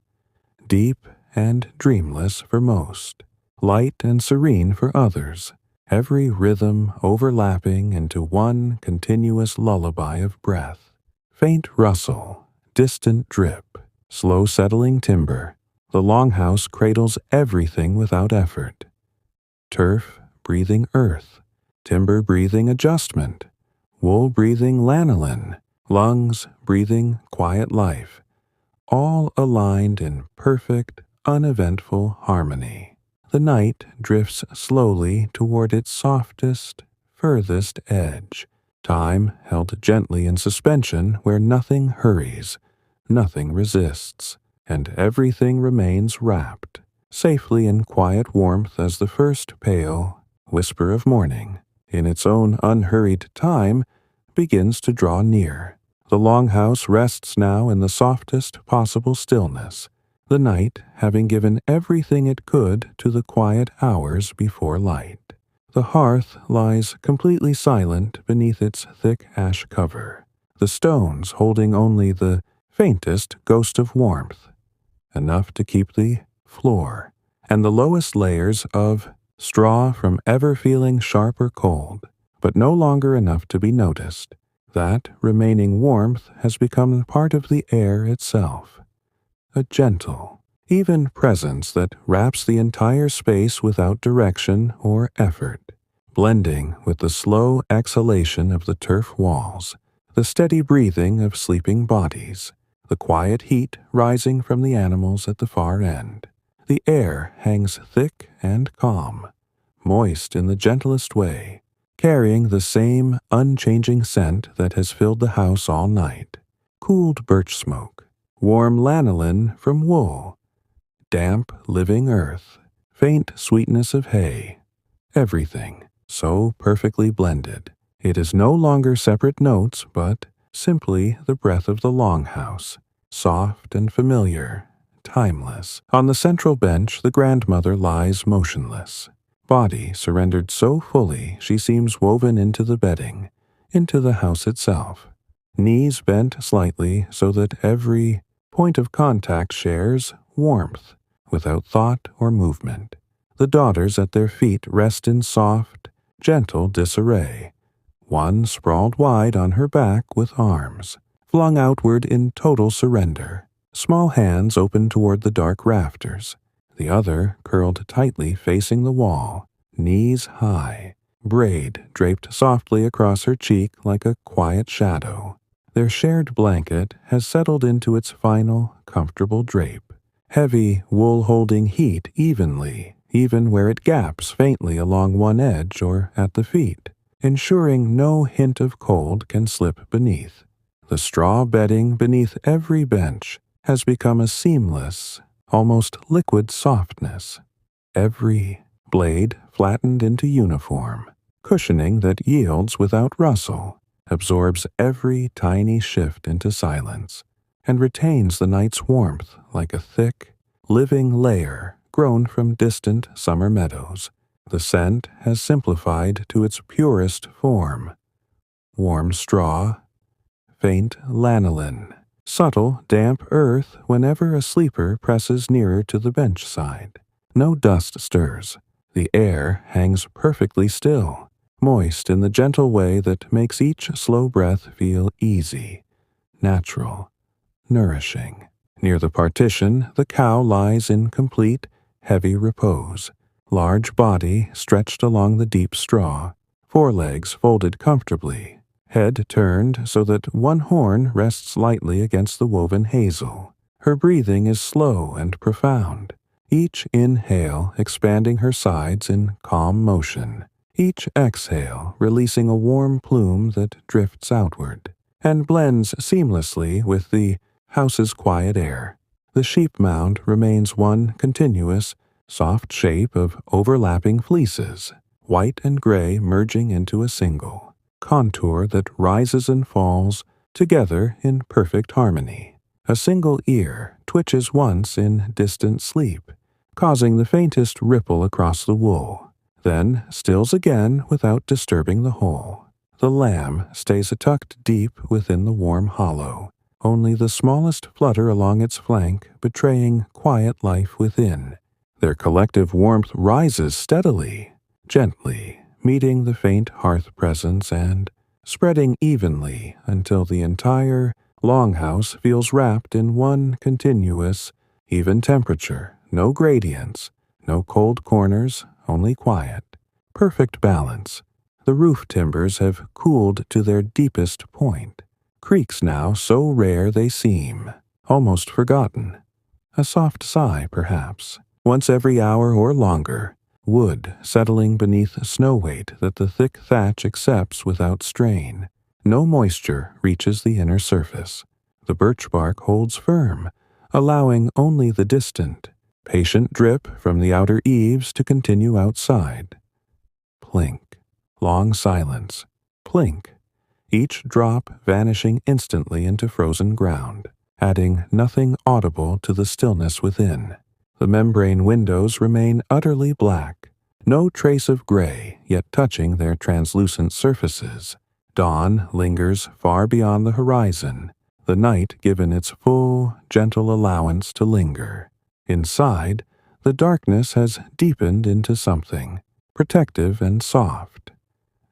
deep and dreamless for most, light and serene for others, every rhythm overlapping into one continuous lullaby of breath. Faint rustle, distant drip, slow settling timber. The Longhouse cradles everything without effort. Turf breathing earth, timber breathing adjustment, wool breathing lanolin, lungs breathing quiet life, all aligned in perfect, uneventful harmony. The night drifts slowly toward its softest, furthest edge, time held gently in suspension where nothing hurries, nothing resists, and everything remains wrapped, safely in quiet warmth as the first pale whisper of morning, in its own unhurried time, begins to draw near. The Longhouse rests now in the softest possible stillness, the night having given everything it could to the quiet hours before light. The hearth lies completely silent beneath its thick ash cover, the stones holding only the faintest ghost of warmth, enough to keep the floor, and the lowest layers of straw from ever feeling sharp or cold, but no longer enough to be noticed. That remaining warmth has become part of the air itself, a gentle, even presence that wraps the entire space without direction or effort, blending with the slow exhalation of the turf walls, the steady breathing of sleeping bodies, the quiet heat rising from the animals at the far end. The air hangs thick and calm, moist in the gentlest way, carrying the same unchanging scent that has filled the house all night. Cooled birch smoke, warm lanolin from wool, damp living earth, faint sweetness of hay. Everything so perfectly blended. It is no longer separate notes, but simply the breath of the Longhouse, soft and familiar, timeless. On the central bench the grandmother lies motionless, body surrendered so fully she seems woven into the bedding, into the house itself, knees bent slightly so that every point of contact shares warmth without thought or movement. The daughters at their feet rest in soft, gentle disarray, one sprawled wide on her back with arms flung outward in total surrender, small hands open toward the dark rafters, the other curled tightly facing the wall, knees high, braid draped softly across her cheek like a quiet shadow. Their shared blanket has settled into its final, comfortable drape, heavy wool holding heat evenly, even where it gaps faintly along one edge or at the feet, ensuring no hint of cold can slip beneath. The straw bedding beneath every bench has become a seamless, almost liquid softness, every blade flattened into uniform, cushioning that yields without rustle, absorbs every tiny shift into silence, and retains the night's warmth like a thick, living layer grown from distant summer meadows. The scent has simplified to its purest form. Warm straw, faint lanolin, subtle damp earth whenever a sleeper presses nearer to the bench side. No dust stirs. The air hangs perfectly still, moist in the gentle way that makes each slow breath feel easy, natural, nourishing. Near the partition, the cow lies in complete, heavy repose, large body stretched along the deep straw, forelegs folded comfortably, head turned so that one horn rests lightly against the woven hazel. Her breathing is slow and profound, each inhale expanding her sides in calm motion, each exhale releasing a warm plume that drifts outward and blends seamlessly with the house's quiet air. The sheep mound remains one continuous, soft shape of overlapping fleeces, white and gray merging into a single contour that rises and falls together in perfect harmony. A single ear twitches once in distant sleep, causing the faintest ripple across the wool, then stills again without disturbing the whole. The lamb stays tucked deep within the warm hollow, only the smallest flutter along its flank betraying quiet life within. Their collective warmth rises steadily, gently, meeting the faint hearth presence and spreading evenly until the entire Longhouse feels wrapped in one continuous, even temperature, no gradients, no cold corners, only quiet. Perfect balance. The roof timbers have cooled to their deepest point. Creaks now so rare they seem almost forgotten. A soft sigh, perhaps, once every hour or longer, wood settling beneath snow weight that the thick thatch accepts without strain. No moisture reaches the inner surface. The birch bark holds firm, allowing only the distant, patient drip from the outer eaves to continue outside. Plink. Long silence. Plink. Each drop vanishing instantly into frozen ground, adding nothing audible to the stillness within. The membrane windows remain utterly black, no trace of gray yet touching their translucent surfaces. Dawn lingers far beyond the horizon, the night given its full, gentle allowance to linger. Inside, the darkness has deepened into something, protective and soft.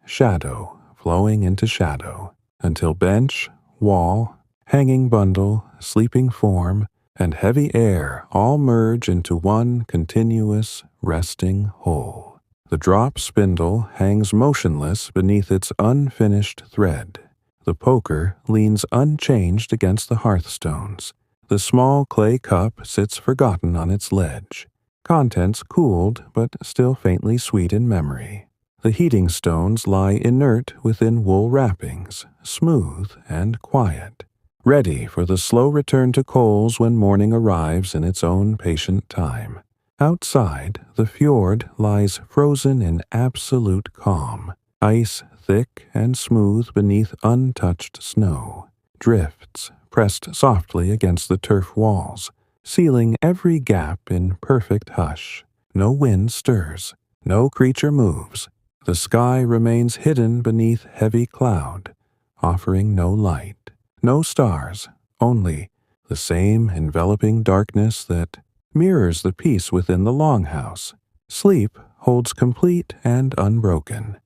Shadow flowing into shadow, until bench, wall, hanging bundle, sleeping form, and heavy air all merge into one continuous, resting whole. The drop spindle hangs motionless beneath its unfinished thread. The poker leans unchanged against the hearthstones. The small clay cup sits forgotten on its ledge, contents cooled but still faintly sweet in memory. The heating stones lie inert within wool wrappings, smooth and quiet, ready for the slow return to coals when morning arrives in its own patient time. Outside, the fjord lies frozen in absolute calm, ice thick and smooth beneath untouched snow. Drifts pressed softly against the turf walls, sealing every gap in perfect hush. No wind stirs, no creature moves. The sky remains hidden beneath heavy cloud, offering no light, no stars, only the same enveloping darkness that mirrors the peace within the Longhouse. Sleep holds complete and unbroken,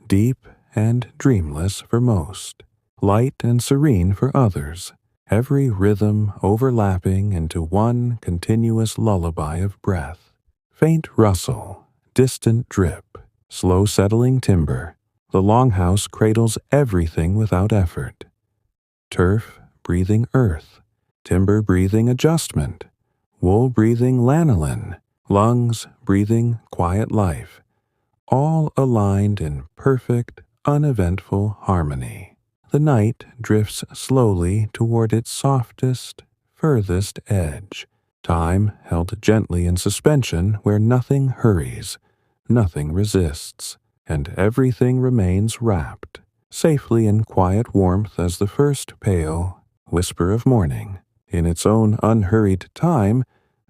deep and dreamless for most, light and serene for others, every rhythm overlapping into one continuous lullaby of breath. Faint rustle, distant drip, slow settling timber. The Longhouse cradles everything without effort. Turf breathing earth, timber breathing adjustment, wool breathing lanolin, lungs breathing quiet life, all aligned in perfect, uneventful harmony. The night drifts slowly toward its softest, furthest edge, time held gently in suspension where nothing hurries, nothing resists, and everything remains wrapped, safely in quiet warmth as the first pale whisper of morning, in its own unhurried time,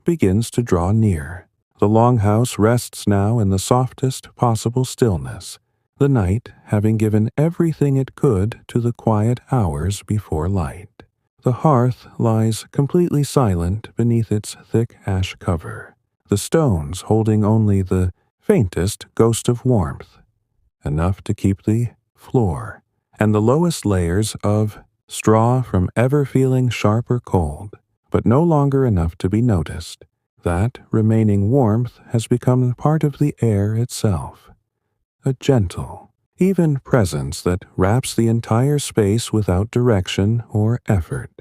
begins to draw near. The Longhouse rests now in the softest possible stillness, the night having given everything it could to the quiet hours before light. The hearth lies completely silent beneath its thick ash cover, the stones holding only the faintest ghost of warmth, enough to keep the floor, and the lowest layers of straw from ever feeling sharp or cold, but no longer enough to be noticed. That remaining warmth has become part of the air itself, a gentle, even presence that wraps the entire space without direction or effort.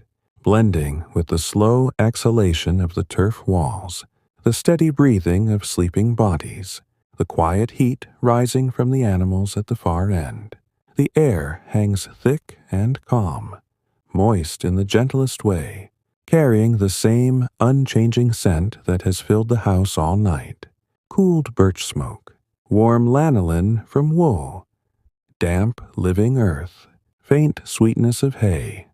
blending with the slow exhalation of the turf walls, the steady breathing of sleeping bodies, the quiet heat rising from the animals at the far end. The air hangs thick and calm, moist in the gentlest way, carrying the same unchanging scent that has filled the house all night. Cooled birch smoke, warm lanolin from wool, damp living earth, faint sweetness of hay.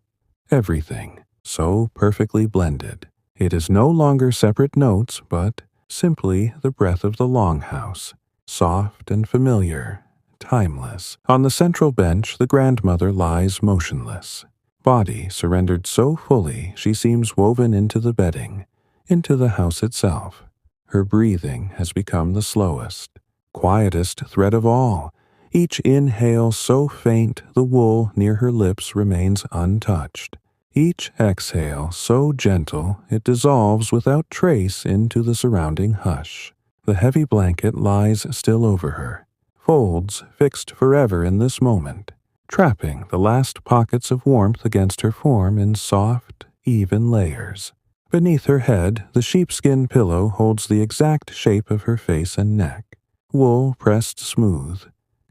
Everything so perfectly blended. It is no longer separate notes, but simply the breath of the Longhouse, soft and familiar, timeless. On the central bench, the grandmother lies motionless, body surrendered so fully she seems woven into the bedding, into the house itself. Her breathing has become the slowest, quietest thread of all. Each inhale so faint the wool near her lips remains untouched. Each exhale so gentle it dissolves without trace into the surrounding hush. The heavy blanket lies still over her, folds fixed forever in this moment, trapping the last pockets of warmth against her form in soft, even layers. Beneath her head, the sheepskin pillow holds the exact shape of her face and neck, wool pressed smooth,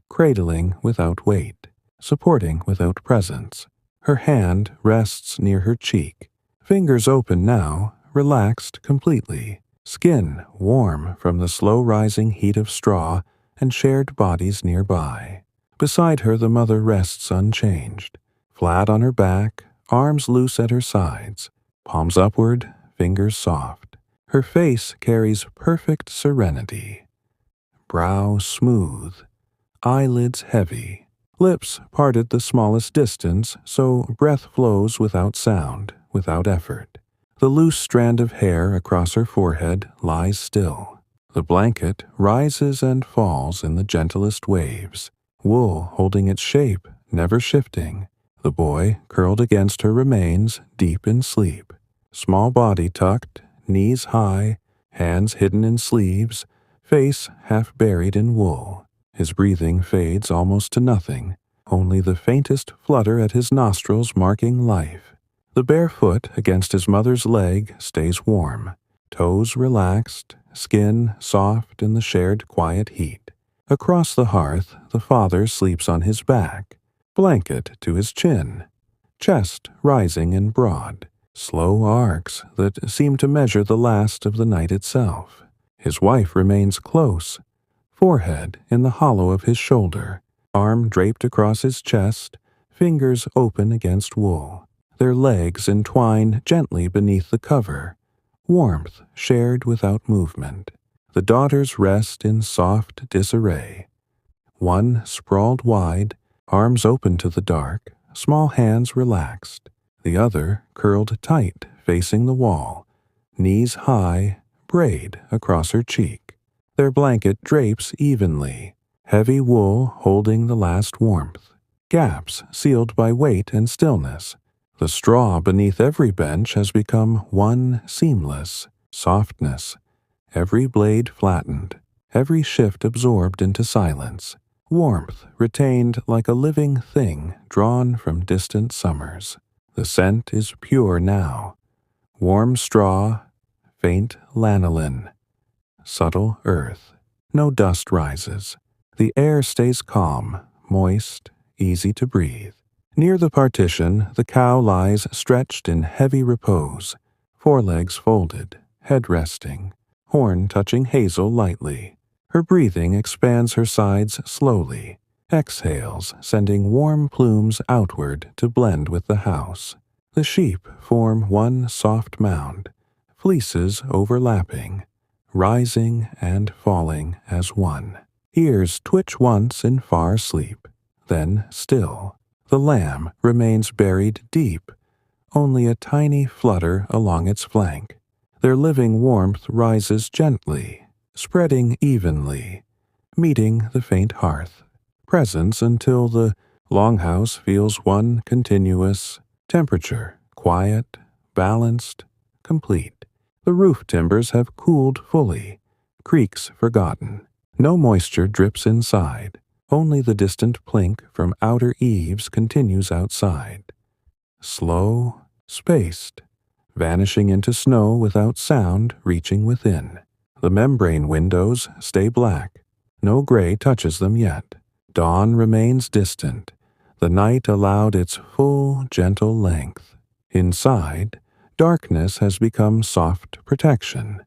cradling without weight, supporting without presence. Her hand rests near her cheek, fingers open now, relaxed completely, skin warm from the slow-rising heat of straw and shared bodies nearby. Beside her the mother rests unchanged, flat on her back, arms loose at her sides, palms upward, fingers soft. Her face carries perfect serenity, brow smooth, eyelids heavy, lips parted the smallest distance so breath flows without sound, without effort. The loose strand of hair across her forehead lies still. The blanket rises and falls in the gentlest waves, wool holding its shape, never shifting. The boy, curled against her, remains deep in sleep, small body tucked, knees high, hands hidden in sleeves, face half buried in wool. His breathing fades almost to nothing, only the faintest flutter at his nostrils marking life. The bare foot against his mother's leg stays warm, toes relaxed, skin soft in the shared quiet heat. Across the hearth, the father sleeps on his back, blanket to his chin, chest rising and broad, slow arcs that seem to measure the last of the night itself. His wife remains close, forehead in the hollow of his shoulder, arm draped across his chest, fingers open against wool. Their legs entwine gently beneath the cover, warmth shared without movement. The daughters rest in soft disarray. One sprawled wide, arms open to the dark, small hands relaxed. The other curled tight, facing the wall, knees high, braid across her cheek. Their blanket drapes evenly, heavy wool holding the last warmth, gaps sealed by weight and stillness. The straw beneath every bench has become one seamless softness, every blade flattened, every shift absorbed into silence, warmth retained like a living thing drawn from distant summers. The scent is pure now, warm straw, faint lanolin, subtle earth. No dust rises. The air stays calm, moist, easy to breathe. Near the partition, the cow lies stretched in heavy repose, forelegs folded, head resting, horn touching hazel lightly. Her breathing expands her sides slowly, exhales sending warm plumes outward to blend with the house. The sheep form one soft mound, fleeces overlapping, rising and falling as one. Ears twitch once in far sleep, then still. The lamb remains buried deep, only a tiny flutter along its flank. Their living warmth rises gently, spreading evenly, meeting the faint hearth. Presence until the Longhouse feels one continuous temperature, quiet, balanced, complete. The roof timbers have cooled fully, creaks forgotten. No moisture drips inside. Only the distant plink from outer eaves continues outside. Slow, spaced, vanishing into snow without sound reaching within. The membrane windows stay black. No gray touches them yet. Dawn remains distant. The night allowed its full, gentle length. Inside, darkness has become soft protection.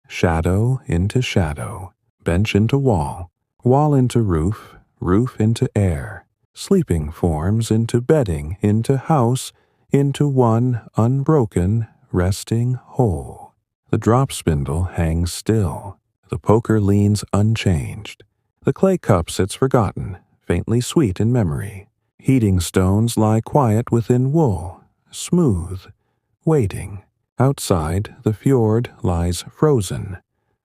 Shadow into shadow, bench into wall, wall into roof, roof into air, sleeping forms into bedding, into house, into one unbroken, resting whole. The drop spindle hangs still. The poker leans unchanged. The clay cup sits forgotten, faintly sweet in memory. Heating stones lie quiet within wool, smooth, waiting. Outside, the fjord lies frozen.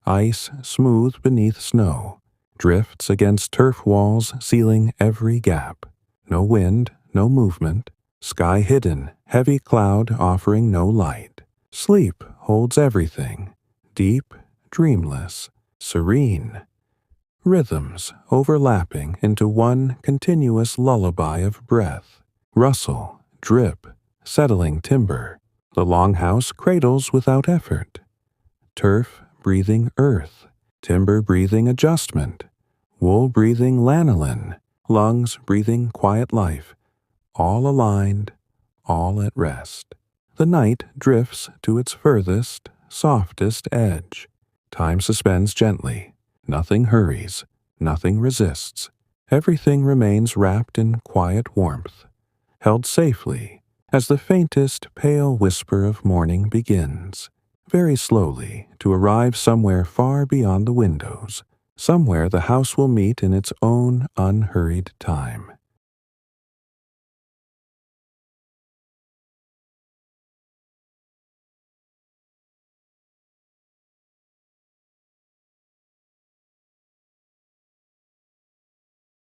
Ice smooth beneath snow. Drifts against turf walls sealing every gap. No wind, no movement. Sky hidden, heavy cloud offering no light. Sleep holds everything. Deep, dreamless, serene. Rhythms overlapping into one continuous lullaby of breath. Rustle, drip, settling timber. The longhouse cradles without effort. Turf breathing earth. Timber breathing adjustment. Wool breathing lanolin. Lungs breathing quiet life. All aligned, all at rest. The night drifts to its furthest, softest edge. Time suspends gently. Nothing hurries. Nothing resists. Everything remains wrapped in quiet warmth, held safely as the faintest pale whisper of morning begins, very slowly to arrive somewhere far beyond the windows, somewhere the house will meet in its own unhurried time.